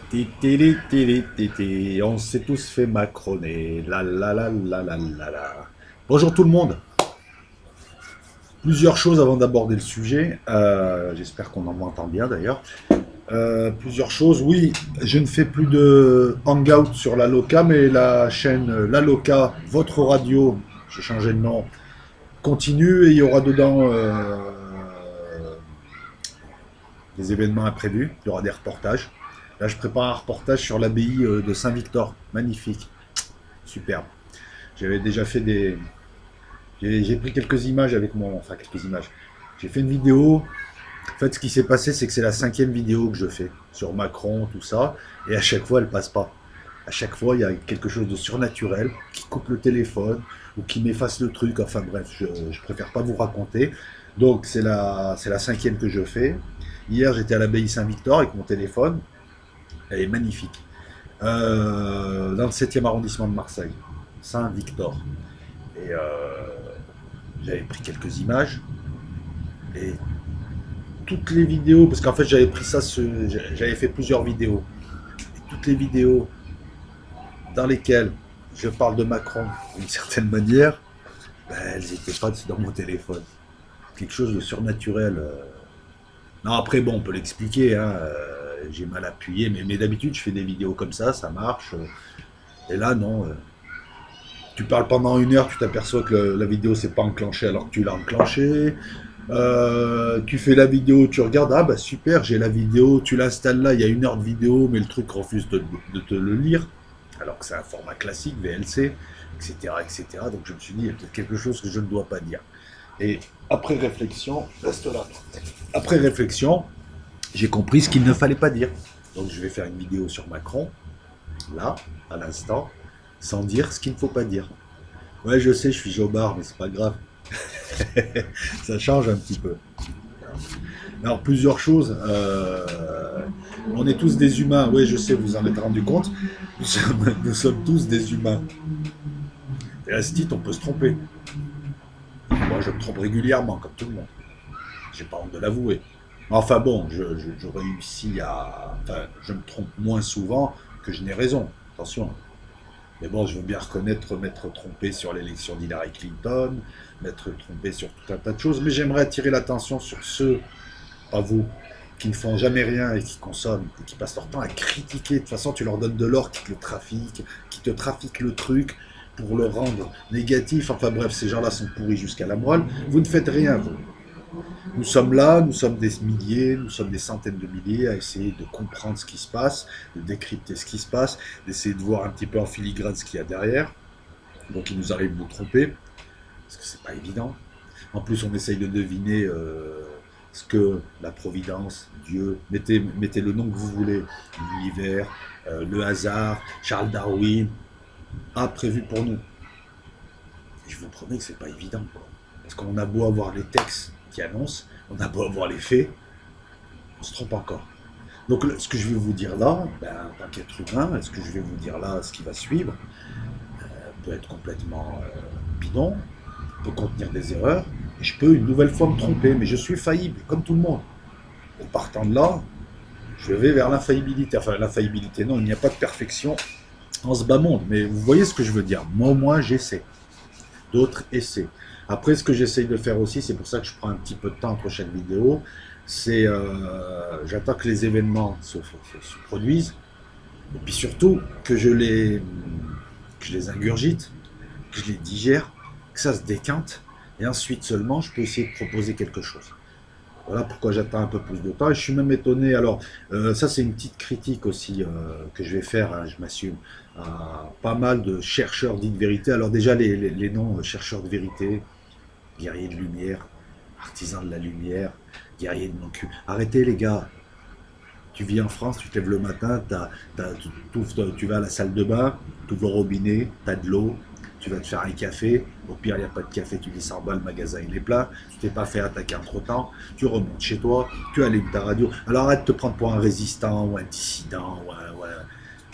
Titili, tili, titi. On s'est tous fait macroner. La la la la la la la. Bonjour tout le monde. Plusieurs choses avant d'aborder le sujet. J'espère qu'on en m'entend bien d'ailleurs. Plusieurs choses. Oui, je ne fais plus de hangout sur la Loca, mais la chaîne La Loca, votre radio, j'ai changé de nom, continue et il y aura dedans des événements imprévus. Il y aura des reportages. Là, je prépare un reportage sur l'abbaye de Saint-Victor. Magnifique. Superbe. J'avais déjà fait des. J'ai pris quelques images avec mon. Enfin, quelques images. J'ai fait une vidéo. En fait, ce qui s'est passé, c'est que c'est la cinquième vidéo que je fais sur Macron, tout ça. Et à chaque fois, elle passe pas. À chaque fois, il y a quelque chose de surnaturel qui coupe le téléphone ou qui m'efface le truc. Enfin bref, je préfère pas vous raconter. Donc, c'est la cinquième que je fais. Hier, j'étais à l'abbaye Saint-Victor avec mon téléphone. Elle est magnifique. Dans le septième arrondissement de Marseille. Saint-Victor. Et j'avais pris quelques images. Et toutes les vidéos, parce qu'en fait j'avais pris ça, j'avais fait plusieurs vidéos. Et toutes les vidéos dans lesquelles je parle de Macron d'une certaine manière, ben, elles étaient pas dans mon téléphone. Quelque chose de surnaturel. Non, après, bon, on peut l'expliquer. Hein, j'ai mal appuyé, mais d'habitude, je fais des vidéos comme ça marche. Et là, non. Tu parles pendant une heure, tu t'aperçois que la vidéo s'est pas enclenchée alors que tu l'as enclenchée. Tu fais la vidéo, tu regardes, ah bah super, j'ai la vidéo, tu l'installes là, il y a une heure de vidéo, mais le truc refuse de te le lire, alors que c'est un format classique, VLC, etc., etc. Donc je me suis dit, il y a peut-être quelque chose que je ne dois pas dire. Et après réflexion, reste là. Après réflexion, j'ai compris ce qu'il ne fallait pas dire. Donc je vais faire une vidéo sur Macron, là, à l'instant, sans dire ce qu'il ne faut pas dire. Ouais, je sais, je suis jobard, mais c'est pas grave. Ça change un petit peu. Alors, plusieurs choses. On est tous des humains. Oui, je sais, vous en êtes rendu compte. Nous sommes tous des humains. Et à ce titre, on peut se tromper. Moi, je me trompe régulièrement, comme tout le monde. J'ai pas honte de l'avouer. Enfin bon, je réussis à. Enfin, je me trompe moins souvent que je n'ai raison. Attention. Mais bon, je veux bien reconnaître m'être trompé sur l'élection d'Hillary Clinton, m'être trompé sur tout un tas de choses, mais j'aimerais attirer l'attention sur ceux, pas vous, qui ne font jamais rien et qui consomment, et qui passent leur temps à critiquer. De toute façon, tu leur donnes de l'or qui te trafiquent le truc pour le rendre négatif. Enfin bref, ces gens-là sont pourris jusqu'à la moelle. Vous ne faites rien, vous. Nous sommes là, nous sommes des milliers, nous sommes des centaines de milliers à essayer de comprendre ce qui se passe, de décrypter ce qui se passe, d'essayer de voir un petit peu en filigrane ce qu'il y a derrière. Donc il nous arrive de nous tromper, parce que c'est pas évident. En plus, on essaye de deviner ce que la Providence, Dieu, mettez le nom que vous voulez, l'univers, le hasard, Charles Darwin, a prévu pour nous. Et je vous promets que c'est pas évident, quoi. Parce qu'on a beau avoir les textes qui annoncent, on a beau avoir les faits, on se trompe encore. Donc ce que je vais vous dire là, ben, en tant qu'être humain, ce que je vais vous dire là, ce qui va suivre, peut être complètement bidon, peut contenir des erreurs, et je peux une nouvelle fois me tromper, mais je suis faillible, comme tout le monde. En partant de là, je vais vers l'infaillibilité. Enfin, l'infaillibilité, non, il n'y a pas de perfection en ce bas monde, mais vous voyez ce que je veux dire. Moi, au moins, j'essaie. D'autres essaient. Après, ce que j'essaye de faire aussi, c'est pour ça que je prends un petit peu de temps entre chaque vidéo, c'est j'attends que les événements se produisent, et puis surtout que je les ingurgite, que je les digère, que ça se déquinte, et ensuite seulement je peux essayer de proposer quelque chose. Voilà pourquoi j'attends un peu plus de temps. Et je suis même étonné. Alors, ça, c'est une petite critique aussi que je vais faire, hein, je m'assume, à pas mal de chercheurs dits de vérité. Alors, déjà, les noms chercheurs de vérité, guerriers de lumière, artisans de la lumière, guerriers de mon cul. Arrêtez, les gars. Tu vis en France, tu te lèves le matin, tu vas à la salle de bain, tu ouvres le robinet, tu as de l'eau, tu vas te faire un café, au pire il n'y a pas de café, tu dis 100 balles, le magasin il est plein, tu t'es pas fait attaquer entre temps, tu remontes chez toi, tu allumes ta radio, alors arrête de te prendre pour un résistant ou un dissident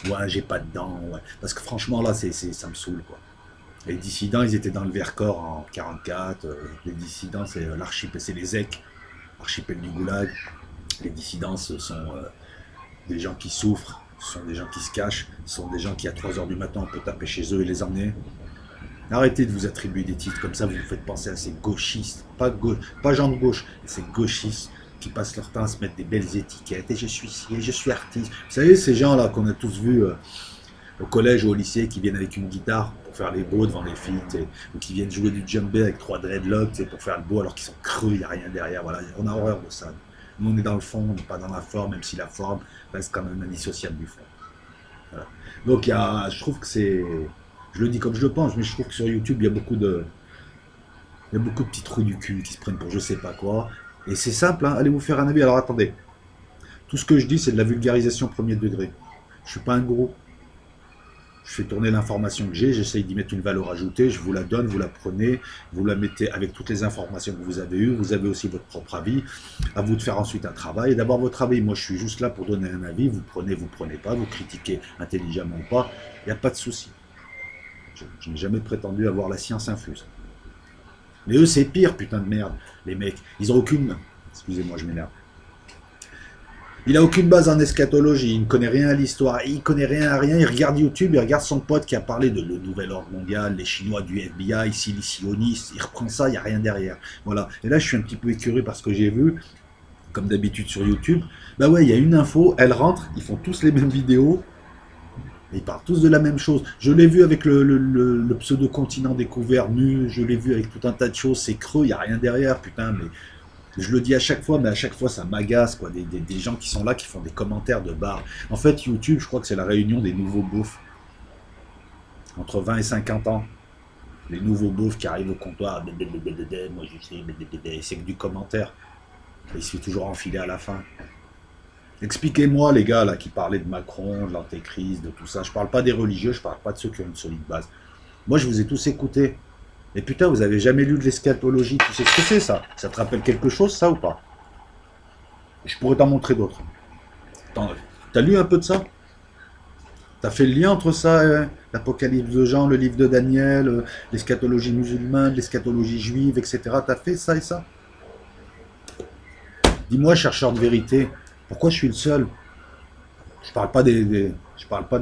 ou un j'ai pas de dents, ouais. Parce que franchement là ça me saoule quoi. Les dissidents ils étaient dans le Vercors en 44, les dissidents c'est l'archipel, c'est les EC, archipel du Goulag, les dissidents ce sont des gens qui souffrent Ce sont des gens qui se cachent, ce sont des gens qui à 3 heures du matin on peut taper chez eux et les emmener. Arrêtez de vous attribuer des titres comme ça, vous vous faites penser à ces gauchistes, pas gens de gauche, ces gauchistes qui passent leur temps à se mettre des belles étiquettes, et je suis ci, et je suis artiste. Vous savez, ces gens-là qu'on a tous vus au collège ou au lycée, qui viennent avec une guitare pour faire les beaux devant les filles, ou qui viennent jouer du djembé avec 3 dreadlocks pour faire le beau alors qu'ils sont creux, il n'y a rien derrière. Voilà, on a horreur de ça. Nous, on est dans le fond, on n'est pas dans la forme, même si la forme reste quand même indissociable du fond. Voilà. Donc, je trouve que c'est... Je le dis comme je le pense, mais je trouve que sur YouTube, il y a beaucoup de petits trous du cul qui se prennent pour je sais pas quoi. Et c'est simple, hein, allez vous faire un avis. Alors attendez, tout ce que je dis, c'est de la vulgarisation premier degré. Je suis pas un gourou. Je fais tourner l'information que j'ai, j'essaye d'y mettre une valeur ajoutée, je vous la donne, vous la prenez, vous la mettez avec toutes les informations que vous avez eues, vous avez aussi votre propre avis, à vous de faire ensuite un travail. Et d'abord votre avis, moi je suis juste là pour donner un avis, vous prenez pas, vous critiquez intelligemment ou pas, il n'y a pas de souci. Je n'ai jamais prétendu avoir la science infuse. Mais eux c'est pire, putain de merde, les mecs, ils ont aucune... Excusez-moi, je m'énerve. Il n'a aucune base en eschatologie, il ne connaît rien à l'histoire, il ne connaît rien à rien, il regarde YouTube, il regarde son pote qui a parlé de le nouvel ordre mondial, les Chinois du FBI, ici les sionistes, il reprend ça, il n'y a rien derrière. Voilà. Et là je suis un petit peu écœuré parce que j'ai vu, comme d'habitude sur YouTube, bah ouais, il y a une info, elle rentre, ils font tous les mêmes vidéos, et ils parlent tous de la même chose. Je l'ai vu avec le pseudo-continent découvert nu, je l'ai vu avec tout un tas de choses, c'est creux, il n'y a rien derrière, putain, mais... Je le dis à chaque fois, mais à chaque fois ça m'agace, quoi. Des gens qui sont là, qui font des commentaires de barre. En fait, YouTube, je crois que c'est la réunion des nouveaux beaufs. Entre 20 et 50 ans. Les nouveaux beaufs qui arrivent au comptoir. Moi je sais, c'est que du commentaire. Et il se fait toujours enfiler à la fin. Expliquez-moi, les gars, là, qui parlaient de Macron, de l'antéchrist, de tout ça. Je parle pas des religieux, je parle pas de ceux qui ont une solide base. Moi, je vous ai tous écoutés. Et putain, vous avez jamais lu de l'eschatologie, tu sais ce que c'est ça? Ça te rappelle quelque chose, ça ou pas? Je pourrais t'en montrer d'autres. T'as lu un peu de ça? T'as fait le lien entre ça, l'Apocalypse de Jean, le livre de Daniel, l'eschatologie musulmane, l'eschatologie juive, etc. T'as fait ça et ça? Dis-moi, chercheur de vérité, pourquoi je suis le seul? Je parle pas je parle pas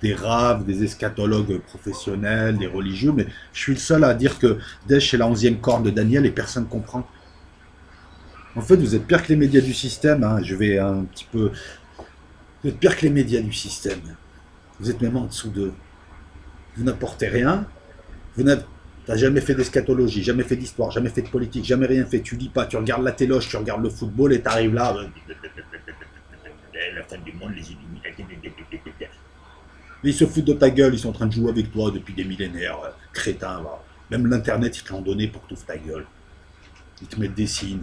des raves, des eschatologues professionnels, des religieux, mais je suis le seul à dire que Daesh est la 11e corne de Daniel et personne ne comprend. En fait, vous êtes pire que les médias du système, hein. Je vais un petit peu... Vous êtes pire que les médias du système. Vous êtes même en dessous d'eux. Vous n'apportez rien, vous n'avez jamais fait d'eschatologie, jamais fait d'histoire, jamais fait de politique, jamais rien fait, tu lis pas, tu regardes la téloche, tu regardes le football et t'arrives là... La fin du monde, les Illuminati... Mais ils se foutent de ta gueule, ils sont en train de jouer avec toi depuis des millénaires, crétin. Va. Même l'internet, ils te l'ont donné pour que tu ouvres ta gueule. Ils te mettent des signes.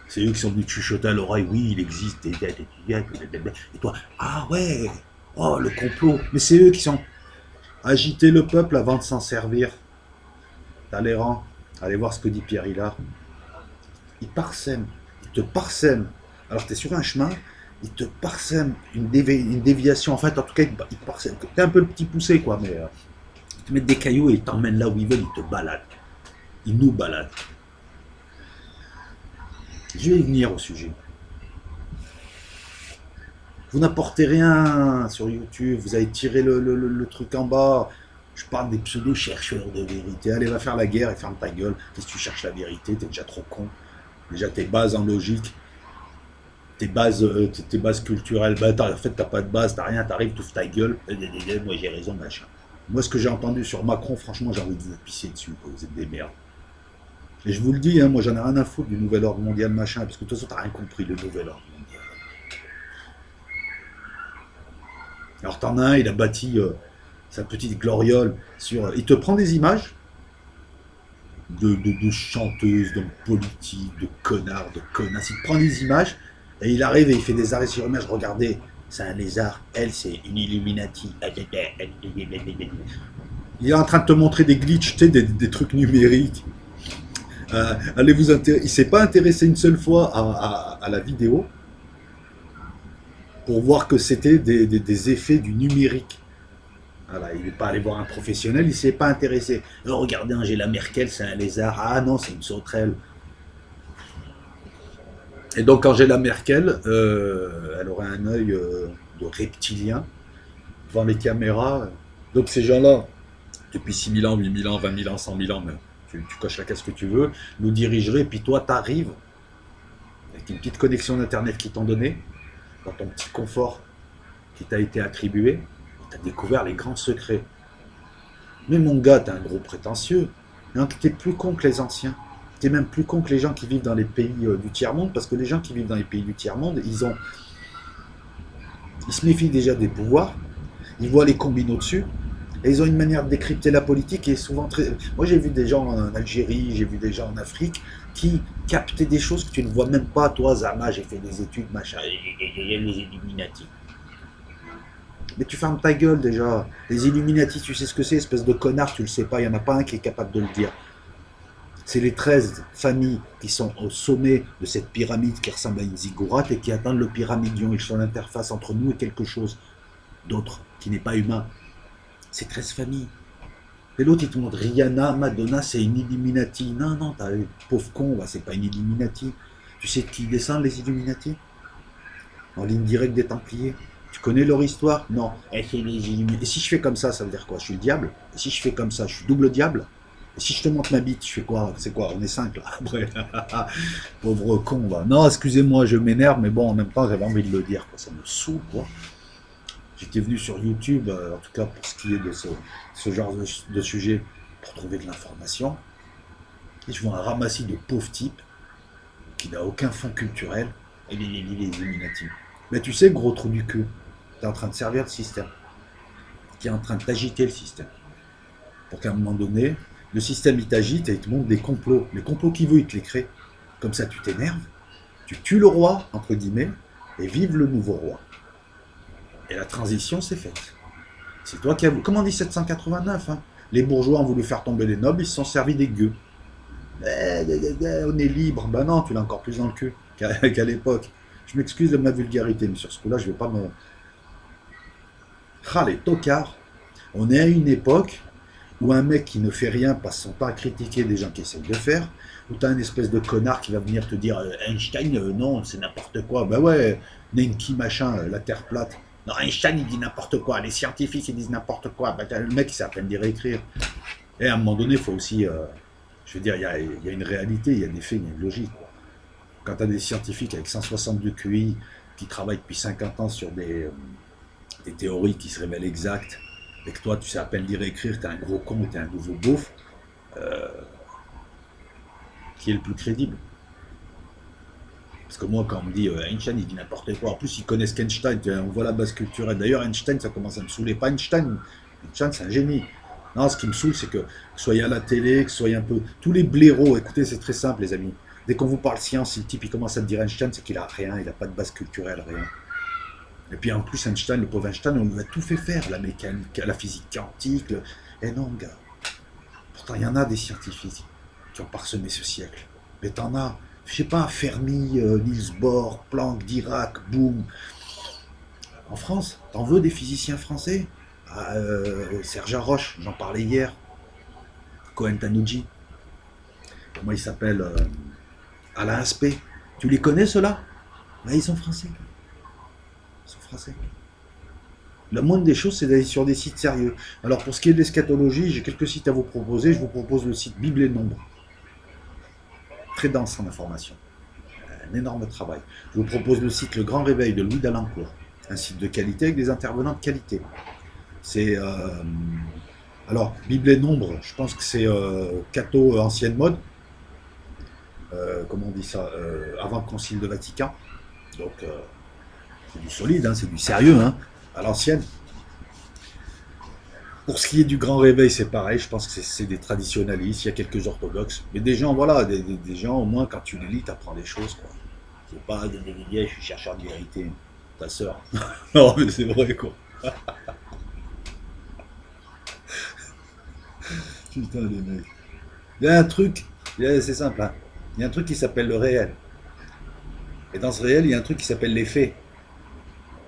C'est eux qui sont venus te chuchoter à l'oreille, oui, il existe des dettes, et toi, ah ouais, oh le complot. Mais c'est eux qui sont agiter le peuple avant de s'en servir. Talleyrand, allez voir ce que dit Pierre Hillard. Il parsème, il te parsème. Alors tu es sur un chemin, il te parsème une déviation, en fait, en tout cas, il te parsème. T'es un peu le petit poussé, quoi, mais ils te mettent des cailloux et ils t'emmènent là où ils veulent, ils te baladent. Ils nous baladent. Je vais y venir au sujet. Vous n'apportez rien sur YouTube, vous avez tiré le truc en bas. Je parle des pseudo-chercheurs de vérité. Allez, va faire la guerre et ferme ta gueule. Qu'est-ce que tu cherches la vérité? T'es déjà trop con. Déjà, tes bases en logique, tes bases culturelles, bah, en fait, t'as pas de base, t'as rien, t'arrives, t'ouvres ta gueule. Moi, j'ai raison, machin. Moi, ce que j'ai entendu sur Macron, franchement, j'ai envie de vous pisser dessus, quoi. Vous êtes des merdes. Et je vous le dis, hein, moi, j'en ai rien à foutre du nouvel ordre mondial, machin, parce que de toute façon, t'as rien compris, le nouvel ordre mondial. Alors, t'en as un, il a bâti sa petite gloriole sur... il te prend des images de chanteuses, d'hommes politiques, de connards, de connasses. Il te prend des images, et il arrive et il fait des arrêts sur image. Regardez, c'est un lézard, elle, c'est une Illuminati. Il est en train de te montrer des glitches, tu sais, des trucs numériques. Allez vous intéresser. Il s'est pas intéressé une seule fois à la vidéo pour voir que c'était des effets du numérique. Voilà, il n'est pas allé voir un professionnel, il ne s'est pas intéressé. Oh, regardez, Angela Merkel, c'est un lézard. Ah non, c'est une sauterelle. Et donc Angela Merkel, elle aurait un œil de reptilien devant les caméras. Donc ces gens-là, depuis 6000 ans, 8000 ans, 20 000 ans, 100 000 ans, mais tu coches la case que tu veux, nous dirigeraient, puis toi, t'arrives avec une petite connexion d'Internet qu'ils t'ont donnée, dans ton petit confort qui t'a été attribué, tu as découvert les grands secrets. Mais mon gars, t'es un gros prétentieux. Hein, t'es plus con que les anciens. T'es même plus con que les gens qui vivent dans les pays du tiers-monde, parce que les gens qui vivent dans les pays du tiers-monde, ils se méfient déjà des pouvoirs, ils voient les combines au-dessus, et ils ont une manière de décrypter la politique qui est souvent très... Moi j'ai vu des gens en Algérie, j'ai vu des gens en Afrique qui captaient des choses que tu ne vois même pas. Toi, Zama, j'ai fait des études, machin, les Illuminati. Mais tu fermes ta gueule déjà. Les Illuminati, tu sais ce que c'est, espèce de connard, tu le sais pas, il n'y en a pas un qui est capable de le dire. C'est les 13 familles qui sont au sommet de cette pyramide qui ressemble à une ziggourate et qui attendent le pyramidion. Ils sont l'interface entre nous et quelque chose d'autre qui n'est pas humain. C'est 13 familles. Et l'autre, il te montre Rihanna, Madonna, c'est une Illuminati. Non, non, t'as pauvre con, c'est pas une Illuminati. Tu sais de qui descendent les Illuminati? En ligne directe des Templiers. Tu connais leur histoire? Non. Et si je fais comme ça veut dire quoi? Je suis le diable? Et si je fais comme ça, je suis double diable? Et si je te montre ma bite, je fais quoi? C'est quoi? On est 5 là, après. Pauvre con, va. Non, excusez-moi, je m'énerve, mais bon, en même temps, j'avais envie de le dire, quoi. Ça me saoule, quoi. J'étais venu sur YouTube, en tout cas pour ce qui est de ce genre de sujet, pour trouver de l'information. Et je vois un ramassis de pauvres types qui n'a aucun fond culturel, et les Illuminati. Mais tu sais, gros trou du cul, tu es en train de servir le système, qui est en train de t'agiter le système. Pour qu'à un moment donné, le système il t'agite et il te montre des complots. Les complots qu'il veut, il te les crée. Comme ça, tu t'énerves, tu tues le roi, entre guillemets, et vive le nouveau roi. Et la transition, c'est faite. C'est toi qui as voulu. Comme en 1789, hein, les bourgeois ont voulu faire tomber les nobles, ils se sont servis des gueux. On est libre. Ben non, tu l'as encore plus dans le cul qu'à l'époque. Je m'excuse de ma vulgarité, mais sur ce coup-là, je ne vais pas me... Ah, les tocards. On est à une époque où un mec qui ne fait rien passe son temps à critiquer des gens qui essayent de faire, où tu as une espèce de connard qui va venir te dire Einstein, non, c'est n'importe quoi. Ben ouais, Nenki, machin, la Terre plate. Non, Einstein, il dit n'importe quoi. Les scientifiques, ils disent n'importe quoi. Ben, le mec, il sait à peine lire et écrire. Et à un moment donné, il faut aussi... je veux dire, il y a une réalité, il y a des faits, il y a une logique. Quoi. Quand tu as des scientifiques avec 162 QI qui travaillent depuis 50 ans sur des théories qui se révèlent exactes, et que toi, tu sais à peine lire et écrire, tu es un gros con, tu es un nouveau beauf, qui est le plus crédible? Parce que moi, quand on me dit Einstein, il dit n'importe quoi. En plus, ils connaissent qu'Einstein, on voit la base culturelle. D'ailleurs, Einstein, ça commence à me saouler. Pas Einstein, Einstein, c'est un génie. Non, ce qui me saoule, c'est que soyez à la télé, que soyez un peu... Tous les blaireaux, écoutez, c'est très simple, les amis. Dès qu'on vous parle science, si le type il commence à te dire Einstein, c'est qu'il a rien, il n'a pas de base culturelle, rien. Et puis en plus, Einstein, le pauvre Einstein, on lui a tout fait faire, la mécanique, la physique quantique. Et non, gars. Pourtant, il y en a des scientifiques qui ont parsemé ce siècle. Mais t'en as, je sais pas, Fermi, Niels Bohr, Planck, Dirac, Boom. En France, t'en veux des physiciens français? Serge Haroche, j'en parlais hier. Cohen Tanouji. Comment il s'appelle Alain Aspect. Tu les connais ceux-là? Ben, ils sont français. Ils sont français. La moindre des choses, c'est d'aller sur des sites sérieux. Alors pour ce qui est de l'eschatologie, j'ai quelques sites à vous proposer. Je vous propose le site Bible et Nombre. Très dense en information. Un énorme travail. Je vous propose le site Le Grand Réveil de Louis d'Alencourt. Un site de qualité avec des intervenants de qualité. C'est... alors, Bible et Nombre, je pense que c'est catho ancienne mode. Comment on dit ça, avant le Concile de Vatican. Donc, c'est du solide, hein, c'est du sérieux, hein, à l'ancienne. Pour ce qui est du Grand Réveil, c'est pareil, je pense que c'est des traditionnalistes, il y a quelques orthodoxes, mais des gens, voilà, des gens, au moins, quand tu les lis, tu apprends des choses, quoi. C'est pas des vieilles, je suis chercheur de vérité, ta sœur. Non, mais c'est vrai, quoi. Putain, les mecs. Il y a un truc, c'est simple, hein. Il y a un truc qui s'appelle le réel. Et dans ce réel, il y a un truc qui s'appelle les faits.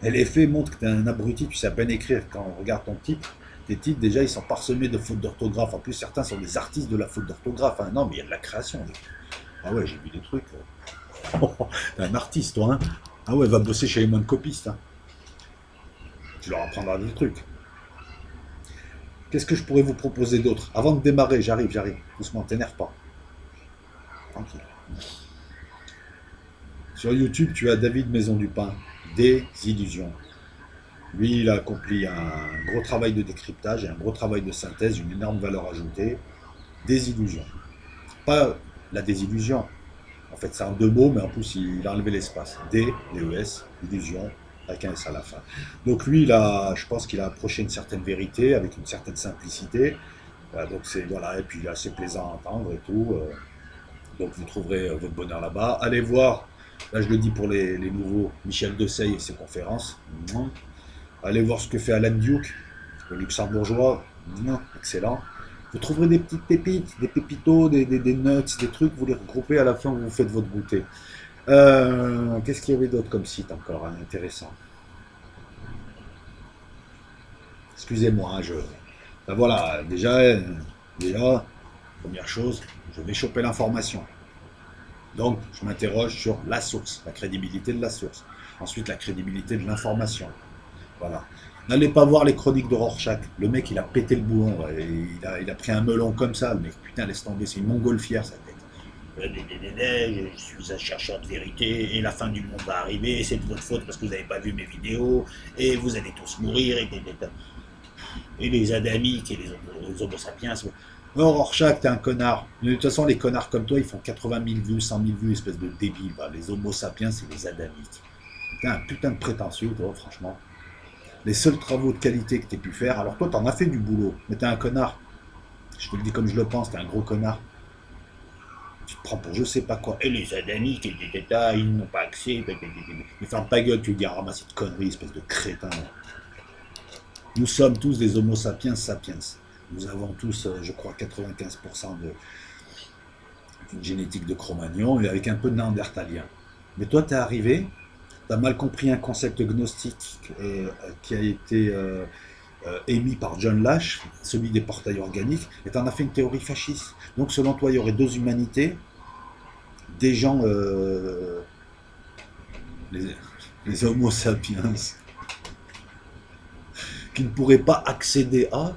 Et les faits montrent que tu es un abruti, tu sais à peine écrire. Quand on regarde ton titre, tes titres, déjà, ils sont parsemés de fautes d'orthographe. En plus, certains sont des artistes de la faute d'orthographe. Hein. Non, mais il y a de la création. Ah ouais, j'ai vu des trucs. T'es un artiste, toi, hein? Ah ouais, va bosser chez les moines copistes, hein. Tu leur apprendras des trucs. Qu'est-ce que je pourrais vous proposer d'autre? Avant de démarrer, j'arrive. Doucement, t'énerve pas. Tranquille. Sur YouTube, tu as David Maison du Pain. Des illusions. Lui, il a accompli un gros travail de décryptage et un gros travail de synthèse, une énorme valeur ajoutée. Des illusions. Pas la désillusion. En fait, c'est en deux mots, mais en plus, il a enlevé l'espace. D-E-S, illusion, avec un S à la fin. Donc lui, je pense qu'il a approché une certaine vérité avec une certaine simplicité. Donc voilà, et puis il est assez plaisant à entendre et tout. Donc vous trouverez votre bonheur là-bas. Allez voir, là je le dis pour les nouveaux, Michel Dessay et ses conférences. Allez voir ce que fait Alan Duke, le luxembourgeois. Excellent. Vous trouverez des petites pépites, des pépitos, des nuts, des trucs, vous les regroupez à la fin, vous faites votre goûter. Qu'est-ce qu'il y avait d'autre comme site encore intéressant? Excusez-moi, ben voilà, déjà, première chose, je vais choper l'information. Donc, je m'interroge sur la source, la crédibilité de la source. Ensuite, la crédibilité de l'information. Voilà. N'allez pas voir les chroniques de Rorschach. Le mec, il a pété le boulon. Il a pris un melon comme ça. Le mec, putain, laisse tomber. C'est une montgolfière, sa tête. Je suis un chercheur de vérité et la fin du monde va arriver. C'est de votre faute parce que vous n'avez pas vu mes vidéos et vous allez tous mourir. Et les adamiques et les homo sapiens. Oh, Rorschach, t'es un connard. De toute façon, les connards comme toi, ils font 80 000 vues, 100 000 vues, espèce de débile. Les homo sapiens, c'est les adamiques. T'es un putain de prétentieux, toi, franchement. Les seuls travaux de qualité que tu aies pu faire, alors toi, t'en as fait du boulot, mais t'es un connard. Je te le dis comme je le pense, t'es un gros connard. Tu te prends pour je sais pas quoi. Et les adamiques, ils n'ont pas accès. Mais ferme ta gueule, tu dis ramasser de conneries, espèce de crétin. Nous sommes tous des homo sapiens sapiens. Nous avons tous, je crois, 95% d'une génétique de Cro-Magnon et avec un peu de néandertalien. Mais toi, t'es arrivé, t'as mal compris un concept gnostique qui a été émis par John Lash, celui des portails organiques, et t'en as fait une théorie fasciste. Donc selon toi, il y aurait deux humanités, des gens, les homo sapiens, qui ne pourraient pas accéder à,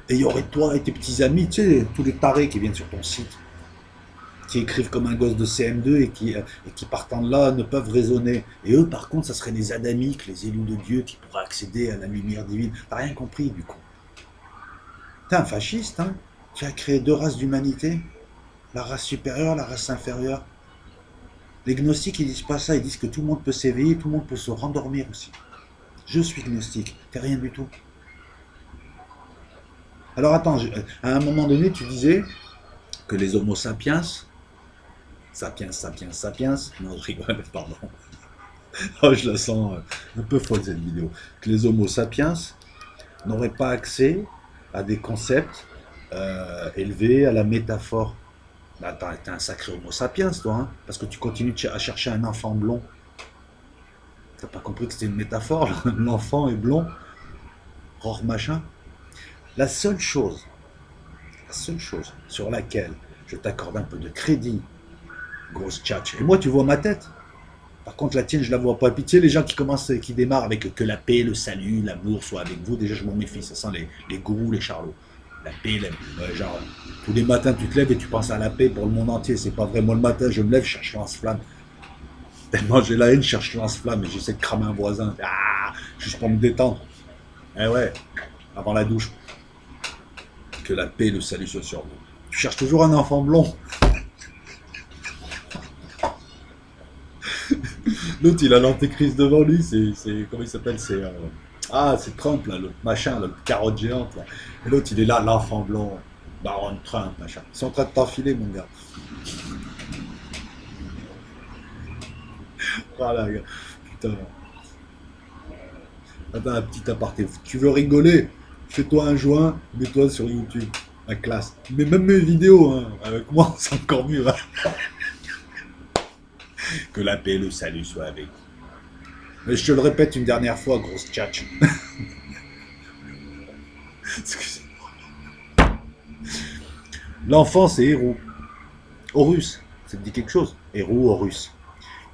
et il y aurait toi et tes petits amis, tu sais, tous les tarés qui viennent sur ton site, qui écrivent comme un gosse de CM2 et qui partant de là ne peuvent raisonner. Et eux, par contre, ça serait les adamiques, les élus de Dieu qui pourraient accéder à la lumière divine. T'as rien compris, du coup. T'es un fasciste, hein? Tu as créé deux races d'humanité, la race supérieure, la race inférieure. Les gnostiques, ils disent pas ça, ils disent que tout le monde peut s'éveiller, tout le monde peut se rendormir aussi. Je suis gnostique, t'es rien du tout. Alors attends, à un moment donné, tu disais que les homo sapiens, sapiens, non, je rigole, pardon. Oh, je la sens un peu folle cette vidéo. Que les homo sapiens n'auraient pas accès à des concepts élevés à la métaphore. Bah, t'es un sacré homo sapiens, toi, hein, parce que tu continues à chercher un enfant blond. T'as pas compris que c'était une métaphore, l'enfant est blond, rore machin. La seule chose sur laquelle je t'accorde un peu de crédit, grosse tchatch, et moi tu vois ma tête. Par contre, la tienne, je la vois pas. Puis tu sais, les gens qui démarrent avec que la paix, le salut, l'amour soient avec vous, déjà je m'en méfie. Ça sent les gourous, les charlots. La paix, genre, tous les matins tu te lèves et tu penses à la paix pour le monde entier. C'est pas vrai. Moi le matin, je me lève, je cherche lance-flamme. Tellement j'ai la haine, je cherche lance-flamme et j'essaie de cramer un voisin. Juste pour me détendre. Eh ouais, avant la douche. Que la paix et le salut soient sur vous. Tu cherches toujours un enfant blond. L'autre, il a l'antéchrist devant lui, comment il s'appelle, c'est Trump, là, le machin, là, le carotte géante, là. Et l'autre, il est là, l'enfant blond, Baron Trump, machin. Ils sont en train de t'enfiler, mon gars. Voilà, gars. Putain. Attends, un petit aparté. Tu veux rigoler? Fais-toi un joint, mets-toi sur YouTube. La classe. Mais même mes vidéos, hein, avec moi, c'est encore mieux. Hein. Que la paix et le salut soient avec vous. Mais je te le répète une dernière fois, grosse tchatch. Excusez-moi. L'enfant, c'est Héros. Horus, ça te dit quelque chose? Héros, Horus.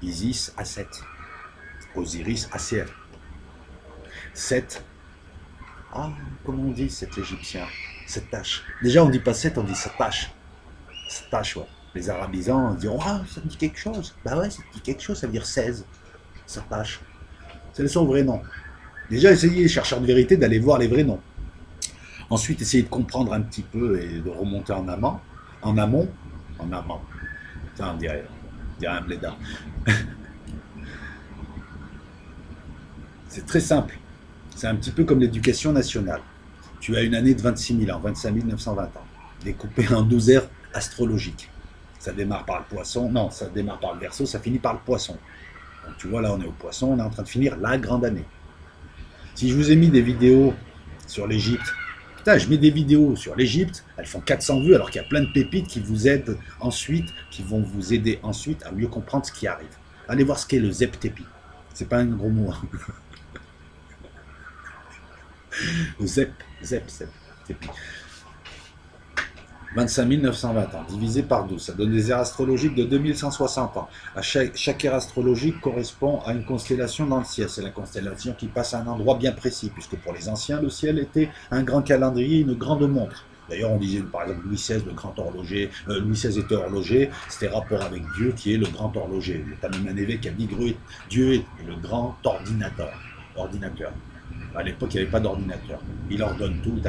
Isis, Aset. Osiris, Asiel. Set. Ah, comment on dit, cet égyptien? Cette tâche. Déjà, on dit pas Set, on dit cette tâche. Cette tâche, ouais. Les arabisants diront, ah, ça me dit quelque chose. Bah ouais, ça me dit quelque chose, ça veut dire 16. Cette tâche. C'est son vrai nom. Déjà, essayez, chercheurs de vérité, d'aller voir les vrais noms. Ensuite, essayez de comprendre un petit peu et de remonter en amont. En amont. En amont. Putain, on dirait un blédard. C'est très simple. C'est un petit peu comme l'éducation nationale. Tu as une année de 26 000 ans, 25 920 ans, découpée en 12 ères astrologiques. Ça démarre par le poisson, non, ça démarre par le Verseau, ça finit par le poisson. Donc tu vois, là on est au poisson, on est en train de finir la grande année. Si je vous ai mis des vidéos sur l'Égypte, putain, je mets des vidéos sur l'Égypte, elles font 400 vues alors qu'il y a plein de pépites qui vous aident ensuite, qui vont vous aider ensuite à mieux comprendre ce qui arrive. Allez voir ce qu'est le Zep-Tepi. C'est pas un gros mot. Le Zep, Tepi. 25 920 ans, divisé par 12, ça donne des ères astrologiques de 2160 ans. Chaque ère astrologique correspond à une constellation dans le ciel. C'est la constellation qui passe à un endroit bien précis, puisque pour les anciens, le ciel était un grand calendrier, une grande montre. D'ailleurs, on disait par exemple Louis XVI, le grand horloger, Louis XVI était horloger, c'était rapport avec Dieu qui est le grand horloger. Il y a même un évêque qui a dit Dieu est le grand ordinateur. À l'époque, il n'y avait pas d'ordinateur. Il ordonne tout,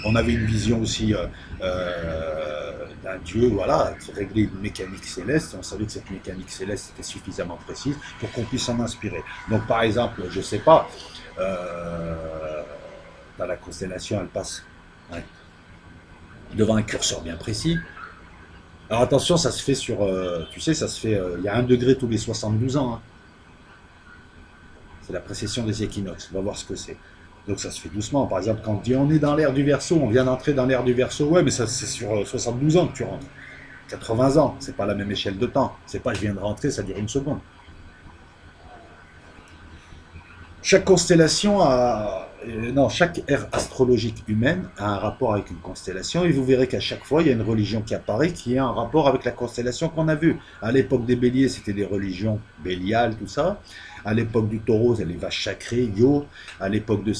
On avait une vision aussi d'un Dieu, voilà, qui réglait une mécanique céleste. On savait que cette mécanique céleste était suffisamment précise pour qu'on puisse s'en inspirer. Donc, par exemple, je ne sais pas, dans la constellation, elle passe devant un curseur bien précis. Alors attention, ça se fait sur, tu sais, ça se fait, il y a 1 degré tous les 72 ans. Hein. C'est la précession des équinoxes. On va voir ce que c'est. Donc ça se fait doucement. Par exemple, quand on dit on est dans l'ère du Verseau, on vient d'entrer dans l'ère du Verseau. Ouais, mais ça c'est sur 72 ans que tu rentres. 80 ans, c'est pas la même échelle de temps. C'est pas je viens de rentrer, ça dure 1 seconde. Chaque constellation a... Non, chaque ère astrologique humaine a un rapport avec une constellation et vous verrez qu'à chaque fois, il y a une religion qui apparaît qui a un rapport avec la constellation qu'on a vue. À l'époque des béliers, c'était des religions béliales, tout ça. À l'époque du taureau, c'est les vaches sacrées, Yo. À l'époque de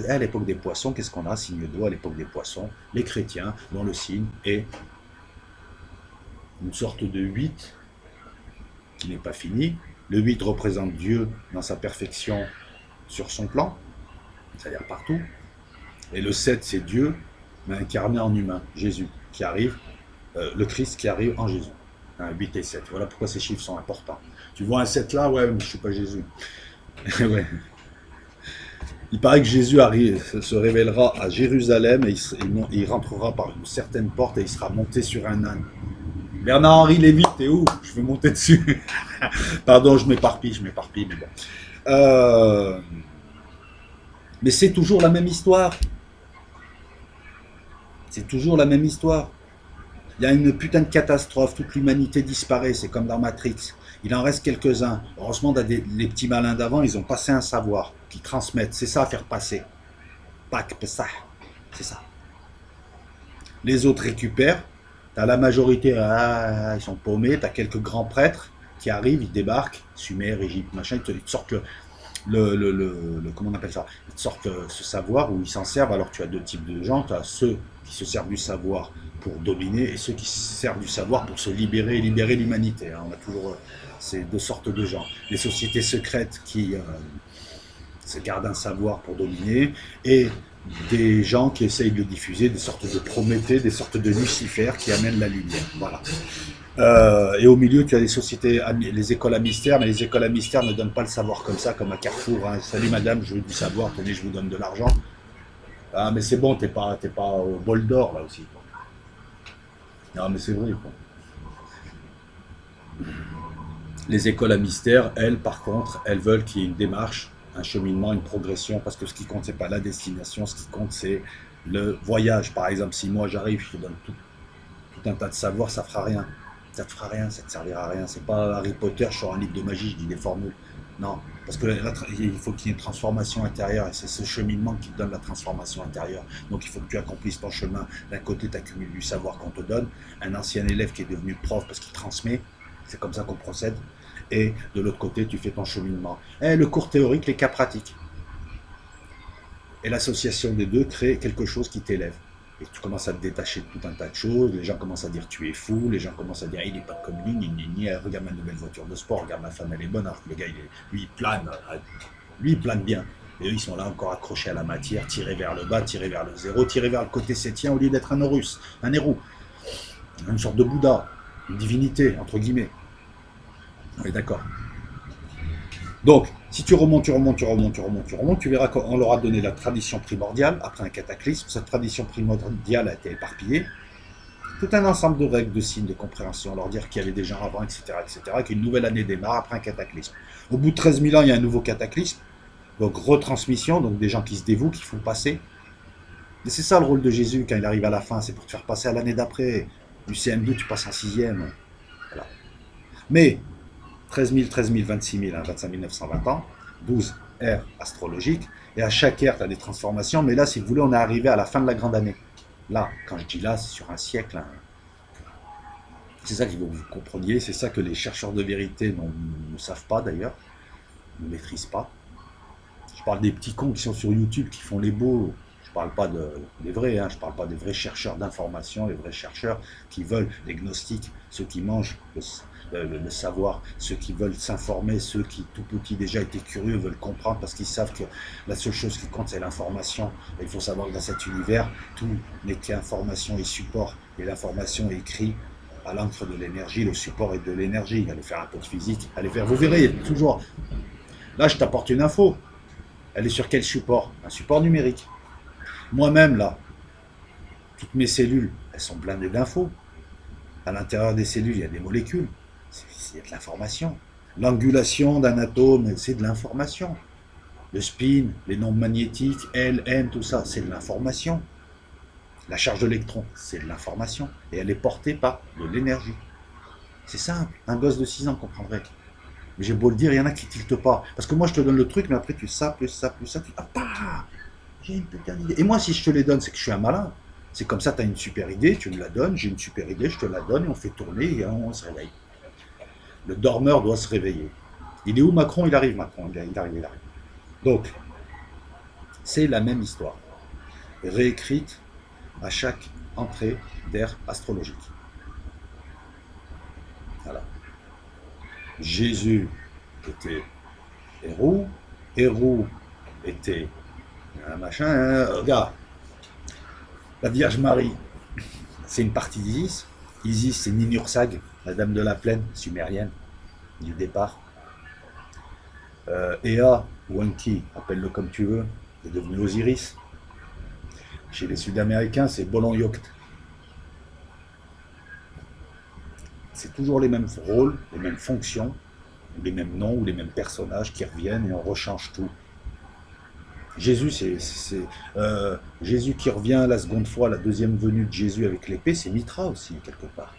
à l'époque des poissons, qu'est-ce qu'on a? Signe d'eau, à l'époque des poissons, les chrétiens, dont le signe est une sorte de 8 qui n'est pas fini. Le 8 représente Dieu dans sa perfection sur son plan, c'est-à-dire partout. Et le 7, c'est Dieu, mais incarné en humain, Jésus, qui arrive, le Christ qui arrive en Jésus. 8 et 7, voilà pourquoi ces chiffres sont importants. Tu vois un 7 là, ouais, mais je ne suis pas Jésus. Ouais. Il paraît que Jésus se révélera à Jérusalem et il rentrera par une certaine porte et il sera monté sur un âne. Bernard-Henri Lévy, t'es où? Je veux monter dessus. Pardon, je m'éparpille, mais bon. Mais c'est toujours la même histoire. C'est toujours la même histoire. Il y a une putain de catastrophe, toute l'humanité disparaît, c'est comme dans Matrix. Il en reste quelques-uns. Heureusement, les petits malins d'avant, ils ont passé un savoir qu'ils transmettent. C'est ça à faire passer. Pac, ça. C'est ça. Les autres récupèrent. T'as la majorité, ils sont paumés. T'as quelques grands prêtres qui arrivent, ils débarquent. Sumer, Égypte, machin, ils te sortent comment on appelle ça? Ils te sortent ce savoir où ils s'en servent. Alors tu as 2 types de gens. Tu as ceux qui se servent du savoir pour dominer et ceux qui se servent du savoir pour se libérer et libérer l'humanité. On a toujours ces 2 sortes de gens. Les sociétés secrètes qui se gardent un savoir pour dominer et des gens qui essayent de diffuser des sortes de Prométhée, des sortes de Lucifer qui amènent la lumière. Voilà. Et au milieu, tu as les sociétés, les écoles à mystère, mais les écoles à mystère ne donnent pas le savoir comme ça, comme à Carrefour. Hein. Salut madame, je veux du savoir, tenez, je vous donne de l'argent. Ah, mais c'est bon, t'es pas au bol d'or là aussi. Quoi. Non, mais c'est vrai. Quoi. Les écoles à mystère, elles, par contre, elles veulent qu'il y ait une démarche, un cheminement, une progression, parce que ce qui compte, c'est pas la destination, ce qui compte, c'est le voyage. Par exemple, si moi j'arrive, je te donne tout un tas de savoir, ça fera rien. Ça te fera rien, ça te servira à rien. C'est pas Harry Potter, je sors un livre de magie, je dis des formules. Non, parce que il faut qu'il y ait une transformation intérieure et c'est ce cheminement qui te donne la transformation intérieure. Donc il faut que tu accomplisses ton chemin. D'un côté, tu accumules du savoir qu'on te donne, un ancien élève qui est devenu prof parce qu'il transmet, c'est comme ça qu'on procède. et de l'autre côté, tu fais ton cheminement. Et le cours théorique, les cas pratiques. Et l'association des deux crée quelque chose qui t'élève. Et tu commences à te détacher de tout un tas de choses, les gens commencent à dire tu es fou, les gens commencent à dire il n'est pas comme lui, regarde ma nouvelle voiture de sport, regarde ma femme elle est bonne, alors que le gars lui il plane bien. Et eux ils sont là encore accrochés à la matière, tirés vers le bas, tirés vers le zéro, tirés vers le côté sétien au lieu d'être un Horus, un héros, une sorte de Bouddha, une divinité entre guillemets. On est d'accord. Donc, si tu remontes, tu verras qu'on leur a donné la tradition primordiale après un cataclysme. Cette tradition primordiale a été éparpillée. Tout un ensemble de règles, de signes, de compréhension, leur dire qu'il y avait des gens avant, etc., qu'une nouvelle année démarre après un cataclysme. Au bout de 13 000 ans, il y a un nouveau cataclysme. Donc, retransmission, donc des gens qui se dévouent, qui font passer. Et c'est ça le rôle de Jésus quand il arrive à la fin, c'est pour te faire passer à l'année d'après. Du CM2, tu passes en 6e. Voilà. Mais 13 000, 26 000, 25 920 ans, 12 ères astrologiques, et à chaque ère, tu as des transformations, mais là, si vous voulez, on est arrivé à la fin de la grande année. Là, quand je dis là, c'est sur un siècle. Hein. C'est ça qu'il faut que vous compreniez, c'est ça que les chercheurs de vérité ne savent pas d'ailleurs, ne maîtrisent pas. Je parle des petits cons qui sont sur YouTube, qui font les beaux. Je ne parle pas des vrais, hein, je ne parle pas des vrais chercheurs d'information, les vrais chercheurs qui veulent, les gnostiques, ceux qui mangent le savoir, ceux qui veulent s'informer, ceux qui tout petits déjà étaient curieux, veulent comprendre parce qu'ils savent que la seule chose qui compte c'est l'information. Et il faut savoir que dans cet univers, tout n'est qu'information et support. Et l'information est écrite à l'encre de l'énergie, le support est de l'énergie. Allez faire un peu de physique, allez faire, vous verrez, toujours. Là, je t'apporte une info. Elle est sur quel support? Un support numérique. Moi-même, là, toutes mes cellules, elles sont blindées d'infos. À l'intérieur des cellules, il y a des molécules. C'est de l'information. L'angulation d'un atome, c'est de l'information. Le spin, les nombres magnétiques, L, M, tout ça, c'est de l'information. La charge d'électrons, c'est de l'information. Et elle est portée par de l'énergie. C'est simple. Un gosse de 6 ans comprendrait. Mais j'ai beau le dire, il y en a qui ne tiltent pas. Parce que moi, je te donne le truc, mais après, tu ça, plus ça, plus ça. Ah, bah, j'ai une putain d'idée. Et moi, si je te les donne, c'est que je suis un malin. C'est comme ça, tu as une super idée, tu me la donnes, j'ai une super idée, je te la donne, et on fait tourner, et on se réveille. Le dormeur doit se réveiller. Il est où Macron? Il arrive, Macron. Il arrive. Donc, c'est la même histoire. Réécrite à chaque entrée d'ère astrologique. Voilà. Jésus était héros. Héros était un machin. Regarde. La Vierge Marie, c'est une partie d'Isis. Isis, c'est Ninursag, la dame de la plaine sumérienne du départ. Ea, ou Enki, appelle-le comme tu veux, est devenu Osiris. Chez les Sud-Américains, c'est Bolon Yokt. C'est toujours les mêmes rôles, les mêmes fonctions, les mêmes noms ou les mêmes personnages qui reviennent et on rechange tout. Jésus, Jésus qui revient la seconde fois, la deuxième venue de Jésus avec l'épée, c'est Mitra aussi, quelque part.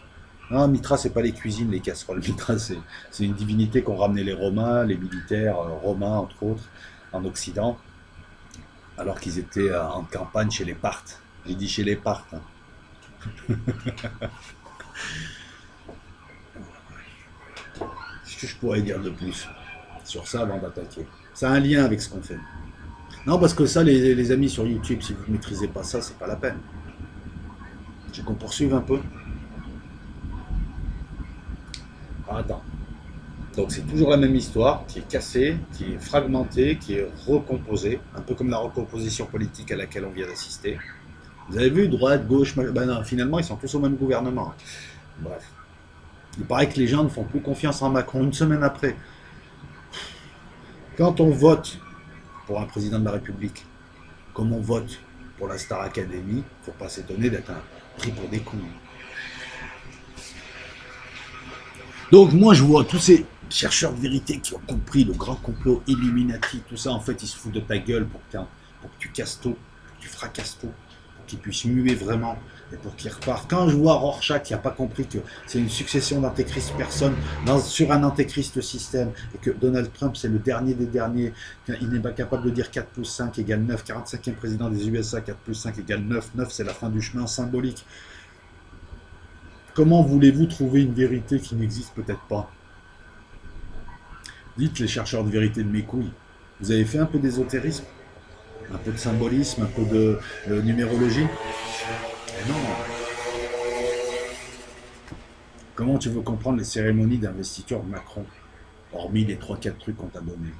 Non, Mitra, c'est pas les cuisines, les casseroles. Mitra, c'est une divinité qu'ont ramené les Romains, les militaires romains, entre autres, en Occident, alors qu'ils étaient en campagne chez les Parthes. J'ai dit chez les Parthes. Hein. Qu'est-ce que je pourrais dire de plus sur ça avant d'attaquer? Ça a un lien avec ce qu'on fait. Non, parce que ça, les amis sur YouTube, si vous ne maîtrisez pas ça, c'est pas la peine. J'ai qu'on poursuive un peu. Ah, attends. Donc c'est toujours la même histoire, qui est cassée, qui est fragmentée, qui est recomposée, un peu comme la recomposition politique à laquelle on vient d'assister. Vous avez vu, droite, gauche, ben non, finalement ils sont tous au même gouvernement. Bref. Il paraît que les gens ne font plus confiance en Macron une semaine après. Quand on vote pour un président de la République, comme on vote pour la Star Academy, il ne faut pas s'étonner d'être pris pour des couilles. Donc moi je vois tous ces chercheurs de vérité qui ont compris le grand complot Illuminati, tout ça, en fait ils se foutent de ta gueule pour que tu casses tout, pour que tu fracasses tout, pour qu'ils puissent muer vraiment, et pour qu'ils repartent. Quand je vois Rorschach qui n'a pas compris que c'est une succession d'antéchrist personnes sur un antéchrist système, et que Donald Trump c'est le dernier des derniers, il n'est pas capable de dire 4 plus 5 égale 9, 45e président des USA, 4 plus 5 égale 9, 9 c'est la fin du chemin symbolique. Comment voulez-vous trouver une vérité qui n'existe peut-être pas? Dites les chercheurs de vérité de mes couilles. Vous avez fait un peu d'ésotérisme, un peu de symbolisme, un peu de numérologie? Eh non. Comment tu veux comprendre les cérémonies d'investiture de Macron, hormis les trois quatre trucs qu'on t'a donnés?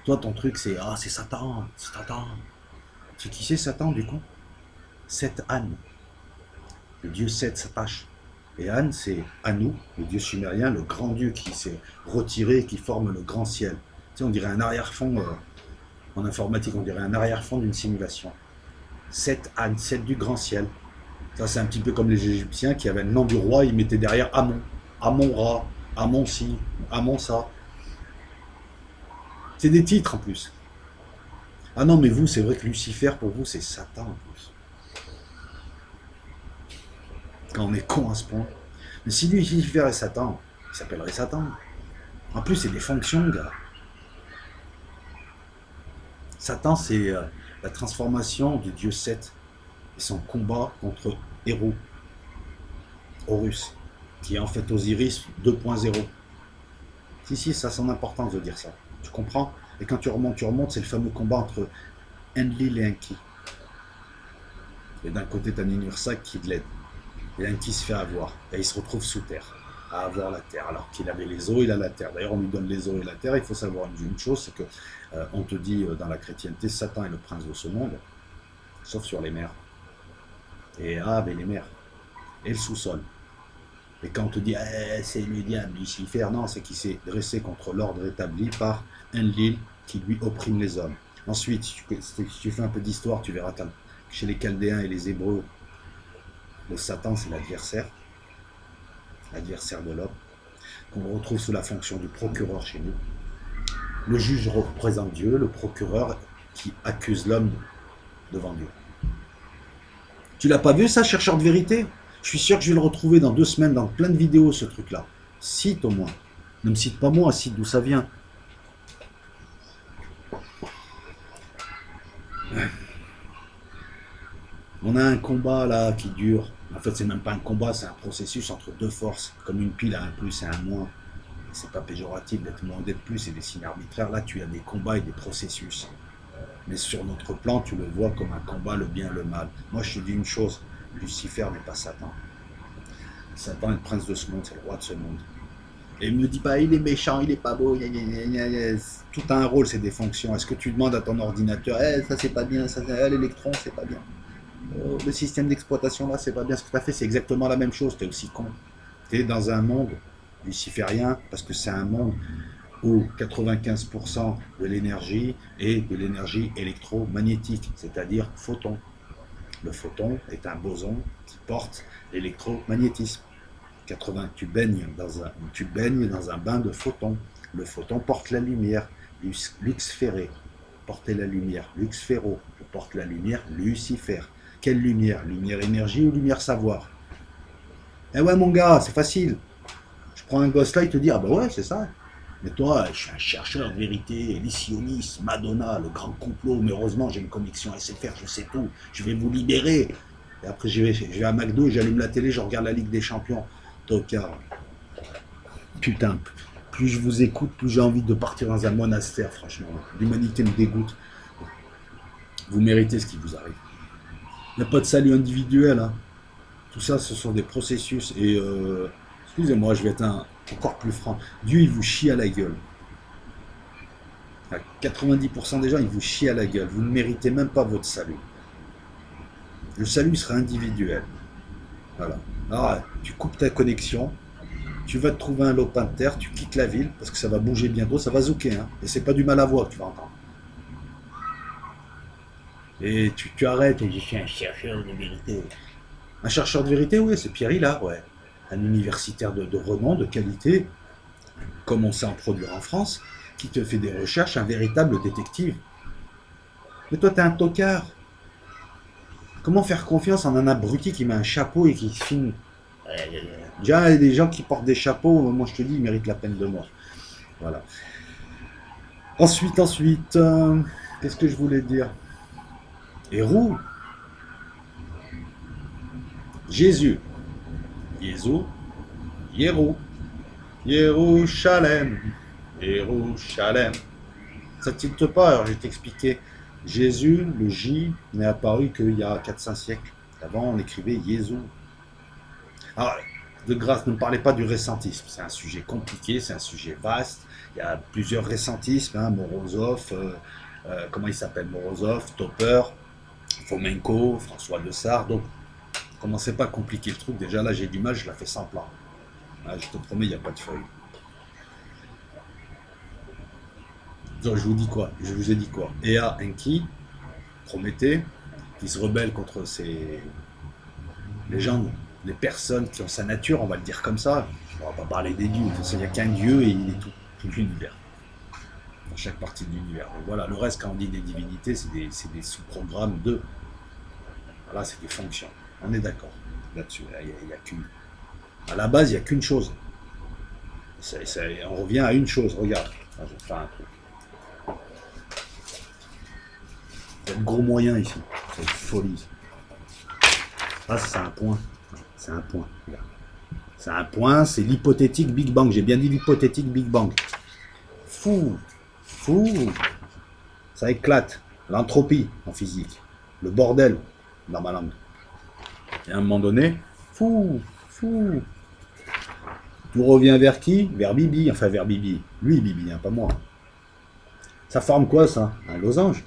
Toi, ton truc, c'est ah, c'est Satan, c'est Satan. C'est qui c'est Satan du coup? Seth Anne. Le dieu Seth s'attache. Et Anne, c'est Anu, le dieu sumérien, le grand dieu qui s'est retiré et qui forme le grand ciel. Tu sais, on dirait un arrière-fond, en informatique, on dirait un arrière-fond d'une simulation. Seth Anne, Seth du grand ciel. Ça, c'est un petit peu comme les Égyptiens qui avaient le nom du roi, ils mettaient derrière Amon. Amon-Ra, Amon-Si, Amon-Ça. C'est des titres en plus. Ah non, mais vous, c'est vrai que Lucifer, pour vous, c'est Satan en plus. Quand on est con à ce point. Mais si Lucifer est Satan, il s'appellerait Satan. En plus, c'est des fonctions, gars. Satan, c'est la transformation du dieu Seth et son combat contre Héros, Horus, qui est en fait Osiris 2.0. Si, ça a son importance de dire ça. Tu comprends? Et quand tu remontes, c'est le fameux combat entre Enlil et Enki. Et d'un côté, tu as Ninursa qui l'aide. Et Enki se fait avoir. Et il se retrouve sous terre, à avoir la terre. Alors qu'il avait les eaux, il a la terre. D'ailleurs, on lui donne les eaux et la terre. Il faut savoir une chose, c'est que on te dit dans la chrétienté, Satan est le prince de ce monde, sauf sur les mers. Et mais les mers. Et le sous-sol. Et quand on te dit, c'est le diable, Lucifer, non, c'est qu'il s'est dressé contre l'ordre établi par Enlil qui lui opprime les hommes. Ensuite, si tu fais un peu d'histoire, tu verras que chez les Chaldéens et les Hébreux, le Satan, c'est l'adversaire de l'homme, qu'on retrouve sous la fonction du procureur chez nous. Le juge représente Dieu, le procureur qui accuse l'homme devant Dieu. Tu l'as pas vu ça, chercheur de vérité? Je suis sûr que je vais le retrouver dans 2 semaines dans plein de vidéos, ce truc-là. Cite au moins. Ne me cite pas moi, cite d'où ça vient. On a un combat là qui dure. En fait, c'est même pas un combat, c'est un processus entre deux forces. Comme une pile a un plus et un moins. C'est pas péjoratif d'être moins ou d'être plus, c'est des signes arbitraires. Là, tu as des combats et des processus. Mais sur notre plan, tu le vois comme un combat, le bien, le mal. Moi, je te dis une chose, Lucifer n'est pas Satan. Satan est le prince de ce monde, c'est le roi de ce monde. Et il me dit pas, il est méchant, il est pas beau, tout a un rôle, c'est des fonctions. Est-ce que tu demandes à ton ordinateur, ça c'est pas bien, ça, l'électron c'est pas bien. Le système d'exploitation là, c'est pas bien. Ce que tu as fait, c'est exactement la même chose, tu es aussi con. Tu es dans un monde luciférien, parce que c'est un monde où 95% de l'énergie est de l'énergie électromagnétique, c'est-à-dire photon. Le photon est un boson qui porte l'électromagnétisme. Tu baignes dans un bain de photons. Le photon porte la lumière. Lux ferré, porter la lumière. Lux ferro, porte la lumière. Lucifer. Quelle lumière? Lumière énergie ou lumière savoir? Eh ouais mon gars, c'est facile. Je prends un gosse là, il te dit, ah bah ouais, c'est ça. Mais toi, je suis un chercheur de vérité, les sionistes, Madonna, le grand complot, mais heureusement j'ai une connexion SFR, je sais tout, je vais vous libérer. Et après je vais à McDo, j'allume la télé, je regarde la Ligue des Champions. Tocard. Putain, plus je vous écoute, plus j'ai envie de partir dans un monastère, franchement. L'humanité me dégoûte. Vous méritez ce qui vous arrive. Il n'y a pas de salut individuel. Hein. Tout ça, ce sont des processus. Et excusez-moi, je vais être encore plus franc. Dieu, il vous chie à la gueule. À 90% des gens, il vous chie à la gueule. Vous ne méritez même pas votre salut. Le salut sera individuel. Voilà. Alors, tu coupes ta connexion, tu vas te trouver un lopin de terre, tu quittes la ville, parce que ça va bouger bientôt, ça va zouker, hein, et c'est pas du mal à voir que tu vas entendre. Et tu arrêtes, et je suis un chercheur de vérité. Un chercheur de vérité, oui, c'est Pierre Hillard, ouais. Un universitaire de renom, de qualité, comme on sait en produire en France, qui te fait des recherches, un véritable détective. Mais toi, t'es un tocard. Comment faire confiance en un abruti qui met un chapeau et qui filme? Déjà, il y a des gens qui portent des chapeaux, moi je te dis, ils méritent la peine de mort. Voilà. Ensuite, qu'est-ce que je voulais dire? Héros. Jésus. Jésus. Héros. Yerushalem. Jérusalem. Ça ne tilte pas, alors je vais t'expliquer. Jésus, le J, n'est apparu qu'il y a 400 siècles. Avant, on écrivait Jésus. Alors, de grâce, ne me parlez pas du récentisme. C'est un sujet compliqué, c'est un sujet vaste. Il y a plusieurs récentismes, hein, Morozov, comment il s'appelle Morozov, Topper, Fomenko, François de Sart. Donc, commencez pas à compliquer le truc. Déjà, là, j'ai du mal, je la fais sans plan. Là, je te promets, il n'y a pas de feuille. Donc, je vous dis quoi? Je vous ai dit quoi? Ea Enki, Prométhée, qui se rebelle contre les gens, les personnes qui ont sa nature, on va le dire comme ça. On va pas parler des dieux, parce qu'il n'y a qu'un dieu et il est tout l'univers, dans chaque partie de l'univers. Donc voilà, le reste, quand on dit des divinités, c'est des sous-programmes de. Voilà, c'est des fonctions. On est d'accord là-dessus. Il y a qu'une. À la base, il n'y a qu'une chose. On revient à une chose. Regarde, je vais te faire un truc. Il y a de gros moyens ici. C'est une folie. Ah, c'est un point. C'est un point. C'est un point, c'est l'hypothétique Big Bang. J'ai bien dit l'hypothétique Big Bang. Fou. Ça éclate. L'entropie en physique. Le bordel dans ma langue. Et à un moment donné, fou. Tout revient vers qui? Vers Bibi. Enfin, vers Bibi. Lui, Bibi, hein, pas moi. Ça forme quoi, ça? Un losange.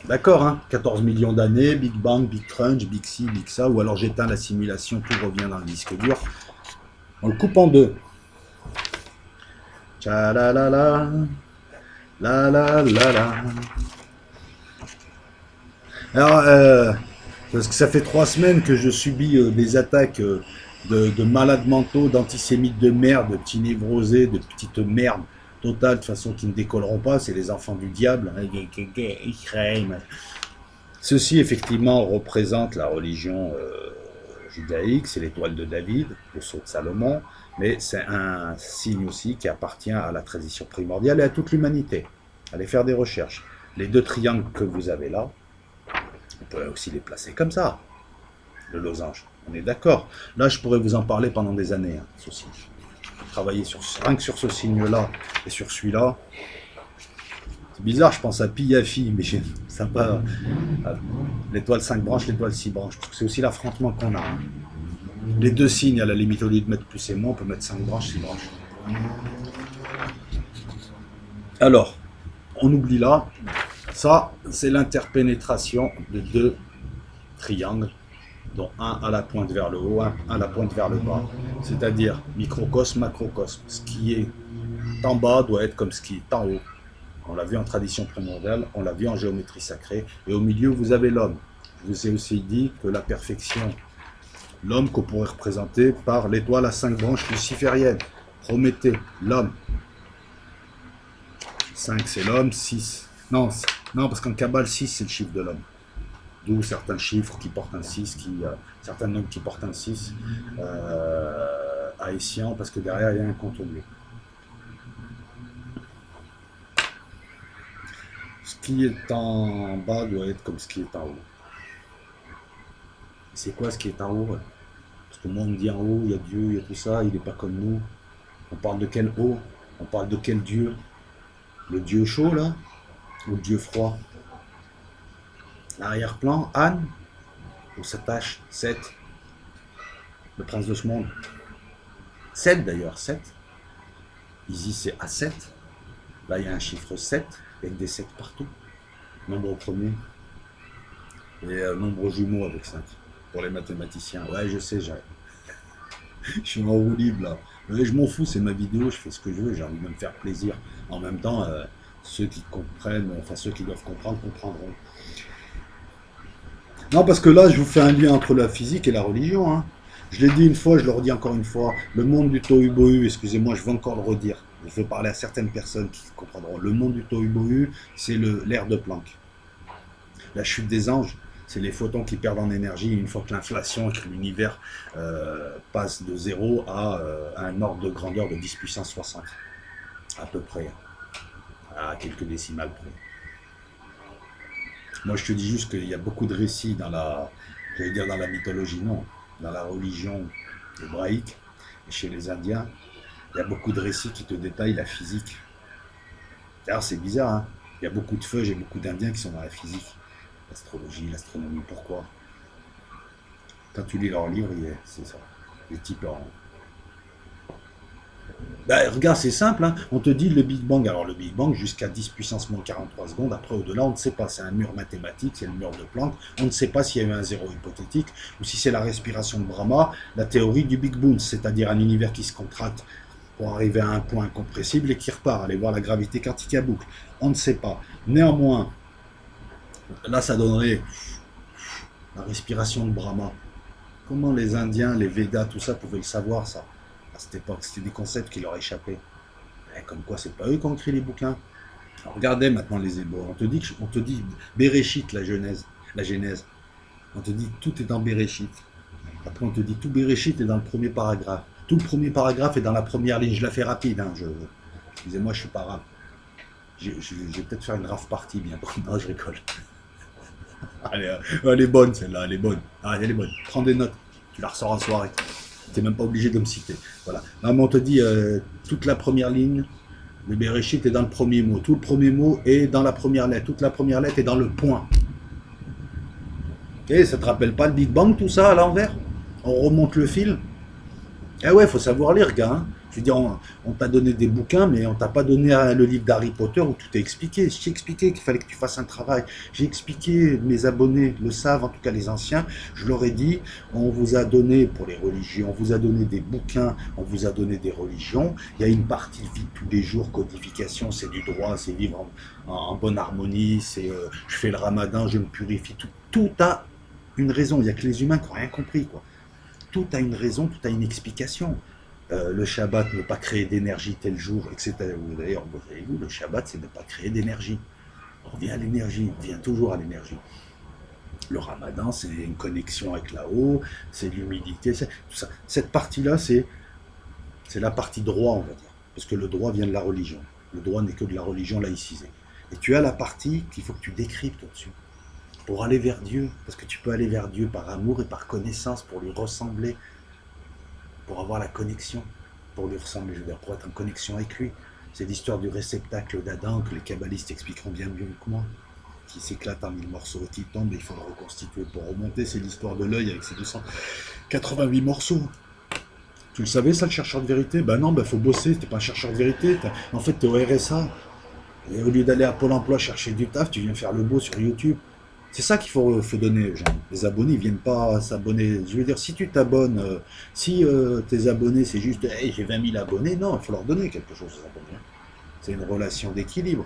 D'accord, hein, 14 millions d'années, Big Bang, Big Crunch, Big ci, Big ça, ou alors j'éteins la simulation, tout revient dans le disque dur. On le coupe en deux. Tcha la la la, la. Alors, parce que ça fait 3 semaines que je subis des attaques de malades mentaux, d'antisémites de merde, de petits névrosés, de petites merdes totales, de façon qui ne décolleront pas, c'est les enfants du diable. Ceci, effectivement, représente la religion judaïque, c'est l'étoile de David, le sceau de Salomon, mais c'est un signe aussi qui appartient à la tradition primordiale et à toute l'humanité. Allez faire des recherches. Les 2 triangles que vous avez là, on peut aussi les placer comme ça, le losange. On est d'accord. Là, je pourrais vous en parler pendant des années, hein, ceci. Travailler rien que sur ce signe-là et sur celui-là. C'est bizarre, je pense à Pi Yafi, mais c'est sympa. L'étoile 5 branches, l'étoile 6 branches, parce que c'est aussi l'affrontement qu'on a. Hein. Les 2 signes, à la limite, au lieu de mettre plus et moins, on peut mettre 5 branches, 6 branches. Alors, on oublie là, ça, c'est l'interpénétration de 2 triangles, dont un à la pointe vers le haut, un à la pointe vers le bas, c'est-à-dire microcosme, macrocosme. Ce qui est en bas doit être comme ce qui est en haut. On l'a vu en tradition primordiale, on l'a vu en géométrie sacrée, et au milieu vous avez l'homme. Je vous ai aussi dit que la perfection, l'homme qu'on pourrait représenter par l'étoile à 5 branches lucifériennes, Prométhée, l'homme. 5 c'est l'homme, 6. Non, parce qu'en Kabbale, 6 c'est le chiffre de l'homme. D'où certains chiffres qui portent un 6, certains nombres qui portent un 6, haïtien, parce que derrière il y a un contenu. Ce qui est en bas doit être comme ce qui est en haut. C'est quoi ce qui est en haut? Parce que moi on me dit en haut, il y a Dieu, il y a tout ça, il n'est pas comme nous. On parle de quel haut? On parle de quel Dieu? Le Dieu chaud là? Ou le Dieu froid? L'arrière-plan, Anne, ou s'attache, 7, le prince de ce monde. 7 d'ailleurs, 7. Ici c'est A7. Là il y a un chiffre 7, avec des 7 partout. Nombre premier. Et nombre jumeau avec 5. Pour les mathématiciens. Ouais, je sais, je suis en roue libre là. Mais je m'en fous, c'est ma vidéo, je fais ce que je veux, j'ai envie de me faire plaisir. En même temps, ceux qui comprennent, enfin ceux qui doivent comprendre, comprendront. Non, parce que là, je vous fais un lien entre la physique et la religion. Hein. Je l'ai dit une fois, je le redis encore une fois. Le monde du tohu-bohu, excusez-moi, je vais encore le redire. Je vais parler à certaines personnes qui comprendront. Le monde du tohu-bohu, c'est l'ère de Planck. La chute des anges, c'est les photons qui perdent en énergie une fois que l'inflation et que l'univers passe de 0 à un ordre de grandeur de 10 puissance 60. À peu près. À quelques décimales près. Moi, je te dis juste qu'il y a beaucoup de récits dans la mythologie, non, dans la religion hébraïque et chez les Indiens, Il y a beaucoup de récits qui te détaillent la physique. D'ailleurs, c'est bizarre, hein. Il y a beaucoup de feux, j'ai beaucoup d'Indiens qui sont dans la physique. L'astrologie, l'astronomie, pourquoi? Quand tu lis leurs livres, c'est ça. Les types en... Ben, regarde, c'est simple, hein. On te dit le Big Bang. Alors le Big Bang, jusqu'à 10 puissance moins 43 secondes, après au-delà, on ne sait pas. C'est un mur mathématique, c'est le mur de Planck. On ne sait pas s'il y a eu un zéro hypothétique ou si c'est la respiration de Brahma, la théorie du Big Boom, c'est-à-dire un univers qui se contracte pour arriver à un point incompressible et qui repart. Allez voir la gravité quantique à boucle. On ne sait pas. Néanmoins, là, ça donnerait la respiration de Brahma. Comment les Indiens, les Védas, tout ça pouvaient le savoir, ça? À cette époque, c'était des concepts qui leur échappaient. Et comme quoi, c'est pas eux qui ont écrit les bouquins. Alors, regardez maintenant les Hébreux. On te dit Béréchit, la Genèse. On te dit tout est dans Béréchit. Après, on te dit tout Béréchit est dans le premier paragraphe. Tout le premier paragraphe est dans la première ligne. Je la fais rapide. Hein. Excusez-moi, je suis pas rap. Je vais peut-être faire une raf partie bientôt. Non, je rigole. Allez, elle est bonne celle-là, elle est bonne. Ah, elle est bonne. Prends des notes. Tu la ressors en soirée. Tu n'es même pas obligé de me citer. Voilà. Non, mais on te dit toute la première ligne. Le Béréchit est dans le premier mot. Tout le premier mot est dans la première lettre. Toute la première lettre est dans le point. Ok, ça te rappelle pas le Big Bang, tout ça, à l'envers? On remonte le fil. Eh ouais, faut savoir lire, gars. Hein. Je veux dire, on t'a donné des bouquins, mais on t'a pas donné le livre d'Harry Potter où tout est expliqué. Je t'ai expliqué qu'il fallait que tu fasses un travail. J'ai expliqué, mes abonnés le savent, en tout cas les anciens. Je leur ai dit, on vous a donné, pour les religions, on vous a donné des bouquins, on vous a donné des religions. Il y a une partie vie de tous les jours, codification, c'est du droit, c'est vivre en bonne harmonie, c'est je fais le ramadan, je me purifie. Tout a une raison. Il n'y a que les humains qui n'ont rien compris, quoi. Tout a une raison, tout a une explication. Le Shabbat, ne pas créer d'énergie tel jour, etc. D'ailleurs, voyez-vous, le Shabbat, c'est ne pas créer d'énergie. On revient à l'énergie, on revient toujours à l'énergie. Le Ramadan, c'est une connexion avec là-haut, c'est l'humidité, tout ça. Cette partie-là, c'est la partie droit, on va dire. Parce que le droit vient de la religion. Le droit n'est que de la religion laïcisée. Et tu as la partie qu'il faut que tu décryptes au-dessus. Pour aller vers Dieu, parce que tu peux aller vers Dieu par amour et par connaissance, pour lui ressembler, pour avoir la connexion, pour lui ressembler, je veux dire, pour être en connexion avec lui. C'est l'histoire du réceptacle d'Adam que les kabbalistes expliqueront bien mieux que moi, qui s'éclate en 1000 morceaux et qui tombe et il faut le reconstituer pour remonter. C'est l'histoire de l'œil avec ses 288 morceaux. Tu le savais ça, le chercheur de vérité? Ben non, ben faut bosser, t'es pas un chercheur de vérité, en fait t'es au RSA. Et au lieu d'aller à Pôle emploi chercher du taf, tu viens faire le beau sur YouTube. C'est ça qu'il faut donner aux gens. Les abonnés ne viennent pas s'abonner. Je veux dire, si tu t'abonnes, si tes abonnés, c'est juste hey, j'ai 20 000 abonnés, non, il faut leur donner quelque chose aux abonnés. C'est une relation d'équilibre.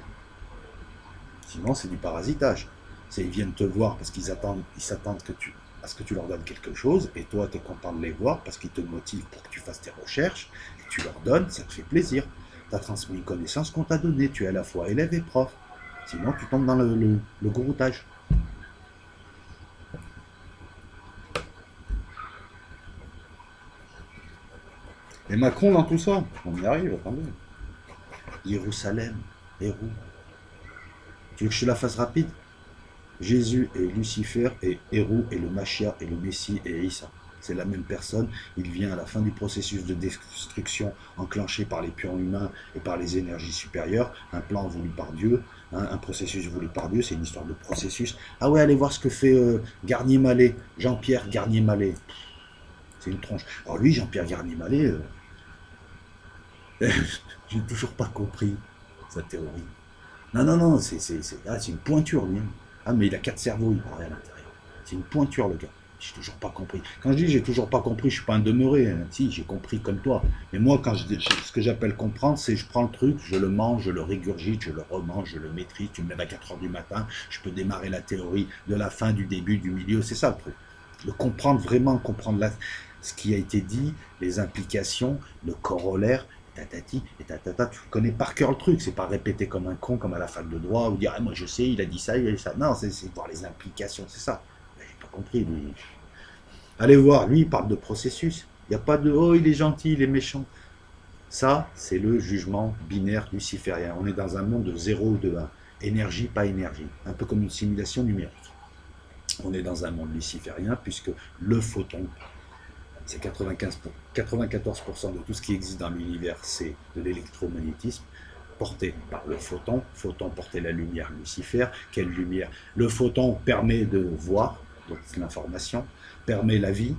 Sinon, c'est du parasitage. Ils viennent te voir parce qu'ils s'attendent à ce que tu leur donnes quelque chose, et toi, tu es content de les voir parce qu'ils te motivent pour que tu fasses tes recherches, et tu leur donnes, ça te fait plaisir. Tu as transmis une connaissance qu'on t'a donnée, tu es à la fois élève et prof. Sinon, tu tombes dans le groutage. Et Macron dans tout ça, on y arrive, attendez. Jérusalem, Hérou. Tu veux que je te la fasse rapide? Jésus est Lucifer et Hérou est le Machia et le Messie et Issa. C'est la même personne, il vient à la fin du processus de destruction enclenché par les pions humains et par les énergies supérieures, un plan voulu par Dieu, hein, un processus voulu par Dieu, c'est une histoire de processus. Ah ouais, allez voir ce que fait Garnier-Mallet, Jean-Pierre Garnier-Mallet. C'est une tronche. Alors lui, Jean-Pierre Garnier-Mallet, j'ai toujours pas compris sa théorie. Non, c'est une pointure, lui. Ah, mais il a 4 cerveaux, il paraît à l'intérieur. C'est une pointure, le gars. J'ai toujours pas compris. Quand je dis j'ai toujours pas compris, je suis pas un demeuré. Hein. Si, j'ai compris comme toi. Mais moi, ce que j'appelle comprendre, c'est je prends le truc, je le mange, je le régurgite, je le remange, je le maîtrise. Tu me lèves à 4 heures du matin, je peux démarrer la théorie de la fin, du début, du milieu. C'est ça le truc. Le comprendre, vraiment comprendre ce qui a été dit, les implications, le corollaire, tatati et tatata, tu connais par cœur le truc, c'est pas répéter comme un con, comme à la fac de droit, ou dire ah, moi je sais, il a dit ça, il a dit ça. Non, c'est voir les implications, c'est ça. J'ai pas compris, lui. Allez voir, lui il parle de processus. Il n'y a pas de oh il est gentil, il est méchant. Ça, c'est le jugement binaire luciférien. On est dans un monde de 0 ou de 1. Énergie, pas énergie. Un peu comme une simulation numérique. On est dans un monde luciférien puisque le photon, C'est 94% de tout ce qui existe dans l'univers, c'est de l'électromagnétisme porté par le photon. Photon portait la lumière, Lucifer. Quelle lumière? Le photon permet de voir, donc l'information, permet la vie,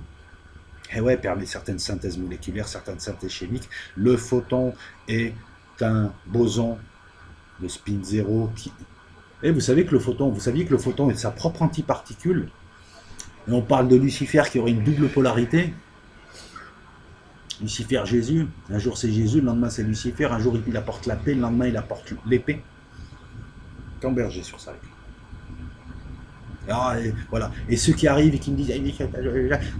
et ouais, permet certaines synthèses moléculaires, certaines synthèses chimiques. Le photon est un boson de spin zéro qui... Et vous saviez que le photon est sa propre antiparticule. Et on parle de Lucifer qui aurait une double polarité. Lucifer, Jésus. Un jour c'est Jésus, le lendemain c'est Lucifer. Un jour il apporte la paix, le lendemain il apporte l'épée. Camberger sur ça. Ah, et voilà. Et ceux qui arrivent et qui me disent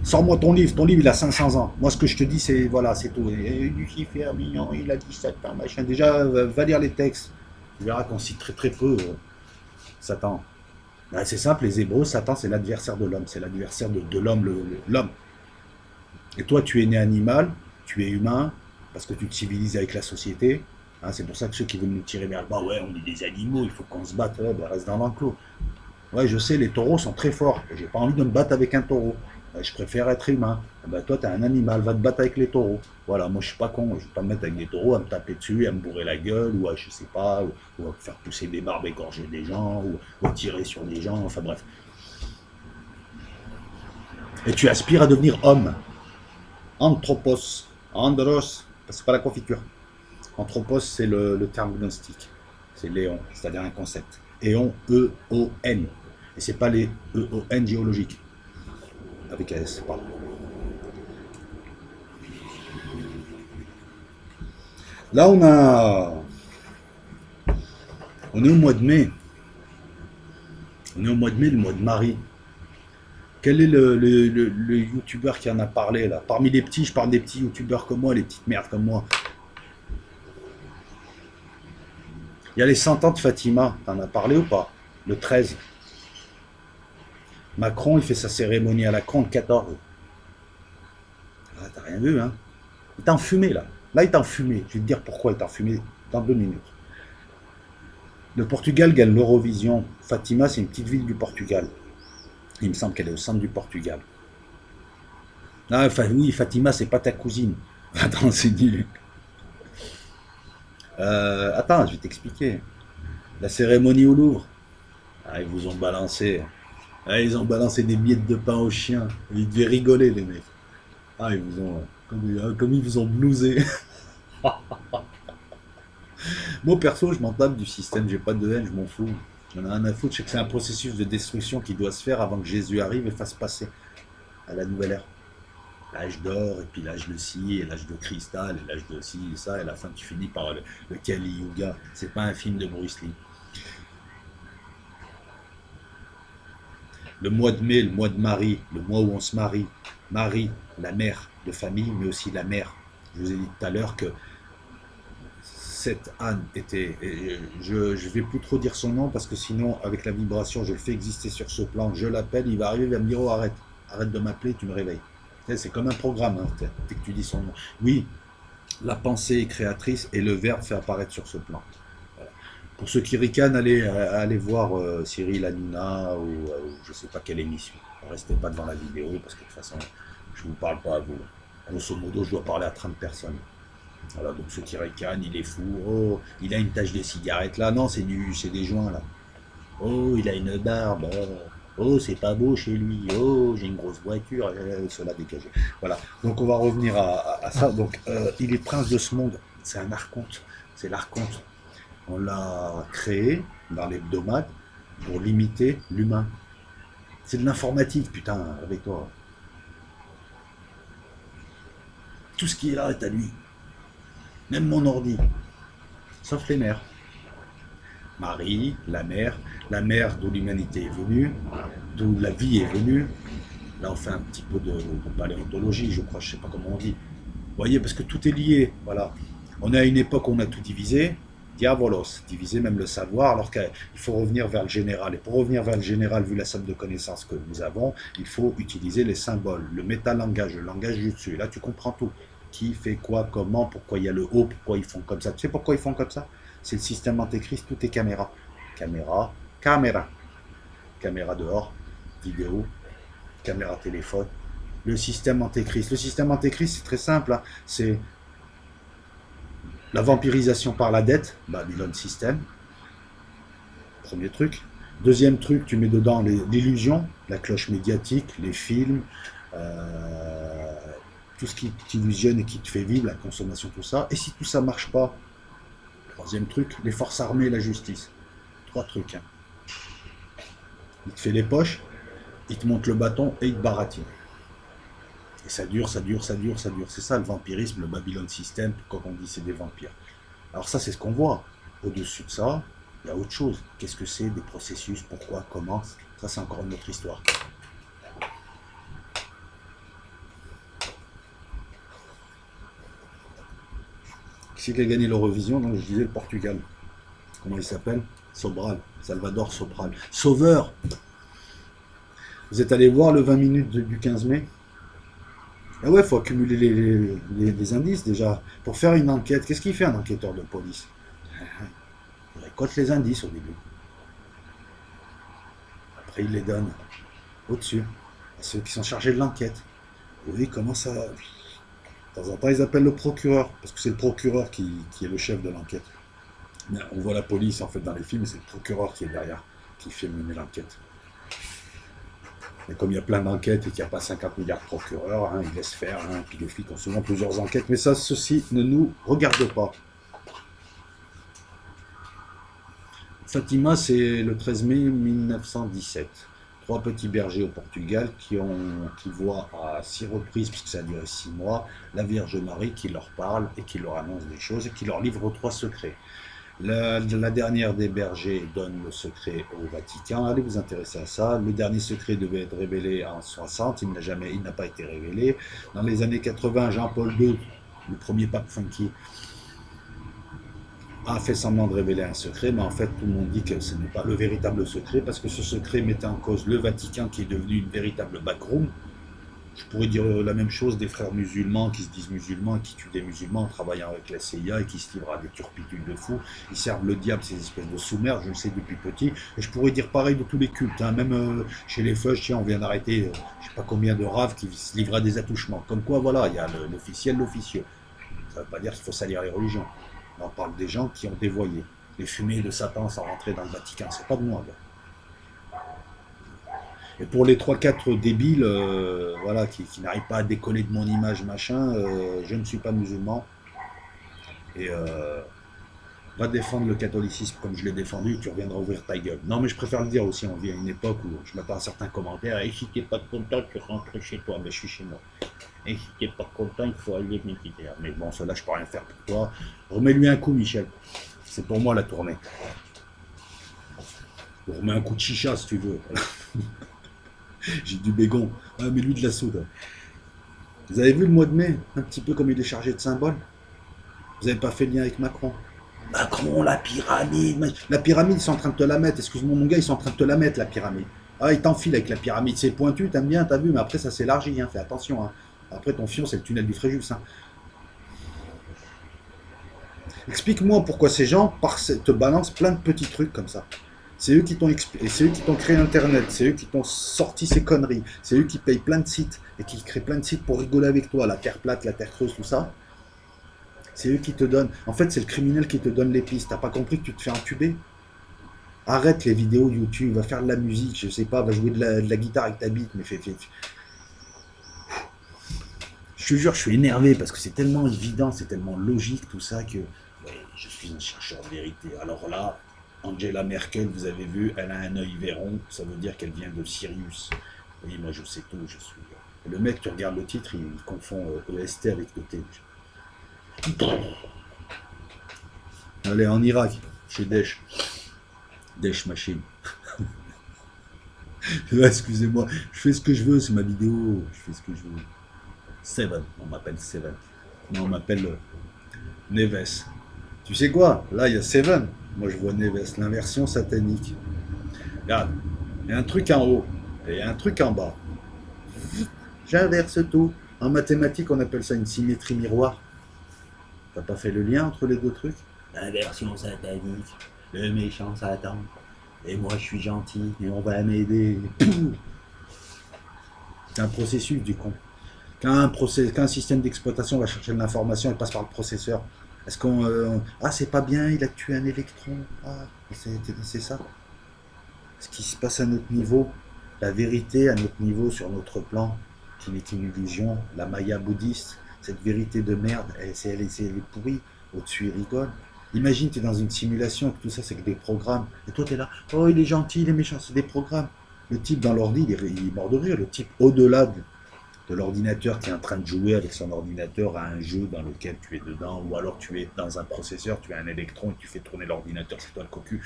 sors-moi ton livre il a 500 ans. Moi ce que je te dis c'est voilà, c'est tout. Et Lucifer, mignon, il a dit Satan, machin. Déjà, va lire les textes. Tu verras qu'on cite très très peu Satan. Ben, c'est simple, les Hébreux, Satan c'est l'adversaire de l'homme, c'est l'adversaire de l'homme, l'homme. Et toi tu es né animal, tu es humain, parce que tu te civilises avec la société. Hein, c'est pour ça que ceux qui veulent nous tirer vers le bas, ouais, on est des animaux, il faut qu'on se batte, ouais, ben, reste dans l'enclos. Ouais, je sais, les taureaux sont très forts. J'ai pas envie de me battre avec un taureau. Je préfère être humain. Ben, toi, tu es un animal, va te battre avec les taureaux. Voilà, moi, je suis pas con. Je vais pas me mettre avec des taureaux, à me taper dessus, à me bourrer la gueule, ou à, je sais pas, ou à faire pousser des barbes, égorger des gens, ou à tirer sur des gens, enfin bref. Et tu aspires à devenir homme. Anthropos. Andros, c'est pas la confiture. Anthropos, c'est le terme gnostique. C'est Léon, c'est-à-dire un concept. Éon, E-O-N. Et c'est pas les E-O-N géologiques. Avec S, pardon. Là, on est au mois de mai. On est au mois de mai, le mois de Marie. Quel est le youtubeur qui en a parlé là? Parmi les petits, je parle des petits youtubeurs comme moi, les petites merdes comme moi. Il y a les 100 ans de Fatima, t'en as parlé ou pas? Le 13. Macron, il fait sa cérémonie à la con le 14. Ah, t'as rien vu, hein? Il est enfumé, là. Là, il est enfumé. Je vais te dire pourquoi il est enfumé dans 2 minutes. Le Portugal gagne l'Eurovision. Fatima, c'est une petite ville du Portugal. Il me semble qu'elle est au centre du Portugal. Ah, enfin, oui, Fatima, c'est pas ta cousine. Attends, c'est nul. Attends, je vais t'expliquer. La cérémonie au Louvre. Ah, ils vous ont balancé. Ah, ils ont balancé des miettes de pain aux chiens. Ils devaient rigoler, les mecs. Ah, ils vous ont. Comme ils vous ont blousé. Moi, perso, je m'en tape du système. J'ai pas de haine, je m'en fous. J'en ai rien à foutre. Je sais que c'est un processus de destruction qui doit se faire avant que Jésus arrive et fasse passer à la nouvelle ère. L'âge d'or, et puis l'âge de ci, et l'âge de cristal, et l'âge de ci, et ça, et à la fin tu finis par le Kali Yuga. C'est pas un film de Bruce Lee. Le mois de mai, le mois de Marie, le mois où on se marie. Marie, la mère de famille, mais aussi la mère. Je vous ai dit tout à l'heure que cette Anne était, je ne vais plus trop dire son nom parce que sinon, avec la vibration, je le fais exister sur ce plan, je l'appelle, il va arriver, il va me dire, oh arrête, arrête de m'appeler, tu me réveilles. C'est comme un programme, hein, dès que tu dis son nom. Oui, la pensée est créatrice et le verbe fait apparaître sur ce plan. Voilà. Pour ceux qui ricanent, allez voir Cyril Hanouna ou je ne sais pas quelle émission. Ne restez pas devant la vidéo parce que de toute façon, je ne vous parle pas à vous. Grosso modo, je dois parler à 30 personnes. Voilà, donc ceux qui ricanent, il est fou. Oh, il a une tache de cigarette là. Non, c'est des joints là. Oh, il a une barbe. Oh, c'est pas beau chez lui. Oh, j'ai une grosse voiture. Cela dégagé. Voilà. Donc on va revenir à ça. Donc il est prince de ce monde. C'est un archonte. C'est l'archonte. On l'a créé dans l'hebdomade pour limiter l'humain. C'est de l'informatique, putain, avec toi. Tout ce qui est là est à lui. Même mon ordi. Sauf les mères. Marie, la mère d'où l'humanité est venue, d'où la vie est venue. Là, on fait un petit peu de paléontologie, je crois, je sais pas comment on dit. Vous voyez, parce que tout est lié, voilà. On est à une époque où on a tout divisé, diabolos, diviser même le savoir, alors qu'il faut revenir vers le général. Et pour revenir vers le général, vu la somme de connaissances que nous avons, il faut utiliser les symboles, le métalangage, le langage jutsu. Et là, tu comprends tout. Qui fait quoi, comment, pourquoi il y a le haut, pourquoi ils font comme ça. Tu sais pourquoi ils font comme ça? C'est le système antéchrist, tout est caméra. Caméra, caméra. Caméra dehors, vidéo, caméra téléphone. le système Antéchrist. Le système Antéchrist, c'est très simple. Hein. C'est la vampirisation par la dette, Babylon System. Premier truc. Deuxième truc, tu mets dedans l'illusion, la cloche médiatique, les films, tout ce qui t'illusionne et qui te fait vivre, la consommation, tout ça. Et si tout ça marche pas, troisième truc, les forces armées et la justice. Trois trucs. Hein. Il te fait les poches, il te monte le bâton et il te baratine. Et ça dure, ça dure, ça dure, ça dure. C'est ça le vampirisme, le Babylon System, quand on dit c'est des vampires. Alors ça, c'est ce qu'on voit. Au-dessus de ça, il y a autre chose. Qu'est-ce que c'est, des processus, pourquoi, comment? Ça, c'est encore une autre histoire. Qui c'est qui a gagné l'Eurovision? Donc je disais le Portugal. Comment il s'appelle? Sobral. Salvador Sobral. Sauveur. Vous êtes allé voir le 20 minutes du 15 mai? Ah ouais, il faut accumuler les indices déjà. Pour faire une enquête, qu'est-ce qu'il fait un enquêteur de police? Il récolte les indices au début. Après, il les donne au-dessus à ceux qui sont chargés de l'enquête. Et oui, comment ça... De temps en temps, ils appellent le procureur, parce que c'est le procureur qui est le chef de l'enquête. On voit la police en fait dans les films, mais c'est le procureur qui est derrière, qui fait mener l'enquête. Et comme il y a plein d'enquêtes et qu'il n'y a pas 50 milliards de procureurs, hein, ils laissent faire, hein, puis les flics ont souvent plusieurs enquêtes, mais ça, ceci ne nous regarde pas. Fatima, c'est le 13 mai 1917. Trois petits bergers au Portugal qui voient à 6 reprises, puisque ça a duré 6 mois, la Vierge Marie qui leur parle et qui leur annonce des choses et qui leur livre 3 secrets. La dernière des bergers donne le secret au Vatican. Allez vous intéresser à ça. Le dernier secret devait être révélé en 60. Il n'a pas été révélé. Dans les années 80, Jean-Paul II, le premier pape funky, a fait semblant de révéler un secret, mais en fait tout le monde dit que ce n'est pas le véritable secret, parce que ce secret mettait en cause le Vatican qui est devenu une véritable backroom. Je pourrais dire la même chose des frères musulmans qui se disent musulmans et qui tuent des musulmans en travaillant avec la CIA et qui se livrent à des turpitudes de fous. Ils servent le diable, ces espèces de sous-mères, je le sais depuis petit. Et je pourrais dire pareil de tous les cultes. Hein. Même chez les Feuges, tiens, on vient d'arrêter je ne sais pas combien de raves qui se livrent à des attouchements. Comme quoi, voilà, il y a l'officiel, l'officieux. Ça ne veut pas dire qu'il faut salir les religions. On parle des gens qui ont dévoyé. Les fumées de Satan sans rentrer dans le Vatican. C'est pas de moi, gars. Et pour les 3-4 débiles voilà, qui n'arrivent pas à décoller de mon image, machin, je ne suis pas musulman. Et va défendre le catholicisme comme je l'ai défendu, tu reviendras ouvrir ta gueule. Non, mais je préfère le dire aussi, on vit à une époque où je m'attends à certains commentaires. Et si t'es pas content, tu rentres chez toi. Mais je suis chez moi. Et si t'es pas content, il faut aller méditer. Mais bon, cela, je peux rien faire pour toi. Remets-lui un coup, Michel. C'est pour moi la tournée. Remets un coup de chicha si tu veux. J'ai du bégon. Ah, mais lui de la soude. Vous avez vu le mois de mai, un petit peu comme il est chargé de symboles? Vous n'avez pas fait le lien avec Macron? Macron, la pyramide. La pyramide, ils sont en train de te la mettre. Excuse-moi, mon gars, ils sont en train de te la mettre, la pyramide. Ah, ils t'enfilent avec la pyramide. C'est pointu, t'aimes bien, t'as vu, mais après, ça s'élargit. Hein. Fais attention. Hein. Après, ton fion, c'est le tunnel du Fréjus. Hein. Explique-moi pourquoi ces gens te balancent plein de petits trucs comme ça. C'est eux qui t'ont créé Internet, c'est eux qui t'ont sorti ces conneries, c'est eux qui payent plein de sites et qui créent plein de sites pour rigoler avec toi, la Terre plate, la Terre creuse, tout ça. C'est eux qui te donnent. En fait, c'est le criminel qui te donne les pistes. T'as pas compris que tu te fais entuber? Arrête les vidéos YouTube, va faire de la musique, je sais pas, va jouer de la guitare avec ta bite, mais fais. Je te jure, je suis énervé parce que c'est tellement évident, c'est tellement logique tout ça que ouais, je suis un chercheur de vérité. Alors là, Angela Merkel, vous avez vu, elle a un œil véron, ça veut dire qu'elle vient de Sirius. Oui, moi je sais tout, je suis... Le mec, tu regardes le titre, il confond EST avec ET. Allez, en Irak, chez Daesh. Daesh Machine. Excusez-moi, je fais ce que je veux, c'est ma vidéo, je fais ce que je veux. Seven, on m'appelle Seven. Non, on m'appelle Neves. Tu sais quoi? Là, il y a Seven. Moi, je vois Neves, l'inversion satanique. Regarde, il y a un truc en haut et il y a un truc en bas. J'inverse tout. En mathématiques, on appelle ça une symétrie miroir. T'as pas fait le lien entre les deux trucs? L'inversion satanique, le méchant Satan. Et moi, je suis gentil et on va m'aider. C'est un processus du con. Quand un système d'exploitation va chercher de l'information, il passe par le processeur. Est-ce qu'on... ah, c'est pas bien, il a tué un électron. Ah, c'est ça. Ce qui se passe à notre niveau, la vérité à notre niveau, sur notre plan, qui n'est qu'une illusion, la Maya bouddhiste, cette vérité de merde, elle est pourrie. Au-dessus, il rigole. Imagine, tu es dans une simulation, que tout ça, c'est que des programmes. Et toi, tu es là, oh, il est gentil, il est méchant, c'est des programmes. Le type dans l'ordi, il est mort de rire. Le type au-delà de l'ordinateur qui est en train de jouer avec son ordinateur à un jeu dans lequel tu es dedans, ou alors tu es dans un processeur, tu as un électron et tu fais tourner l'ordinateur, c'est toi le cocu.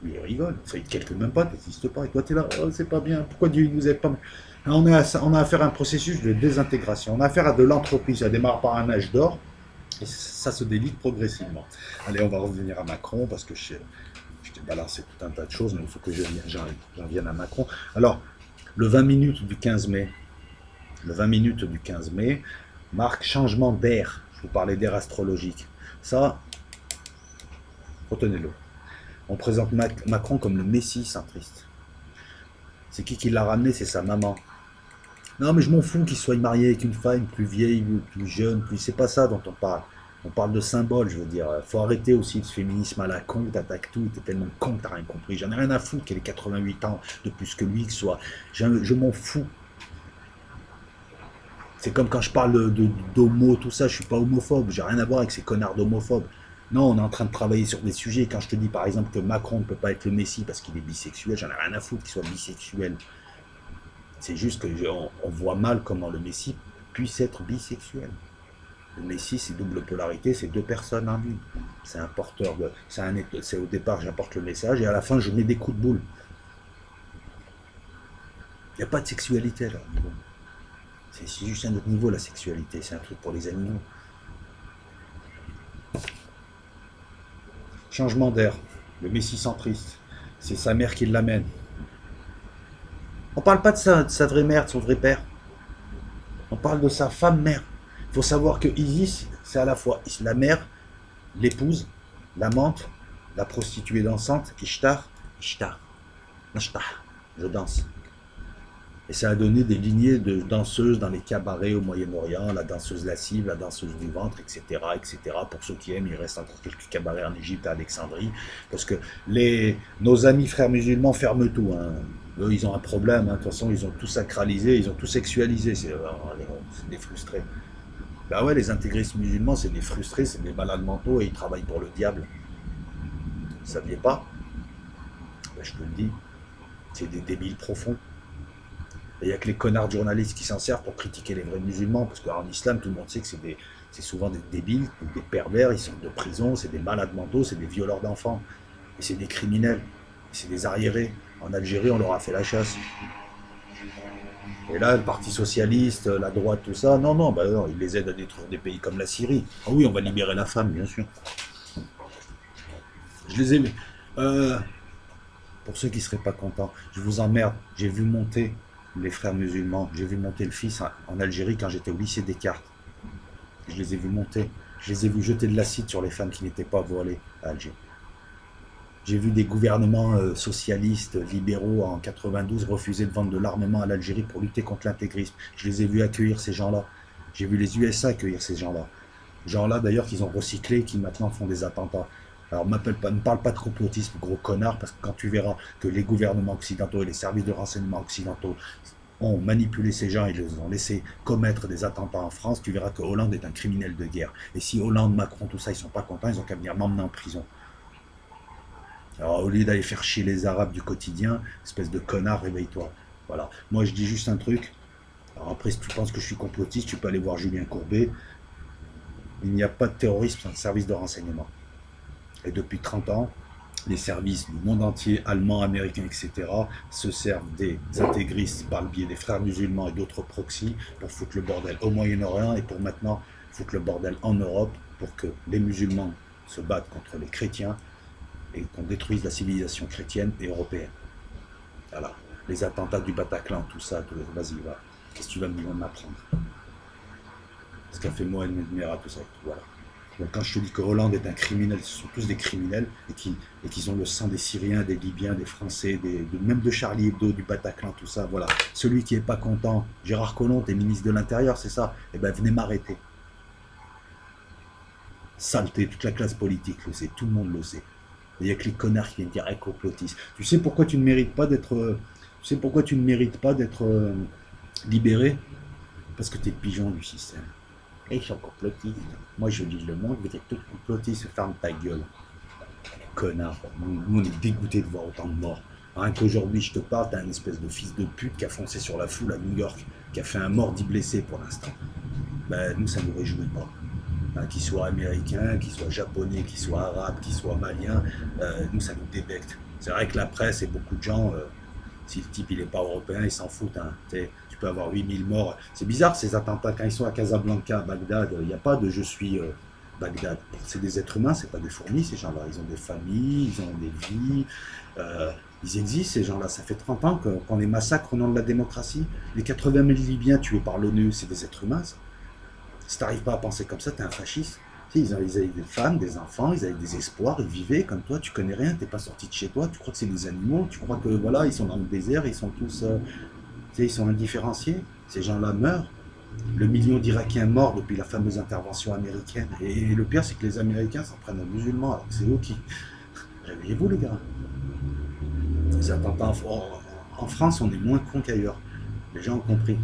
Lui, il rigole, ça il te calcule même pas, tu n'existes pas. Et toi, tu es là, oh, c'est pas bien, pourquoi Dieu ne nous aide pas? On a affaire à un processus de désintégration, on a affaire à de l'entropie, ça démarre par un âge d'or, et ça se délite progressivement. Allez, on va revenir à Macron, parce que je t'ai balancé tout un tas de choses, mais il faut que j'en vienne à Macron. Alors, le 20 minutes du 15 mai, le 20 minutes du 15 mai marque changement d'air. Je vous parlais d'air astrologique. Ça, retenez-le. On présente Macron comme le messie centriste. C'est qui l'a ramené? C'est sa maman. Non, mais je m'en fous qu'il soit marié avec une femme plus vieille, plus jeune, plus... C'est pas ça dont on parle. On parle de symboles, je veux dire. Faut arrêter aussi ce féminisme à la con, t'attaques tout, t'es tellement con que t'as rien compris. J'en ai rien à foutre qu'elle ait 88 ans de plus que lui, que soit. Je m'en fous. C'est comme quand je parle d'homo, tout ça, je suis pas homophobe, j'ai rien à voir avec ces connards d'homophobes. Non, on est en train de travailler sur des sujets. Quand je te dis par exemple que Macron ne peut pas être le Messie parce qu'il est bisexuel, j'en ai rien à foutre qu'il soit bisexuel. C'est juste qu'on voit mal comment le Messie puisse être bisexuel. Le Messie, c'est double polarité, c'est deux personnes en une. C'est un porteur de. C'est au départ, j'apporte le message et à la fin, je mets des coups de boule. Il n'y a pas de sexualité là. C'est juste un autre niveau la sexualité, c'est un truc pour les animaux. Changement d'air, le messie centriste, c'est sa mère qui l'amène. On parle pas de sa vraie mère, de son vrai père. On parle de sa femme mère. Il faut savoir que Isis, c'est à la fois la mère, l'épouse, l'amante, la prostituée dansante, Ishtar, je danse. Et ça a donné des lignées de danseuses dans les cabarets au Moyen-Orient, la danseuse lascive, la danseuse du ventre, etc., etc. Pour ceux qui aiment, il reste encore quelques cabarets en Égypte, à Alexandrie, parce que nos amis frères musulmans ferment tout. Hein. Eux, ils ont un problème. Hein. De toute façon, ils ont tout sacralisé, ils ont tout sexualisé. C'est des frustrés. Ben ouais, les intégristes musulmans, c'est des frustrés, c'est des malades mentaux et ils travaillent pour le diable. Vous ne saviez pas? Ben, je te le dis. C'est des débiles profonds. Il n'y a que les connards de journalistes qui s'en servent pour critiquer les vrais musulmans, parce qu'en islam, tout le monde sait que c'est souvent des débiles, des pervers, ils sont de prison, c'est des malades mentaux, c'est des violeurs d'enfants, et c'est des criminels, et c'est des arriérés. En Algérie, on leur a fait la chasse. Et là, le Parti Socialiste, la droite, tout ça, non, ils les aident à détruire des pays comme la Syrie. Ah oui, on va libérer la femme, bien sûr. Je les ai... pour ceux qui ne seraient pas contents, je vous emmerde, j'ai vu monter les frères musulmans. J'ai vu monter le fils en Algérie quand j'étais au lycée Descartes. Je les ai vus monter. Je les ai vus jeter de l'acide sur les femmes qui n'étaient pas voilées à Alger. J'ai vu des gouvernements socialistes, libéraux en 92 refuser de vendre de l'armement à l'Algérie pour lutter contre l'intégrisme. Je les ai vus accueillir ces gens-là. J'ai vu les USA accueillir ces gens-là. Gens-là d'ailleurs qu'ils ont recyclés, qui maintenant font des attentats. Alors ne parle pas de complotisme, gros connard, parce que quand tu verras que les gouvernements occidentaux et les services de renseignement occidentaux ont manipulé ces gens et les ont laissés commettre des attentats en France, tu verras que Hollande est un criminel de guerre. Et si Hollande, Macron, tout ça, ils sont pas contents, ils ont qu'à venir m'emmener en prison. Alors au lieu d'aller faire chier les Arabes du quotidien, espèce de connard, réveille-toi. Voilà. Moi je dis juste un truc. Alors après, si tu penses que je suis complotiste, tu peux aller voir Julien Courbet. Il n'y a pas de terrorisme sans service de renseignement. Et depuis 30 ans, les services du monde entier, allemands, américains, etc., se servent des intégristes par le biais des frères musulmans et d'autres proxys pour foutre le bordel au Moyen-Orient et pour maintenant foutre le bordel en Europe pour que les musulmans se battent contre les chrétiens et qu'on détruise la civilisation chrétienne et européenne. Voilà. Les attentats du Bataclan, tout ça, vas-y, va. Qu'est-ce que tu vas m'apprendre? Ce qu'a fait Mohamed Merah, tout ça, voilà. Donc quand je te dis que Hollande est un criminel, ce sont tous des criminels et qu'ils ont le sang des Syriens, des Libyens, des Français, même de Charlie Hebdo, du Bataclan, tout ça. Voilà. Celui qui est pas content, Gérard Collomb, t'es ministre de l'Intérieur, c'est ça? Eh ben venez m'arrêter. Saleté, toute la classe politique le sait, tout le monde le sait. Il n'y a que les connards qui viennent dire hey, complotiste. Tu sais pourquoi tu ne mérites pas d'être. Tu sais pourquoi tu ne mérites pas d'être libéré? Parce que tu es pigeon du système. Et ils sont complotistes. Moi je dis le monde, vous êtes tous complotistes, ferme ta gueule. Connard. Nous on est dégoûtés de voir autant de morts. Rien qu'aujourd'hui je te parle, t'as un espèce de fils de pute qui a foncé sur la foule à New York, qui a fait un mort 10 blessés pour l'instant. Ben nous ça ne nous réjouit pas. Hein, qu'il soit américain, qu'il soit japonais, qu'il soit arabe, qu'il soit malien, nous ça nous débecte. C'est vrai que la presse et beaucoup de gens, si le type il n'est pas européen, ils s'en foutent. Hein. Tu peux avoir 8000 morts. C'est bizarre ces attentats, quand ils sont à Casablanca, à Bagdad, il n'y a pas de je suis Bagdad. C'est des êtres humains, c'est pas des fourmis ces gens-là. Ils ont des familles, ils ont des vies. Ils existent ces gens-là. Ça fait 30 ans qu'on les massacre au nom de la démocratie. Les 80 000 Libyens tués par l'ONU, c'est des êtres humains ça. Si tu n'arrives pas à penser comme ça, tu es un fasciste. Tu sais, ils avaient des femmes, des enfants, ils avaient des espoirs, ils vivaient comme toi, tu connais rien, tu n'es pas sorti de chez toi, tu crois que c'est des animaux, tu crois que voilà, ils sont dans le désert, ils sont tous tu sais, ils sont indifférenciés. Ces gens-là meurent. Le million d'Irakiens morts depuis la fameuse intervention américaine. Et le pire, c'est que les Américains s'en prennent aux musulmans, alors que c'est eux qui. Réveillez-vous, les gars. Les attentats en France, on est moins cons qu'ailleurs. Les gens ont compris.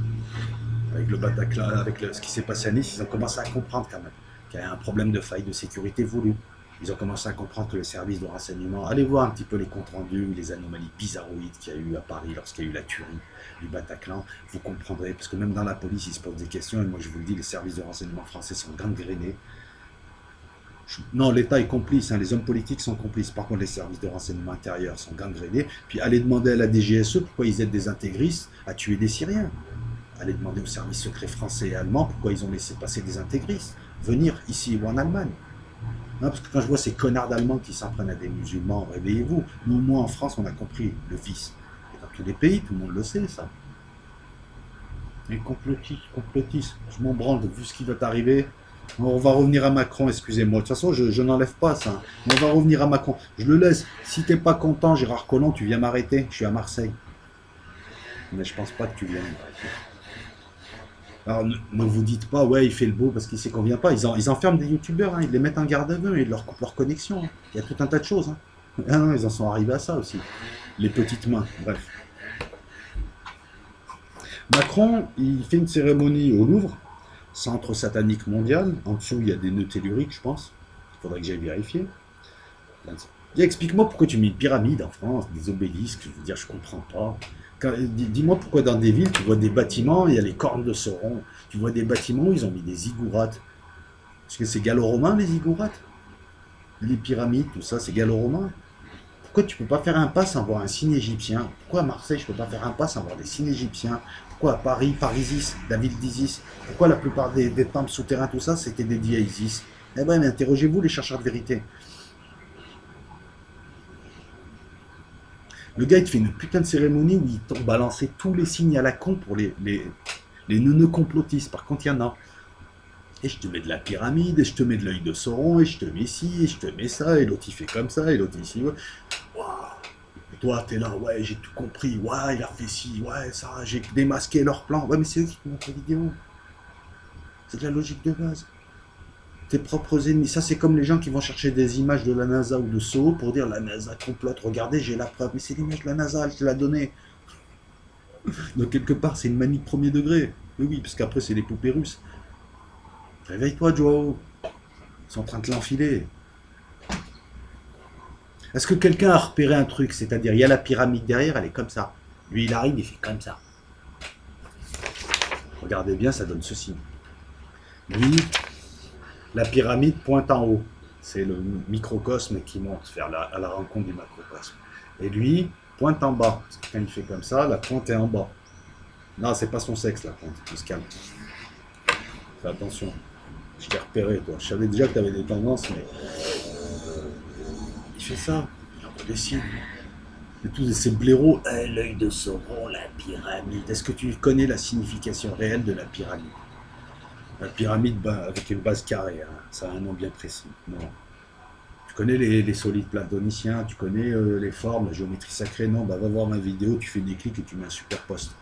Avec le Bataclan, avec ce qui s'est passé à Nice, ils ont commencé à comprendre quand même qu'il y a un problème de faille de sécurité voulu. Ils ont commencé à comprendre que le service de renseignement, allez voir un petit peu les comptes rendus, les anomalies bizarroïdes qu'il y a eu à Paris lorsqu'il y a eu la tuerie du Bataclan, vous comprendrez, parce que même dans la police, ils se posent des questions, et moi je vous le dis, les services de renseignement français sont gangrénés. Non, l'État est complice, hein, les hommes politiques sont complices, par contre les services de renseignement intérieur sont gangrénés, puis allez demander à la DGSE pourquoi ils aident des intégristes à tuer des Syriens. Allez demander aux services secrets français et allemands pourquoi ils ont laissé passer des intégristes venir ici ou en Allemagne. Non, parce que quand je vois ces connards d'Allemands qui s'en prennent à des musulmans, réveillez-vous. Nous, au moins en France, on a compris le vice. Et dans tous les pays, tout le monde le sait, ça. Mais complotiste, je m'en branle, vu ce qui va t'arriver. On va revenir à Macron, excusez-moi. De toute façon, je n'enlève pas ça. Mais on va revenir à Macron. Je le laisse. Si t'es pas content, Gérard Collomb, tu viens m'arrêter. Je suis à Marseille. Mais je pense pas que tu viennes m'arrêter. Alors ne vous dites pas, ouais, il fait le beau parce qu'il sait qu'on vient pas. Ils enferment des youtubeurs, hein, ils les mettent en garde à vue et ils leur coupent leur connexion. Hein. Il y a tout un tas de choses. Hein. Ah non, ils en sont arrivés à ça aussi. Les petites mains, bref. Macron, il fait une cérémonie au Louvre, centre satanique mondial. En dessous, il y a des nœuds telluriques, je pense. Il faudrait que j'aille vérifier. Explique-moi pourquoi tu mets une pyramide en France, des obélisques. Je veux dire, je comprends pas. Dis-moi pourquoi dans des villes, tu vois des bâtiments, il y a les cornes de Sauron, tu vois des bâtiments où ils ont mis des ziggourats. Est-ce que c'est gallo-romain les ziggourats? Les pyramides, tout ça, c'est gallo-romain. Pourquoi tu peux pas faire un pas sans voir un signe égyptien? Pourquoi à Marseille, je peux pas faire un pas sans voir des signes égyptiens? Pourquoi à Paris, Isis, la ville d'Isis? Pourquoi la plupart des temples souterrains, tout ça, c'était dédié à Isis? Eh ben, mais interrogez-vous les chercheurs de vérité. Le gars, il te fait une putain de cérémonie où il t'ont balancé tous les signes à la con pour les neuneux complotistes. Par contre, il y en a. Et je te mets de la pyramide, et je te mets de l'œil de Sauron, et je te mets ci, et je te mets ça, et l'autre il fait comme ça, et l'autre ici. Ouais. Wow. Et toi, t'es là, ouais, j'ai tout compris, ouais, il a fait ci, ouais, ça, j'ai démasqué leur plan. Ouais, mais c'est eux qui te montrent la vidéo. C'est de la logique de base. Tes propres ennemis. Ça, c'est comme les gens qui vont chercher des images de la NASA ou de SO pour dire la NASA complote. Regardez, j'ai la preuve. Mais c'est l'image de la NASA, elle te l'a donnée. Donc, quelque part, c'est une manie de premier degré. Oui, parce qu'après, c'est les poupées russes. Réveille-toi, Joao. Ils sont en train de l'enfiler. Est-ce que quelqu'un a repéré un truc? C'est-à-dire, il y a la pyramide derrière, elle est comme ça. Lui, il arrive, il fait comme ça. Regardez bien, ça donne ceci. Lui, la pyramide pointe en haut. C'est le microcosme qui monte à la rencontre du macrocosme. Et lui, pointe en bas. Parce que quand il fait comme ça, la pointe est en bas. Non, c'est pas son sexe, la pointe. Il se calme. Fais attention. Je t'ai repéré, toi. Je savais déjà que tu avais des tendances, mais... il fait ça. Il envoie des signes. Et tous ces blaireaux. L'œil de Sauron, la pyramide. Est-ce que tu connais la signification réelle de la pyramide? La pyramide avec une base carrée, hein, ça a un nom bien précis. Non. Tu connais les solides platoniciens, tu connais les formes, la géométrie sacrée. Non, bah va voir ma vidéo, tu fais des clics et tu mets un super poste.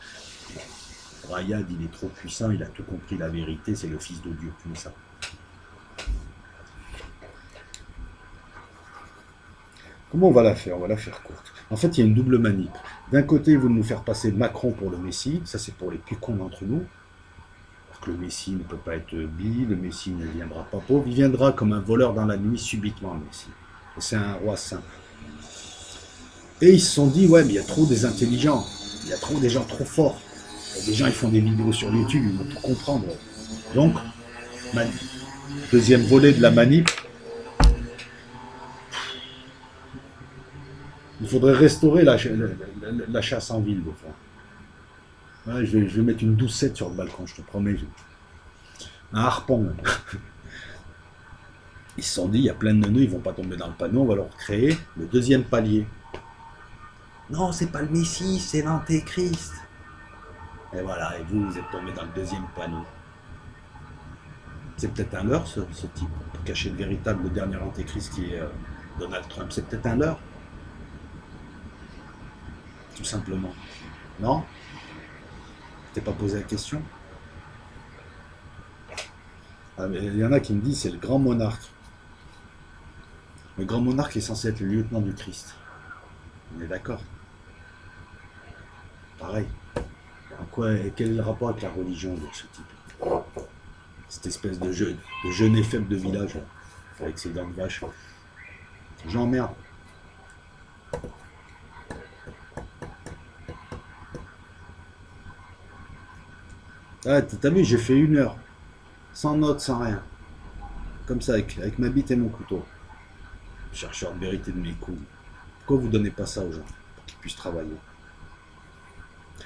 Rayad, il est trop puissant, il a tout compris, la vérité, c'est le fils de Dieu. Tu mets ça. Comment on va la faire? On va la faire courte. En fait, il y a une double manip. D'un côté, ils vont nous faire passer Macron pour le Messie. Ça, c'est pour les plus cons d'entre nous. Parce que le Messie ne peut pas être bi, le Messie ne viendra pas pauvre. Il viendra comme un voleur dans la nuit, subitement, le Messie. Et c'est un roi saint. Et ils se sont dit, ouais, mais il y a trop des intelligents. Il y a trop des gens trop forts. Des gens, ils font des vidéos sur YouTube, ils vont tout comprendre. Donc, deuxième volet de la manip, il faudrait restaurer la chasse en ville, des fois. Ouais, je vais mettre une 12-7 sur le balcon, je te promets. Un harpon. Ils se sont dit, il y a plein de nœuds, ils vont pas tomber dans le panneau, on va leur créer le deuxième palier. Non, c'est pas le Messie, c'est l'Antéchrist. Et voilà, et vous êtes tombé dans le deuxième panneau. C'est peut-être un leurre, ce type, pour cacher le véritable dernier Antéchrist qui est Donald Trump. C'est peut-être un leurre. Tout simplement. Non? T'es pas posé la question? Ah, mais il y en a qui me disent c'est le grand monarque. Le grand monarque est censé être le lieutenant du Christ. On est d'accord? Pareil. Quel est le rapport avec la religion de ce type? Cette espèce de jeune et faible de village, avec ses dents de vache. J'emmerde. Ah, t'as vu, j'ai fait 1 heure. Sans notes, sans rien. Comme ça, avec ma bite et mon couteau. Chercheur de vérité de mes couilles. Pourquoi vous donnez pas ça aux gens? Pour qu'ils puissent travailler.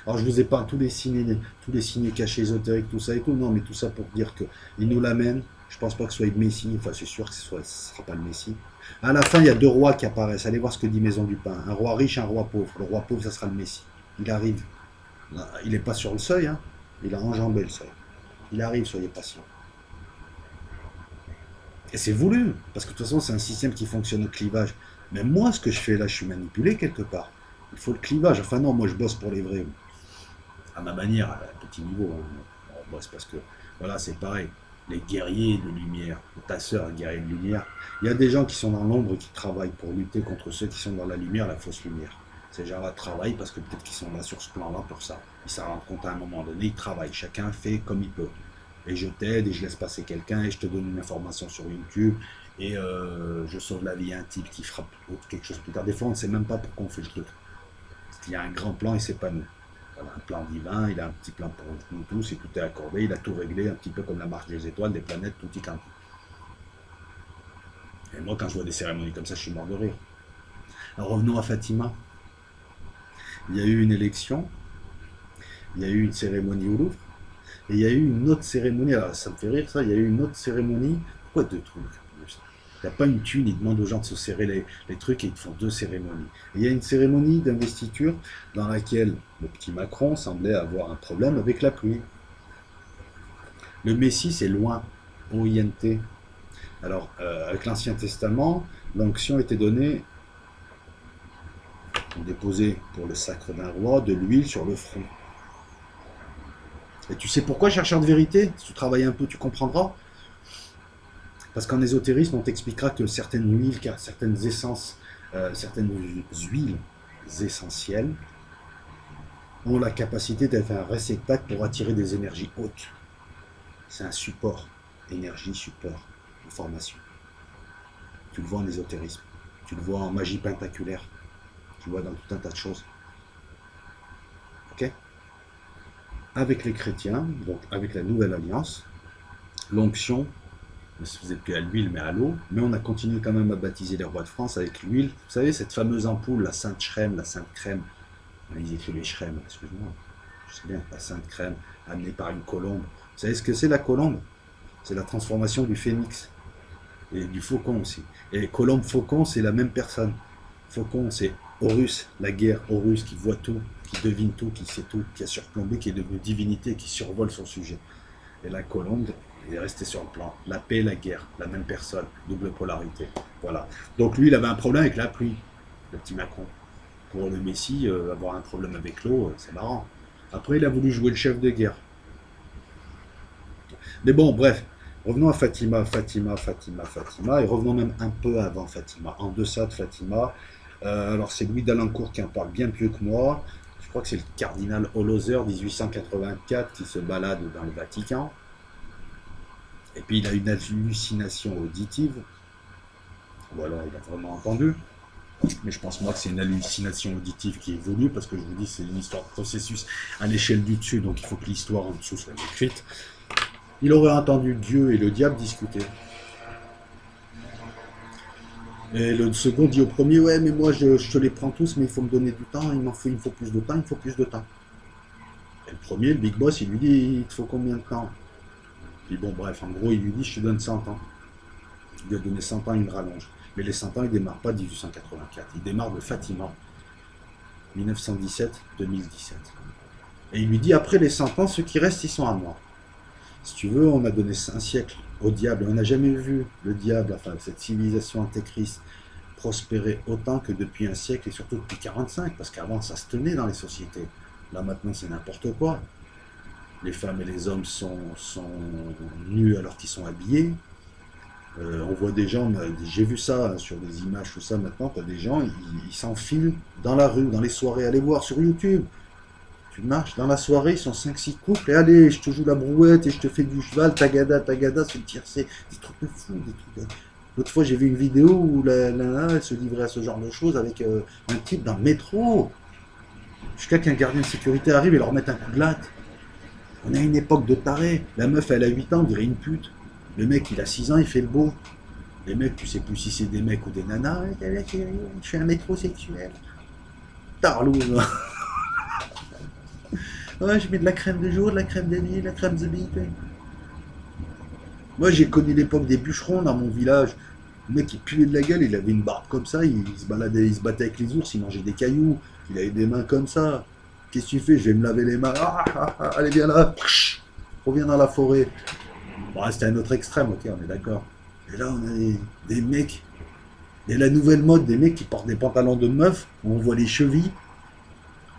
Alors je vous ai pas tous les signes cachés ésotériques, tout ça et tout. Non, mais tout ça pour dire qu'ils nous l'amènent. Je pense pas que ce soit le Messie. Enfin, c'est sûr que ce ne sera pas le Messie. À la fin, il y a 2 rois qui apparaissent. Allez voir ce que dit Maison du Pain. Un roi riche, un roi pauvre. Le roi pauvre, ça sera le Messie. Il arrive. Il n'est pas sur le seuil, hein. Il a enjambé le seuil. Il arrive, soyez patient. Et c'est voulu, parce que de toute façon, c'est un système qui fonctionne au clivage. Mais moi, ce que je fais là, je suis manipulé quelque part. Il faut le clivage. Enfin non, moi, je bosse pour les vrais. À ma manière, à petit niveau. On bosse parce que, voilà, c'est pareil. Les guerriers de lumière, ta sœur, un guerrier de lumière. Il y a des gens qui sont dans l'ombre qui travaillent pour lutter contre ceux qui sont dans la lumière, la fausse lumière. Ces gens-là travaillent parce que peut-être qu'ils sont là sur ce plan-là pour ça. Ils s'en rendent compte à un moment donné, ils travaillent. Chacun fait comme il peut. Et je t'aide et je laisse passer quelqu'un et je te donne une information sur YouTube et je sauve la vie à un type qui frappe quelque chose plus tard. Des fois, on ne sait même pas pourquoi on fait le truc. Il y a un grand plan et c'est pas nous. Voilà, un plan divin, il a un petit plan pour nous tous et tout est accordé. Il a tout réglé, un petit peu comme la marche des étoiles, des planètes, tout y quanti. Et moi, quand je vois des cérémonies comme ça, je suis mort de rire. Alors revenons à Fatima. Il y a eu une élection, il y a eu une cérémonie au Louvre, et il y a eu une autre cérémonie, alors ça me fait rire ça, il y a eu une autre cérémonie, pourquoi 2 trucs? Il n'y a pas une thune, ils demandent aux gens de se serrer les trucs et ils font 2 cérémonies. Et il y a une cérémonie d'investiture dans laquelle le petit Macron semblait avoir un problème avec la pluie. Le Messie, c'est loin, OINT. Alors, avec l'Ancien Testament, l'onction était donnée, déposer pour le sacre d'un roi, de l'huile sur le front. Et tu sais pourquoi, chercheur de vérité? Si tu travailles un peu, tu comprendras. Parce qu'en ésotérisme, on t'expliquera que certaines huiles, certaines essences, certaines huiles essentielles ont la capacité d'être un réceptacle pour attirer des énergies hautes. C'est un support, énergie, support, information. Tu le vois en ésotérisme, tu le vois en magie pentaculaire, tu le vois dans tout un tas de choses. Ok? Avec les chrétiens, donc avec la nouvelle alliance, l'onction ne se faisait plus à l'huile mais à l'eau, mais on a continué quand même à baptiser les rois de France avec l'huile. Vous savez, cette fameuse ampoule, la Sainte Crème, la Sainte Crème, ils écrivent les Crèmes, excuse-moi, je sais bien, la Sainte Crème, amenée par une colombe. Vous savez ce que c'est la colombe? C'est la transformation du phénix et du faucon aussi. Et colombe, faucon, c'est la même personne. Faucon, c'est Horus, la guerre, Horus qui voit tout, qui devine tout, qui sait tout, qui a surplombé, qui est devenu divinité, qui survole son sujet. Et la colombe Il est resté sur le plan. La paix et la guerre, la même personne, double polarité. Voilà. Donc lui, il avait un problème avec la pluie, le petit Macron. Pour le Messie, avoir un problème avec l'eau, c'est marrant. Après, il a voulu jouer le chef de guerre. Mais bon, bref, revenons à Fatima, et revenons même un peu avant Fatima, en deçà de Fatima. Alors c'est Louis d'Alencourt qui en parle bien mieux que moi. Je crois que c'est le cardinal Holzer, 1884, qui se balade dans le Vatican. Et puis il a une hallucination auditive. Voilà, il a vraiment entendu. Mais je pense moi que c'est une hallucination auditive qui est voulue, parce que je vous dis, c'est une histoire de processus à l'échelle du dessus, donc il faut que l'histoire en dessous soit écrite. Il aurait entendu Dieu et le diable discuter. Et le second dit au premier, ouais, mais moi je te les prends tous, mais il faut me donner du temps, il me faut plus de temps, il me faut plus de temps. Et le premier, le big boss, il lui dit, il te faut combien de temps? Puis bon, bref, en gros, il lui dit, je te donne 100 ans. Il lui a donné 100 ans, il me rallonge. Mais les 100 ans, ils ne démarrent pas de 1884, ils démarrent de Fatima, 1917-2017. Et il lui dit, après les 100 ans, ceux qui restent, ils sont à moi. Si tu veux, on a donné un siècle au diable, on n'a jamais vu le diable, enfin cette civilisation antéchrist, prospérer autant que depuis un siècle, et surtout depuis 45, parce qu'avant ça se tenait dans les sociétés. Là maintenant c'est n'importe quoi. Les femmes et les hommes sont nus alors qu'ils sont habillés. On voit des gens, j'ai vu ça sur des images, tout ça maintenant, t'as des gens, ils s'enfilent dans la rue, dans les soirées, allez voir sur YouTube. Tu marches dans la soirée, ils sont 5-6 couples, et allez, je te joue la brouette, et je te fais du cheval, tagada, c'est le tiercé, des trucs de fou, des trucs de... L'autre fois, j'ai vu une vidéo où elle se livrait à ce genre de choses avec un type dans le métro, jusqu'à qu'un gardien de sécurité arrive et leur mette un coup de latte. On est à une époque de taré. La meuf, elle a 8 ans, on dirait une pute. Le mec, il a 6 ans, il fait le beau. Les mecs, tu sais plus si c'est des mecs ou des nanas. Je suis un métrosexuel. Tarlouse. Ouais, je mets de la crème de jour, de la crème de nuit, de la crème de bite. Moi, j'ai connu l'époque des bûcherons dans mon village. Le mec, il puait de la gueule, il avait une barbe comme ça, il se baladait, il se battait avec les ours, il mangeait des cailloux, il avait des mains comme ça. Qu'est-ce que tu fais? Je vais me laver les mains. Allez, viens là. Reviens dans la forêt. Bon, c'était un autre extrême, ok, on est d'accord. Et là, on a des mecs. Et la nouvelle mode, des mecs qui portent des pantalons de meufs, où on voit les chevilles.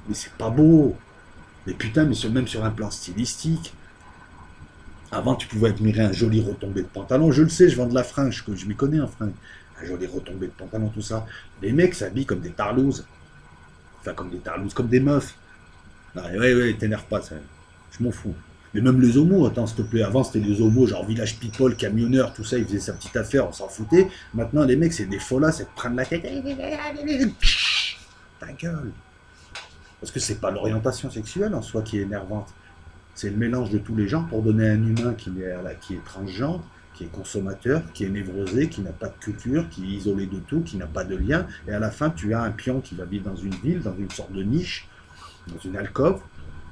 Mais c'est pas beau. Mais putain, mais même sur un plan stylistique. Avant, tu pouvais admirer un joli retombé de pantalon. Je le sais, je vends de la fringue, je m'y connais en fringue. Un joli retombé de pantalon, tout ça. Les mecs s'habillent comme des tarlouses. Enfin, comme des tarlouses, comme des meufs. Non, ouais, t'énerve pas, ça. Je m'en fous. Mais même les homos, attends, s'il te plaît. Avant, c'était les homos, genre village people, camionneur, tout ça, ils faisaient sa petite affaire, on s'en foutait. Maintenant, les mecs, c'est des folas, c'est de prendre la tête. Ta gueule. Parce que c'est pas l'orientation sexuelle en soi qui est énervante. C'est le mélange de tous les genres pour donner un humain qui est transgenre, qui est consommateur, qui est névrosé, qui n'a pas de culture, qui est isolé de tout, qui n'a pas de lien. Et à la fin, tu as un pion qui va vivre dans une ville, dans une sorte de niche, dans une alcôve.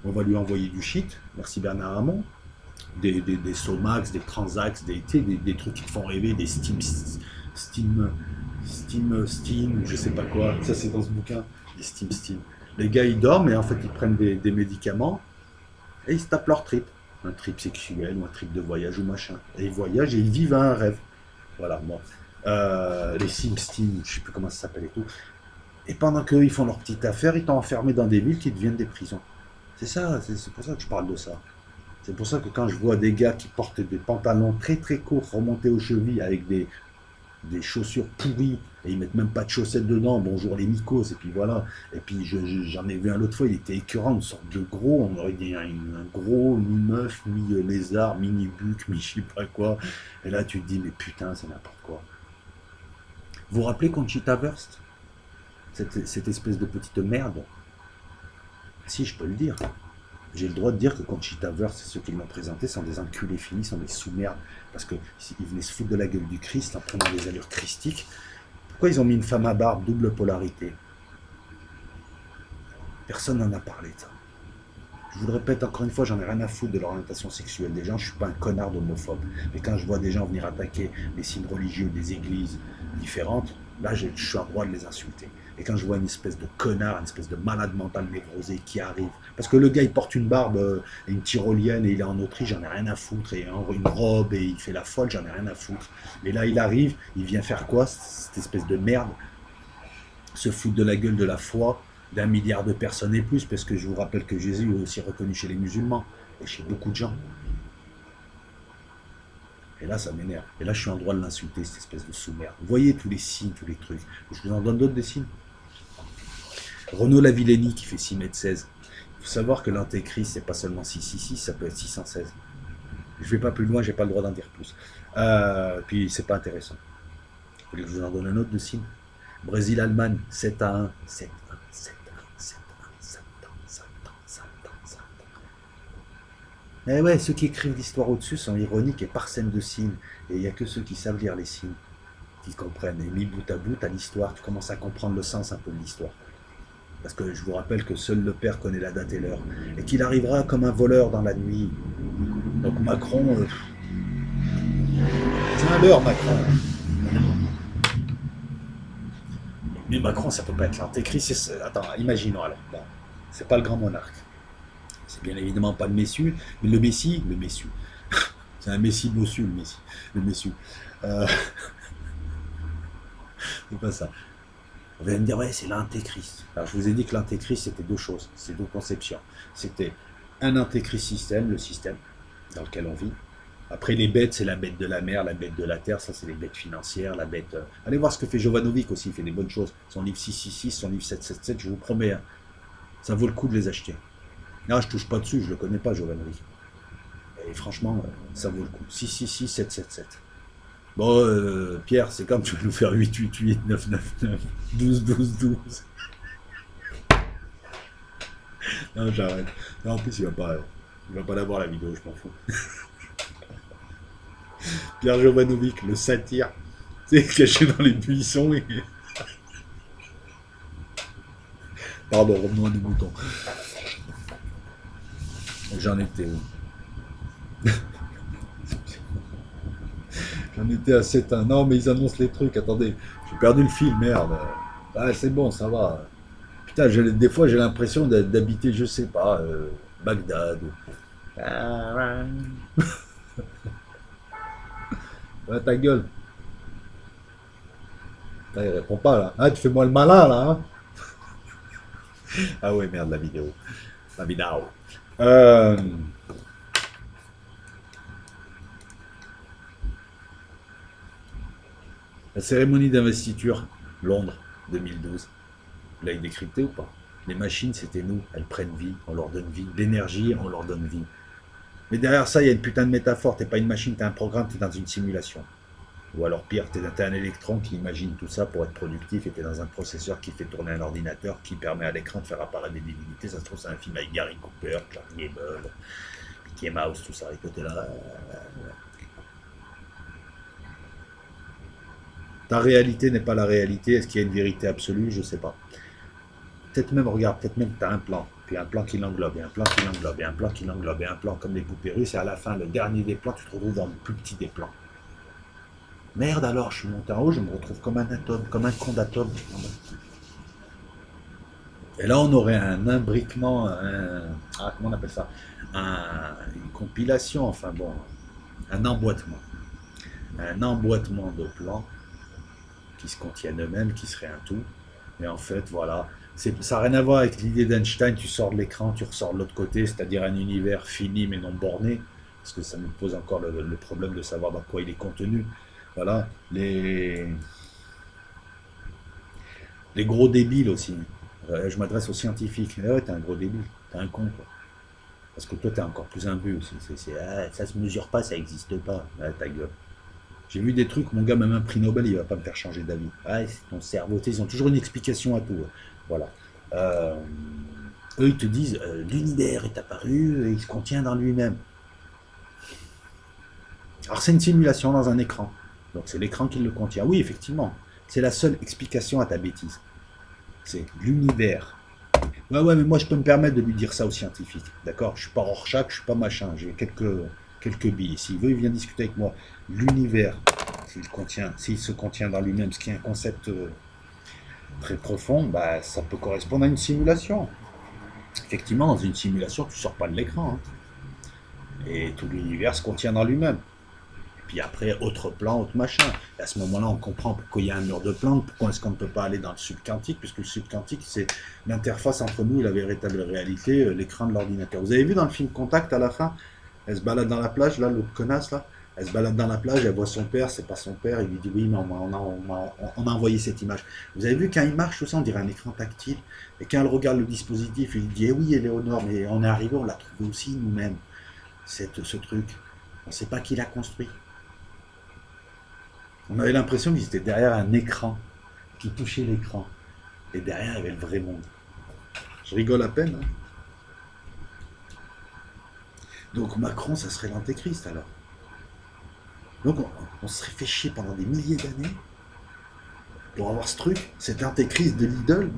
On va lui envoyer du shit, merci Bernard Hamon, des Somax, des Transax, des trucs qui te font rêver, des Steam, je sais pas quoi. Ça, c'est dans ce bouquin, des Steam. Les gars, ils dorment et en fait, ils prennent des médicaments et ils se tapent leur trip. Un trip sexuel ou un trip de voyage ou machin. Et ils voyagent et ils vivent un rêve. Voilà, bon. Les Steam, je sais plus comment ça s'appelle et tout. Et pendant qu'eux, ils font leur petite affaire, ils t'ont enfermé dans des villes qui deviennent des prisons. C'est ça, c'est pour ça que je parle de ça. C'est pour ça que quand je vois des gars qui portent des pantalons très très courts, remontés aux chevilles, avec des chaussures pourries, et ils mettent même pas de chaussettes dedans, bonjour les mycos, et puis voilà. Et puis j'en ai vu un l'autre fois, il était écœurant, une sorte de gros, on aurait dit un gros, mi-meuf, mi-lézard, mini-buc, mi-je sais pas quoi. Et là tu te dis, mais putain, c'est n'importe quoi. Vous vous rappelez Conchita Wurst, cette espèce de petite merde? Si, je peux le dire. J'ai le droit de dire que Conchita Wurst, ceux qui l'ont présenté, sont des enculés finis, sont des sous-merdes. Parce qu'ils venaient se foutre de la gueule du Christ en prenant des allures christiques. Pourquoi ils ont mis une femme à barbe, double polarité? Personne n'en a parlé de ça. Je vous le répète encore une fois, j'en ai rien à foutre de l'orientation sexuelle des gens, je suis pas un connard d'homophobe. Mais quand je vois des gens venir attaquer les signes religieux des églises différentes, là je suis en droit de les insulter. Et quand je vois une espèce de connard, une espèce de malade mental névrosé qui arrive, parce que le gars il porte une barbe et une tyrolienne et il est en Autriche, j'en ai rien à foutre, et une robe et il fait la folle, j'en ai rien à foutre. Et là il arrive, il vient faire quoi, cette espèce de merde, se foutre de la gueule de la foi d'un milliard de personnes et plus, parce que je vous rappelle que Jésus est aussi reconnu chez les musulmans et chez beaucoup de gens. Et là, ça m'énerve. Et là, je suis en droit de l'insulter, cette espèce de sous-merde. Vous voyez tous les signes, tous les trucs. Je vous en donne d'autres des signes. Renaud Lavillenie qui fait 6,16 m. Il faut savoir que l'antéchrist, c'est pas seulement 666, ça peut être 616. Je vais pas plus loin, j'ai pas le droit d'en dire plus. Puis, c'est pas intéressant. Vous voulez que je vous en donne un autre de signe. Brésil-Allemagne, 7-1, 7-1, 7-1, 7-1, 7-1, 7-1, 7-1, 7-1. Eh ouais, ceux qui écrivent l'histoire au-dessus sont ironiques et parsèment de signes. Et il n'y a que ceux qui savent lire les signes qui comprennent. Et mis bout à bout à l'histoire, tu commences à comprendre le sens un peu de l'histoire. Parce que je vous rappelle que seul le Père connaît la date et l'heure. Et qu'il arrivera comme un voleur dans la nuit. Donc Macron... c'est un leurre, Macron. Mais Macron, ça peut pas être l'antéchrist. Attends, imaginons alors. Bon, c'est pas le grand monarque. C'est bien évidemment pas le Messie, mais le Messie, c'est un Messie bossu, le Messie. C'est pas ça. Vous allez me dire, ouais, c'est l'antéchrist. Alors je vous ai dit que l'antéchrist, c'était deux choses, c'est deux conceptions. C'était un antéchrist système, le système dans lequel on vit. Après, les bêtes, c'est la bête de la mer, la bête de la terre, ça c'est les bêtes financières, la bête... Allez voir ce que fait Jovanovic aussi, il fait des bonnes choses. Son livre 666, son livre 777, je vous promets, hein, ça vaut le coup de les acheter. Là, je touche pas dessus, je le connais pas, Jovanovic. Et franchement, ça vaut le coup. 666, 777. Bon, Pierre, c'est comme tu vas nous faire 888, 999, 12, 12, 12. Non, j'arrête. Non, en plus, il va pas l'avoir la vidéo, je m'en fous. Pierre Jovanovic, le satire, tu sais, caché dans les buissons. Et... Pardon, revenons à nos moutons. J'en étais où? J'en étais à 7 ans. Non, mais ils annoncent les trucs. Attendez, j'ai perdu le fil, merde. Ah, c'est bon, ça va. Putain, des fois, j'ai l'impression d'habiter, je sais pas, Bagdad. Ouais, ta gueule. Là, il répond pas, là. Ah, tu fais moi le malin, là. Hein. Ah ouais, merde, la vidéo. La vidéo. La cérémonie d'investiture, Londres, 2012. Vous l'avez décrypté ou pas? Les machines, c'était nous. Elles prennent vie, on leur donne vie. L'énergie, on leur donne vie. Mais derrière ça, il y a une putain de métaphore. T'es pas une machine, t'es un programme, t'es dans une simulation. Ou alors pire, t'es un électron qui imagine tout ça pour être productif et t'es dans un processeur qui fait tourner un ordinateur qui permet à l'écran de faire apparaître des divinités. Ça se trouve, c'est un film avec Gary Cooper, Clark Gable, Mickey Mouse, tout ça. Et côté là. Ta réalité n'est pas la réalité. Est-ce qu'il y a une vérité absolue? Je sais pas. Peut-être même, regarde, peut-être même que tu as un plan. Puis un plan qui l'englobe, et un plan qui l'englobe, et un plan qui l'englobe, et un plan comme les poupées russes. Et à la fin, le dernier des plans, tu te retrouves dans le plus petit des plans. Merde alors, je suis monté en haut, je me retrouve comme un atome, comme un con d'atome. Et là, on aurait un imbriquement, comment on appelle ça? Une compilation, enfin bon, un emboîtement. Un emboîtement de plans qui se contiennent eux-mêmes, qui seraient un tout. Et en fait, voilà, ça n'a rien à voir avec l'idée d'Einstein, tu sors de l'écran, tu ressors de l'autre côté, c'est-à-dire un univers fini mais non borné, parce que ça nous pose encore le problème de savoir dans quoi il est contenu. Voilà, les gros débiles aussi. Je m'adresse aux scientifiques. Eh ouais, t'es un gros débile, t'es un con, quoi. Parce que toi, t'es encore plus imbu aussi. Ça se mesure pas, ça existe pas. Ah, ta gueule. J'ai vu des trucs, mon gars, même un prix Nobel, il va pas me faire changer d'avis. Ah, c'est ton cerveau. Ils ont toujours une explication à tout. Voilà. Eux, ils te disent, l'univers est apparu et il se contient dans lui-même. Alors, c'est une simulation dans un écran. Donc, c'est l'écran qui le contient. Oui, effectivement. C'est la seule explication à ta bêtise. C'est l'univers. Ouais, mais moi, je peux me permettre de lui dire ça aux scientifiques. D'accord? Je suis pas Rorschach, je suis pas machin. J'ai quelques billes. S'il veut, il vient discuter avec moi. L'univers, s'il se contient dans lui-même, ce qui est un concept très profond, bah, ça peut correspondre à une simulation. Effectivement, dans une simulation, tu ne sors pas de l'écran, hein, et tout l'univers se contient dans lui-même. Puis après, autre plan, autre machin. Et à ce moment-là, on comprend pourquoi il y a un mur de Planck, pourquoi est-ce qu'on ne peut pas aller dans le subquantique, puisque le subquantique, c'est l'interface entre nous et la véritable réalité, l'écran de l'ordinateur. Vous avez vu dans le film Contact, à la fin, elle se balade dans la plage, là, l'autre connasse, là, elle se balade dans la plage, elle voit son père, c'est pas son père, il lui dit oui, mais on a envoyé cette image. Vous avez vu quand il marche, tout ça, on dirait un écran tactile. Et quand elle regarde le dispositif, il dit, eh oui, Éléonore, mais on est arrivé, on l'a trouvé aussi nous-mêmes, ce truc. On ne sait pas qui l'a construit. On avait l'impression qu'ils étaient derrière un écran, qui touchait l'écran. Et derrière, il y avait le vrai monde. Je rigole à peine. Hein. Donc Macron, ça serait l'antéchrist alors. Donc on se serait fait chier pendant des milliers d'années pour avoir ce truc, cet antéchrist de Lidl,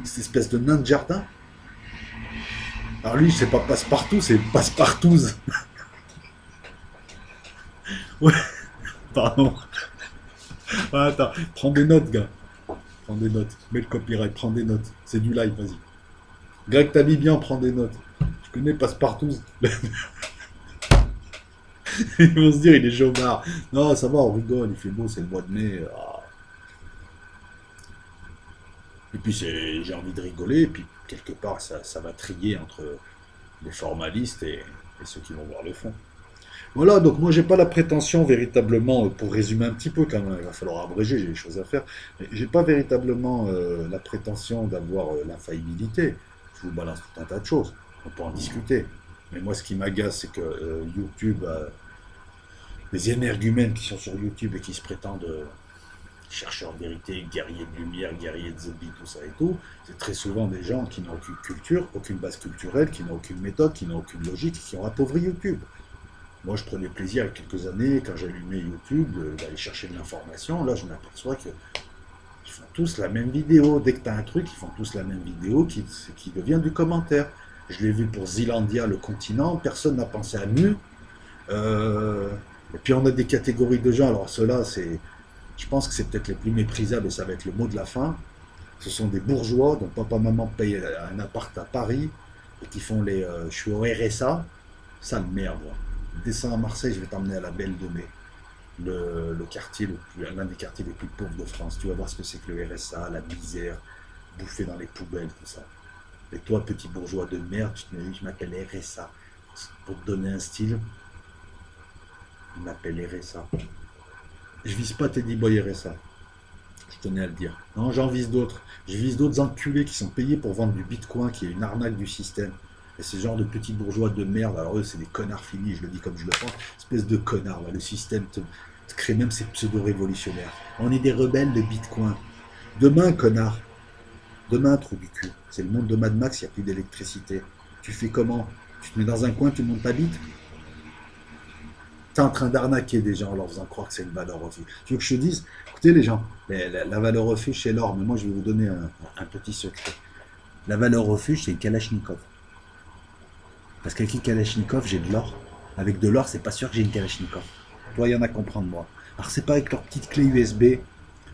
cette espèce de nain de jardin. Alors lui, c'est pas passe-partout, c'est passe-partouze. Ouais, pardon. Ah, attends, prends des notes, gars. Prends des notes. Mets le copyright, prends des notes. C'est du live, vas-y. Greg t'habille bien, prends des notes. Je connais passe-partouze. Ils vont se dire, il est chômard. Non, ça va, on rigole, il fait beau, c'est le mois de mai. Ah. Et puis j'ai envie de rigoler, et puis quelque part, ça va trier entre les formalistes et ceux qui vont voir le fond. Voilà, donc moi j'ai pas la prétention véritablement, pour résumer un petit peu quand même, il va falloir abréger, j'ai des choses à faire, mais j'ai pas véritablement la prétention d'avoir l'infaillibilité. Je vous balance tout un tas de choses, on peut en discuter. Mais moi ce qui m'agace, c'est que YouTube, les énergumènes qui sont sur YouTube et qui se prétendent chercheurs de vérité, guerriers de lumière, guerriers de zombies, tout ça et tout, c'est très souvent des gens qui n'ont aucune culture, aucune base culturelle, qui n'ont aucune méthode, qui n'ont aucune logique, qui ont appauvri YouTube. Moi, je prenais plaisir il y a quelques années, quand j'allumais YouTube, d'aller chercher de l'information. Là, je m'aperçois qu'ils font tous la même vidéo. Dès que tu as un truc, ils font tous la même vidéo qui devient du commentaire. Je l'ai vu pour Zealandia, le continent. Personne n'a pensé à nous. Et puis, on a des catégories de gens. Alors, ceux-là, je pense que c'est peut-être les plus méprisables et ça va être le mot de la fin. Ce sont des bourgeois dont papa, maman payent un appart à Paris et qui font les. Je suis au RSA. Sale merde. Descends à Marseille, je vais t'emmener à la Belle de Mai, le quartier, l'un des quartiers les plus pauvres de France. Tu vas voir ce que c'est que le RSA, la misère, bouffer dans les poubelles, tout ça. Et toi, petit bourgeois de merde, tu te dis, je m'appelle RSA. Pour te donner un style, je m'appelle RSA. Je vise pas Teddy Boy RSA. Je tenais à le dire. Non, j'en vise d'autres. Je vise d'autres enculés qui sont payés pour vendre du bitcoin, qui est une arnaque du système. Et ces genres de petits bourgeois de merde, alors eux, c'est des connards finis, je le dis comme je le pense, espèce de connards. Le système te crée même ces pseudo-révolutionnaires. On est des rebelles de Bitcoin. Demain, connard, demain, trou du cul, c'est le monde de Mad Max, il n'y a plus d'électricité. Tu fais comment? Tu te mets dans un coin, tu montes ta bite? Tu es en train d'arnaquer des gens en leur faisant croire que c'est une valeur refuge. Tu veux que je te dise? Écoutez les gens, la valeur refuge, c'est l'or, mais moi je vais vous donner un petit secret. La valeur refuge, c'est le Kalachnikov. Parce qu'avec une Kalachnikov, j'ai de l'or. Avec de l'or, c'est pas sûr que j'ai une Kalachnikov. Toi, il y en a comprendre moi. Alors, c'est pas avec leur petite clé USB,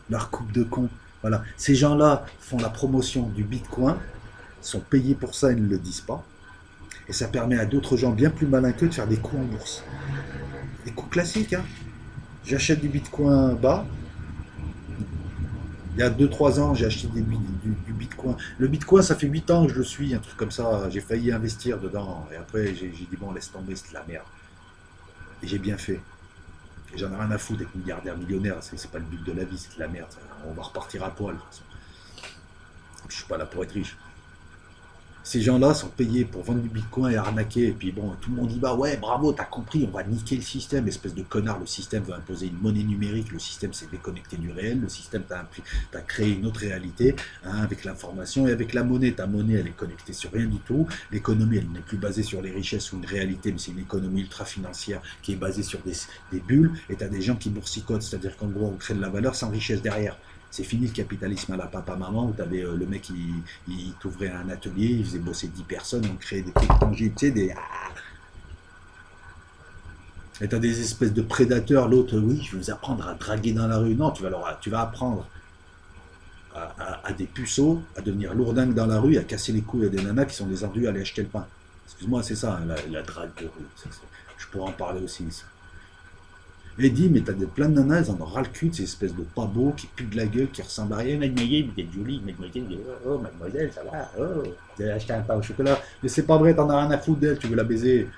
leur coupe de con. Voilà. Ces gens-là font la promotion du Bitcoin, sont payés pour ça, ils ne le disent pas. Et ça permet à d'autres gens bien plus malins qu'eux de faire des coups en bourse. Des coups classiques, hein. J'achète du Bitcoin bas. Il y a 2-3 ans, j'ai acheté du Bitcoin. Le Bitcoin, ça fait 8 ans que je le suis, un truc comme ça. J'ai failli investir dedans. Et après, j'ai dit, bon, laisse tomber, c'est de la merde. Et j'ai bien fait. Et j'en ai rien à foutre d'être milliardaire, millionnaire. C'est pas le but de la vie, c'est de la merde. On va repartir à poil. De toute façon. Je suis pas là pour être riche. Ces gens-là sont payés pour vendre du bitcoin et arnaquer. Et puis bon, tout le monde dit bah ouais, bravo, t'as compris, on va niquer le système. Espèce de connard, le système veut imposer une monnaie numérique. Le système s'est déconnecté du réel. Le système t'a créé une autre réalité hein, avec l'information et avec la monnaie. Ta monnaie, elle est connectée sur rien du tout. L'économie, elle n'est plus basée sur les richesses ou une réalité, mais c'est une économie ultra financière qui est basée sur des bulles. Et t'as des gens qui boursicotent, c'est-à-dire qu'en gros, on crée de la valeur sans richesse derrière. C'est fini le capitalisme à la papa-maman où tu avais le mec, il t'ouvrait un atelier, il faisait bosser 10 personnes, on créait des trucs tangibles, tu sais, des... Et tu as des espèces de prédateurs, l'autre, oui, je vais vous apprendre à draguer dans la rue. Non, tu vas apprendre à des puceaux, à devenir lourdingues dans la rue, à casser les couilles à des nanas qui sont descendues à aller acheter le pain. Excuse-moi, c'est ça, hein, la drague de rue. Je pourrais en parler aussi. Ça. Et dit, mais t'as plein de nanas, elles en ont ras le cul de ces espèces de pas beaux qui puent de la gueule, qui ressemblent à rien. Mademoiselle, vous êtes jolie, mademoiselle, oh, mademoiselle, ça va, oh, vous avez acheté un pain au chocolat. Mais c'est pas vrai, t'en as rien à foutre d'elle, tu veux la baiser.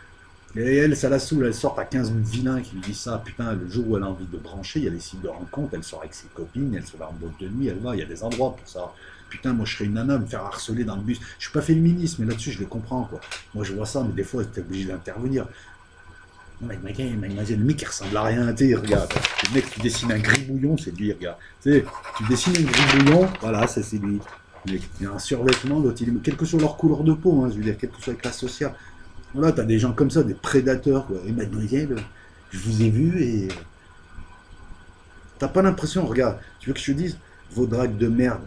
Et elle, ça la saoule, elle sort à 15 vilains qui lui disent ça. Putain, le jour où elle a envie de brancher, il y a les sites de rencontres, elle sort avec ses copines, elle se va en boîte de nuit, elle va, il y a des endroits pour ça. Putain, moi je serais une nana, me faire harceler dans le bus. Je suis pas féministe, mais là-dessus je les comprends, quoi. Moi je vois ça, mais des fois t'es obligé d'intervenir. Mademoiselle, le mec qui ressemble à rien, tu sais, regarde. Le mec qui dessine un gribouillon, c'est lui, regarde. Tu sais, tu dessines un gribouillon, voilà, ça c'est lui. Il y a un survêtement, l'autre, quelle que soit leur couleur de peau, hein, je veux dire, quelle que soit la classe sociale. Voilà, t'as des gens comme ça, des prédateurs, quoi. Et mademoiselle, je vous ai vu et. T'as pas l'impression, regarde, tu veux que je te dise, vos dragues de merde,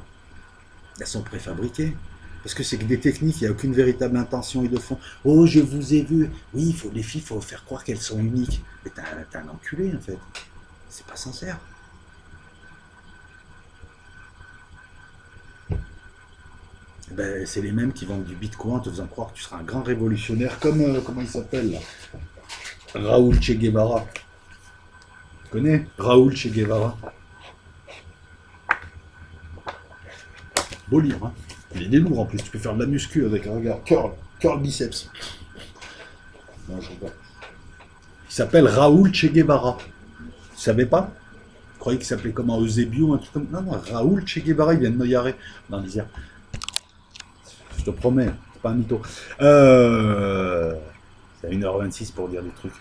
elles sont préfabriquées. Parce que c'est que des techniques, il n'y a aucune véritable intention et de fond. Oh, je vous ai vu. Oui, les filles, il faut faire croire qu'elles sont uniques. Mais t'es un enculé, en fait. C'est pas sincère. Ben, c'est les mêmes qui vendent du bitcoin en te faisant croire que tu seras un grand révolutionnaire, comme, comment il s'appelle, là, Raoul Che Guevara. Tu connais Raoul Che Guevara? Beau livre, hein. Il est lourd en plus, tu peux faire de la muscu avec un regard. Curl biceps. Non, je sais pas. Il s'appelle Raoul Che Guevara. Tu savais pas? Je croyais qu'il s'appelait comment, Eusebio, un truc comme. Non, non, Raoul Che Guevara, il vient de Noyaré, dans l'Isère. Je te promets, c'est pas un mytho. C'est 1h26 pour dire des trucs.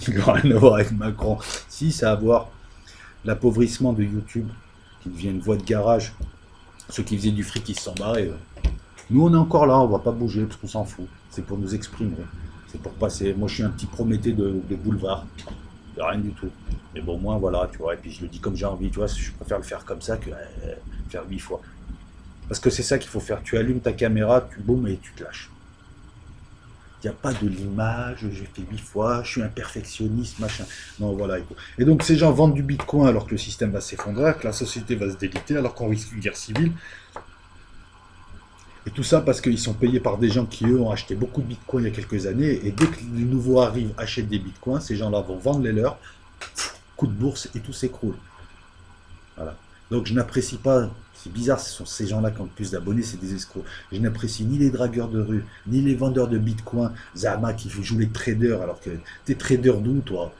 Qui n'ont rien à voir avec Macron. Si, ça a à voir l'appauvrissement de YouTube, qui devient une voie de garage. Ceux qui faisaient du fric, ils se sont barrés. Nous, on est encore là, on va pas bouger, parce qu'on s'en fout. C'est pour nous exprimer. C'est pour passer. Moi, je suis un petit Prométhée de boulevard. De rien du tout. Mais bon, moi, voilà, tu vois. Et puis, je le dis comme j'ai envie, tu vois. Je préfère le faire comme ça que faire 8 fois. Parce que c'est ça qu'il faut faire. Tu allumes ta caméra, tu boum et tu te lâches. Il n'y a pas de l'image, j'ai fait 8 fois, je suis un perfectionniste, machin. Non, voilà. Et donc, ces gens vendent du bitcoin alors que le système va s'effondrer, que la société va se déliter, alors qu'on risque une guerre civile. Et tout ça parce qu'ils sont payés par des gens qui, eux, ont acheté beaucoup de bitcoins il y a quelques années. Et dès que les nouveaux arrivent, achètent des bitcoins, ces gens-là vont vendre les leurs, coup de bourse et tout s'écroule. Voilà. Donc, je n'apprécie pas. C'est bizarre, ce sont ces gens-là qui ont le plus d'abonnés, c'est des escrocs. Je n'apprécie ni les dragueurs de rue, ni les vendeurs de bitcoin, Zama qui joue les traders, alors que t'es trader d'où, toi?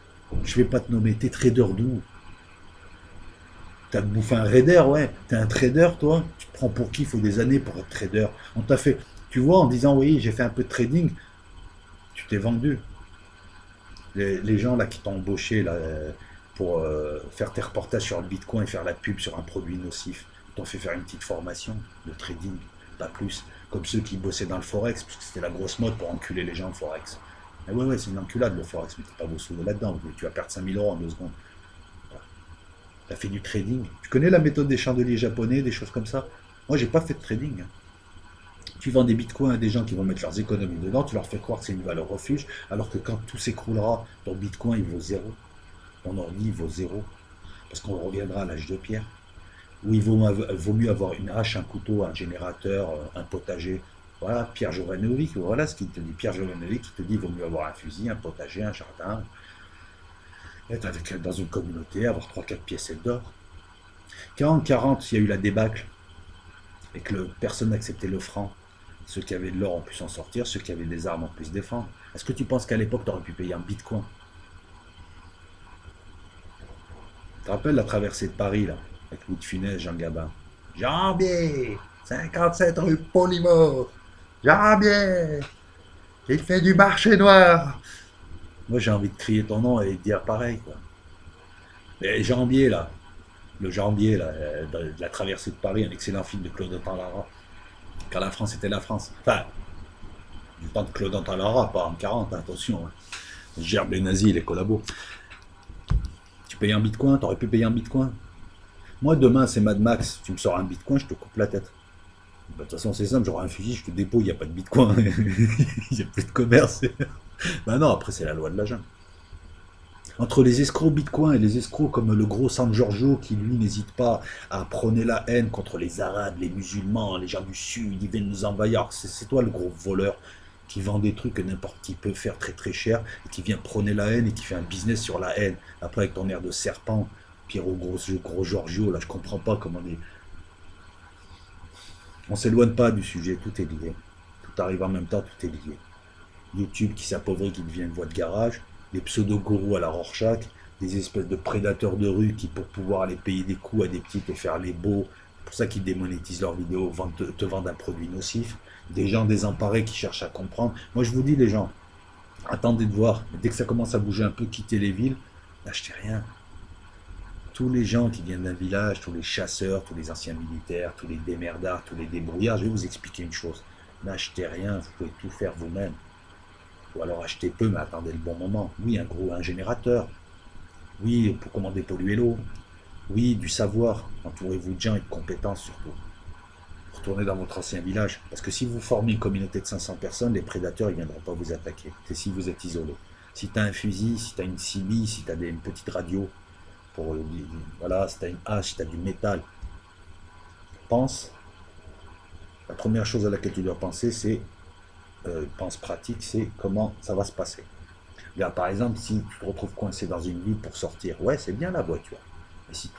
Je vais pas te nommer, t'es trader d'où? T'as bouffé un raider, ouais. T'es un trader, toi? Tu te prends pour qui? Il faut des années pour être trader. On t'a fait, tu vois, en disant, oui, j'ai fait un peu de trading, tu t'es vendu. Les gens là qui t'ont embauché là, pour faire tes reportages sur le bitcoin et faire la pub sur un produit nocif, t'ont fait faire une petite formation de trading, pas plus. Comme ceux qui bossaient dans le forex, parce que c'était la grosse mode pour enculer les gens le forex. Mais ouais, c'est une enculade le forex, mais t'es pas beau sous là-dedans, tu vas perdre 5000 euros en 2 secondes. Voilà. T'as fait du trading. Tu connais la méthode des chandeliers japonais, des choses comme ça? Moi, j'ai pas fait de trading. Tu vends des bitcoins à des gens qui vont mettre leurs économies dedans, tu leur fais croire que c'est une valeur refuge, alors que quand tout s'écroulera, ton bitcoin il vaut zéro. Ton ordi il vaut zéro. Parce qu'on reviendra à l'âge de pierre. Où il vaut mieux avoir une hache, un couteau, un générateur, un potager. Voilà, Pierre Jovanovic, voilà ce qu'il te dit. Pierre Jovanovic qui te dit qu'il vaut mieux avoir un fusil, un potager, un jardin, être dans une communauté, avoir 3-4 pièces d'or. Quand en 40, il y a eu la débâcle, et que personne n'acceptait le franc, ceux qui avaient de l'or ont pu s'en sortir, ceux qui avaient des armes ont pu se défendre. Est-ce que tu penses qu'à l'époque, tu aurais pu payer un bitcoin? Tu te rappelles la traversée de Paris, là, avec Louis de Funès, Jean Gabin? Jambier, 57 rue Polymore. Jambier, il fait du marché noir. Moi, j'ai envie de crier ton nom et de dire pareil, quoi. Et Jambier, là, le Jambier, là, de la traversée de Paris, un excellent film de Claude Antalara. Quand la France était la France. Enfin, du temps de Claude Antalara, pas en 40, attention. Hein. Gerbe les nazis, les collabos. Tu payes un bitcoin, t'aurais pu payer un bitcoin. Moi, demain, c'est Mad Max, tu me sors un bitcoin, je te coupe la tête. De toute façon, c'est simple, j'aurai un fusil, je te dépose, il n'y a pas de bitcoin. Il n'y a plus de commerce. Ben non, après, c'est la loi de la jungle. Entre les escrocs Bitcoin et les escrocs comme le gros San Giorgio qui lui n'hésite pas à prôner la haine contre les Arabes, les musulmans, les gens du Sud, ils viennent nous envahir. C'est toi le gros voleur qui vend des trucs que n'importe qui peut faire très très cher et qui vient prôner la haine et qui fait un business sur la haine. Après avec ton air de serpent, Pierrot gros Giorgio, là je comprends pas comment on s'éloigne pas du sujet, tout est lié. Tout arrive en même temps, tout est lié. YouTube qui s'appauvrit, qui devient une voie de garage, des pseudo-gourous à la Rorschach, des espèces de prédateurs de rue qui, pour pouvoir aller payer des coups à des petites et faire les beaux, c'est pour ça qu'ils démonétisent leurs vidéos, te vendent un produit nocif, des gens désemparés qui cherchent à comprendre. Moi je vous dis les gens, attendez de voir, dès que ça commence à bouger un peu, quittez les villes, n'achetez rien. Tous les gens qui viennent d'un village, tous les chasseurs, tous les anciens militaires, tous les démerdards, tous les débrouillards, je vais vous expliquer une chose. N'achetez rien, vous pouvez tout faire vous-même. Ou alors achetez peu, mais attendez le bon moment. Oui, un générateur. Oui, pour commander polluer l'eau. Oui, du savoir. Entourez-vous de gens et de compétences surtout. Retournez dans votre ancien village. Parce que si vous formez une communauté de 500 personnes, les prédateurs ne viendront pas vous attaquer. C'est si vous êtes isolé. Si tu as un fusil, si tu as une CB, si tu as une petite radio, voilà, si tu as une hache, si tu as du métal, pense. La première chose à laquelle tu dois penser, c'est pense pratique, c'est comment ça va se passer. Là, par exemple, si tu te retrouves coincé dans une ville pour sortir, ouais, c'est bien la voiture. Mais si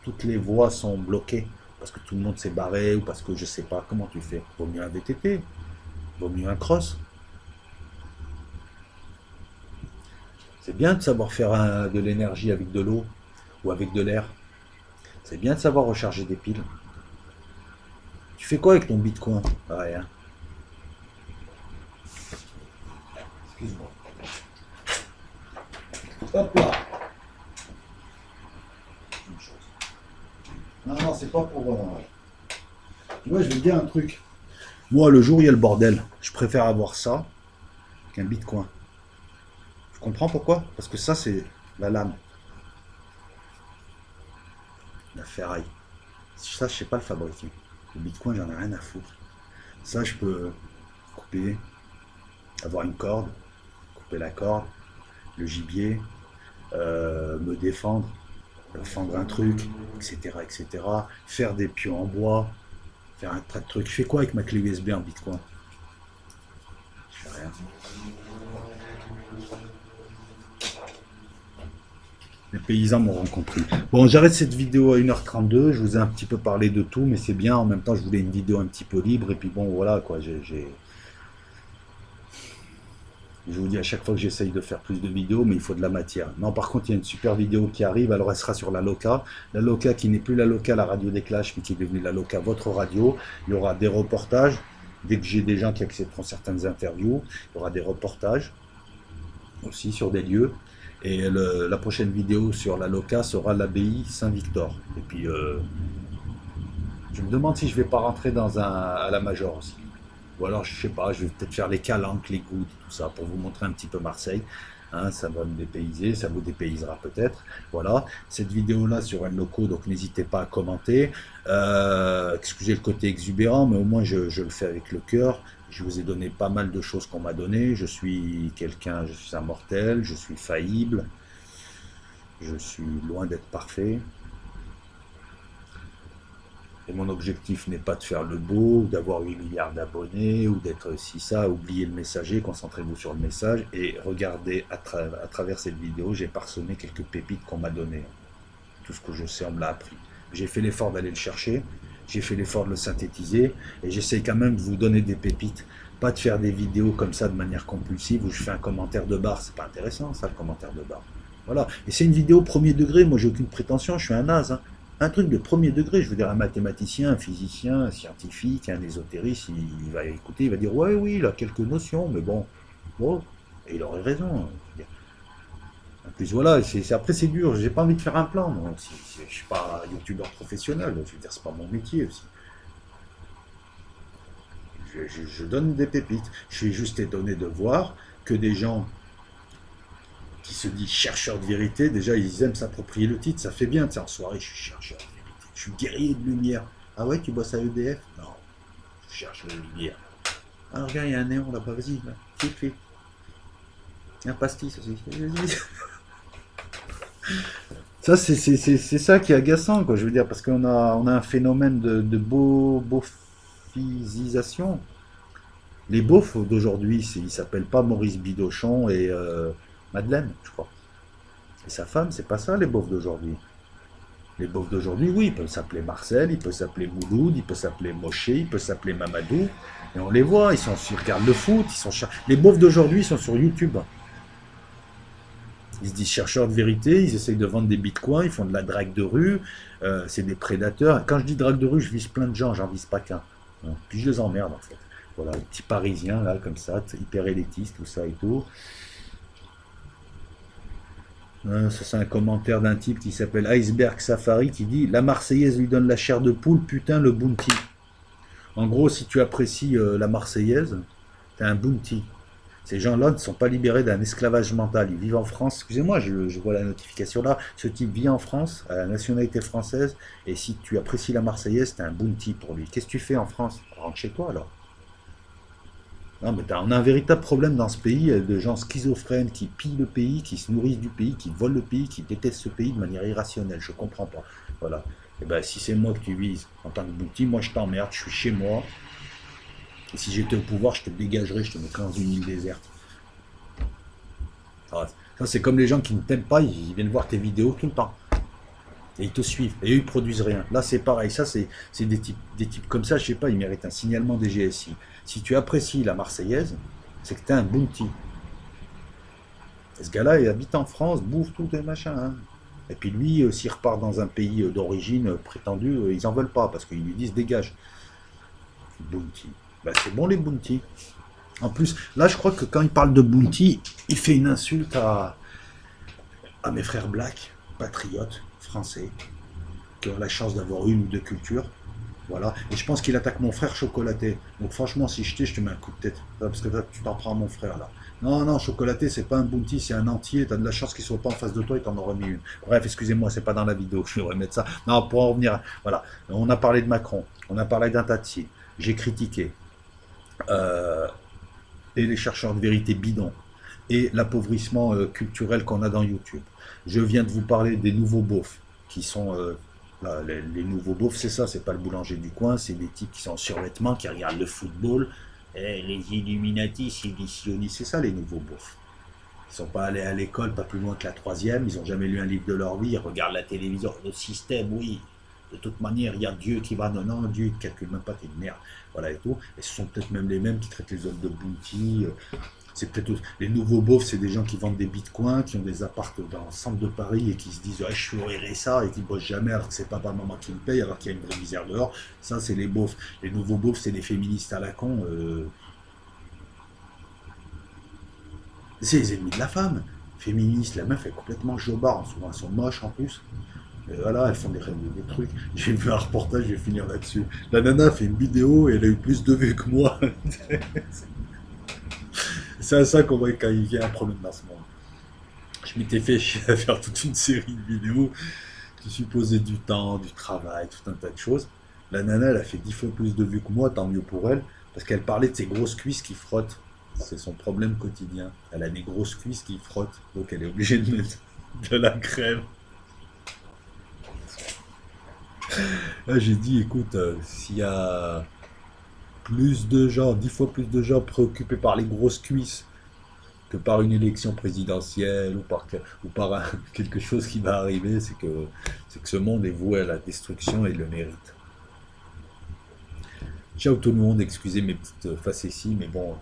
toutes les voies sont bloquées, parce que tout le monde s'est barré, ou parce que je sais pas, comment tu fais? Vaut mieux un VTT, vaut mieux un cross. C'est bien de savoir faire de l'énergie avec de l'eau, ou avec de l'air. C'est bien de savoir recharger des piles. Tu fais quoi avec ton bitcoin? Rien. Excuse-moi. Hop là. Une chose. Non, c'est pas pour... Tu vois, je vais te dire un truc. Moi, le jour où il y a le bordel, je préfère avoir ça qu'un bitcoin. Tu comprends pourquoi? Parce que ça, c'est la lame. La ferraille. Ça, je sais pas le fabriquer. Le bitcoin, j'en ai rien à foutre. Ça, je peux couper, avoir une corde, couper la corde, le gibier, me défendre, fendre un truc, etc., etc. Faire des pieux en bois, faire un tas de trucs. Je fais quoi avec ma clé USB en bitcoin? Je fais rien. Les paysans m'auront compris. Bon, j'arrête cette vidéo à 1h32. Je vous ai un petit peu parlé de tout, mais c'est bien. En même temps, je voulais une vidéo un petit peu libre. Et puis bon, voilà quoi. Je vous dis à chaque fois que j'essaye de faire plus de vidéos, mais il faut de la matière. Non, par contre, il y a une super vidéo qui arrive. Alors, elle sera sur la Loca. La Loca qui n'est plus la Loca, la radio des Clash, mais qui est devenue la Loca, votre radio. Il y aura des reportages. Dès que j'ai des gens qui accepteront certaines interviews, il y aura des reportages aussi sur des lieux. Et la prochaine vidéo sur la Loca sera l'abbaye Saint-Victor. Et puis, je me demande si je vais pas rentrer à la Major aussi. Ou alors, je sais pas, je vais peut-être faire les calanques, les gouttes, tout ça, pour vous montrer un petit peu Marseille. Hein, ça va me dépayser, ça vous dépaysera peut-être. Voilà, cette vidéo-là sur un loco, donc n'hésitez pas à commenter. Excusez le côté exubérant, mais au moins je le fais avec le cœur. Je vous ai donné pas mal de choses qu'on m'a donné. Je suis un mortel, je suis faillible, je suis loin d'être parfait. Et mon objectif n'est pas de faire le beau, ou d'avoir 8 milliards d'abonnés, ou d'être si ça, oubliez le messager, concentrez-vous sur le message, et regardez à travers cette vidéo, j'ai parsemé quelques pépites qu'on m'a données. Tout ce que je sais, on me l'a appris. J'ai fait l'effort d'aller le chercher, j'ai fait l'effort de le synthétiser, et j'essaie quand même de vous donner des pépites, pas de faire des vidéos comme ça de manière compulsive, où je fais un commentaire de barre, c'est pas intéressant ça, le commentaire de barre. Voilà, et c'est une vidéo premier degré, moi j'ai aucune prétention, je suis un naze, hein. Un truc de premier degré, je veux dire un mathématicien, un physicien, un scientifique, un ésotériste, il va écouter, il va dire ouais oui, il a quelques notions, mais bon, et il aurait raison. En plus voilà, après c'est dur, j'ai pas envie de faire un plan, moi aussi. Je suis pas youtubeur professionnel, je veux dire c'est pas mon métier aussi. Je donne des pépites. Je suis juste étonné de voir que des gens qui se disent chercheurs de vérité, déjà ils aiment s'approprier le titre, ça fait bien, tu sais, en soirée je suis chercheur de vérité, je suis guerrier de lumière. Ah ouais, tu bosses à EDF? Non, je cherche la lumière. Ah regarde, il y a un néon là-bas, vas-y, là, fais. Un pastis aussi, vas-y. Ça, c'est ça qui est agaçant, quoi, je veux dire, parce on a un phénomène de beaufisisation. Les beaufs d'aujourd'hui, ils s'appellent pas Maurice Bidochon et Madeleine, je crois. Et sa femme, c'est pas ça, les beaufs d'aujourd'hui. Les beaufs d'aujourd'hui, oui, ils peuvent s'appeler Marcel, ils peuvent s'appeler Mouloud, ils peuvent s'appeler Moshe, ils peuvent s'appeler Mamadou. Et on les voit, ils regardent le foot, les beaufs d'aujourd'hui, ils sont sur YouTube. Ils se disent chercheurs de vérité, ils essayent de vendre des bitcoins, ils font de la drague de rue, c'est des prédateurs. Quand je dis drague de rue, je vise plein de gens, j'en vise pas qu'un. Hein. Puis je les emmerde en fait. Voilà, les petits parisiens là, comme ça, hyper élitistes, tout ça et tout. Hein, ça c'est un commentaire d'un type qui s'appelle Iceberg Safari qui dit la Marseillaise lui donne la chair de poule, putain le bounty. En gros, si tu apprécies la Marseillaise, t'es un bounty. Ces gens-là ne sont pas libérés d'un esclavage mental. Ils vivent en France. Excusez-moi, je vois la notification là. Ce type vit en France, à la nationalité française. Et si tu apprécies la Marseillaise, t'es un bounty pour lui. Qu'est-ce que tu fais en France? Rentre chez toi alors. Non, mais on a un véritable problème dans ce pays de gens schizophrènes qui pillent le pays, qui se nourrissent du pays, qui volent le pays, qui détestent ce pays de manière irrationnelle. Je comprends pas. Voilà. Et ben, si c'est moi que tu vises en tant que bounty, moi je t'emmerde, je suis chez moi. Et si j'étais au pouvoir, je te dégagerais, je te mettrais dans une île déserte. Ah, ça, c'est comme les gens qui ne t'aiment pas, ils viennent voir tes vidéos tout le temps. Et ils te suivent. Et eux, ils produisent rien. Là, c'est pareil. Ça, c'est des types comme ça, je sais pas, ils méritent un signalement des GSI. Si tu apprécies la Marseillaise, c'est que tu es un bounty. Et ce gars-là, il habite en France, bouffe tout et machin. Hein. Et puis lui, s'il repart dans un pays d'origine prétendu, ils en veulent pas parce qu'ils lui disent dégage. Bounty. Ben, c'est bon les bounty. En plus, là, je crois que quand il parle de bounty, il fait une insulte à mes frères blacks, patriotes, français, qui ont la chance d'avoir une ou deux cultures. Voilà. Et je pense qu'il attaque mon frère chocolaté. Donc franchement, si je te mets un coup de tête. Parce que là, tu t'en prends à mon frère là. Non, non, chocolaté, c'est pas un bounty, c'est un entier. T'as de la chance qu'il soit pas en face de toi et t'en aurais mis une. Bref, excusez-moi, c'est pas dans la vidéo. Je vais remettre ça. Non, pour en revenir. Voilà. On a parlé de Macron. On a parlé d'un tas de signes. J'ai critiqué. Euh, et les chercheurs de vérité bidons et l'appauvrissement culturel qu'on a dans YouTube. Je viens de vous parler des nouveaux beaufs qui sont là, les nouveaux beaufs, c'est ça, c'est pas le boulanger du coin, c'est des types qui sont en survêtement, qui regardent le football. Et les Illuminati, c'est ça les nouveaux beaufs. Ils sont pas allés à l'école, pas plus loin que la troisième, ils ont jamais lu un livre de leur vie, ils regardent la télévision, le système, oui. De toute manière, il y a Dieu qui va, non, non, Dieu ne calcule même pas, t'es une merde. Voilà et tout. Et ce sont peut-être même les mêmes qui traitent les autres de bounty. C'est peut-être les nouveaux beaufs, c'est des gens qui vendent des bitcoins, qui ont des appartements dans le centre de Paris et qui se disent ouais, je suis au RSA et qui bossent jamais alors que c'est papa maman qui me paye alors qu'il y a une vraie misère dehors. Ça c'est les beaufs. Les nouveaux beaufs, c'est les féministes à la con. C'est les ennemis de la femme. Féministe, la meuf est complètement jobard, souvent elles sont moches en plus. Et voilà, elles font des trucs. J'ai vu un reportage, je vais finir là-dessus. La nana fait une vidéo et elle a eu plus de vues que moi. C'est à ça qu'on voit quand il y a un problème dans ce monde. Je m'étais fait chier à faire toute une série de vidéos qui supposaient du temps, du travail, tout un tas de choses. La nana, elle a fait 10 fois plus de vues que moi, tant mieux pour elle, parce qu'elle parlait de ses grosses cuisses qui frottent. C'est son problème quotidien. Elle a des grosses cuisses qui frottent, donc elle est obligée de mettre de la crème. Là, j'ai dit, écoute, s'il y a plus de gens, 10 fois plus de gens préoccupés par les grosses cuisses que par une élection présidentielle ou par quelque chose qui va arriver, c'est que ce monde est voué à la destruction et il le mérite. Ciao tout le monde, excusez mes petites facéties, mais bon.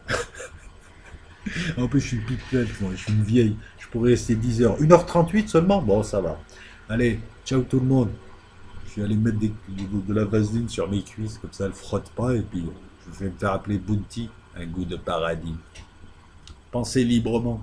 En plus, je suis une pipelette, moi, je suis une vieille. Je pourrais rester 10 heures. 1h38 seulement? Bon, ça va. Allez, ciao tout le monde. Je vais aller mettre de la vaseline sur mes cuisses, comme ça elles frottent pas, et puis je vais me faire appeler Bounty, un goût de paradis. Pensez librement.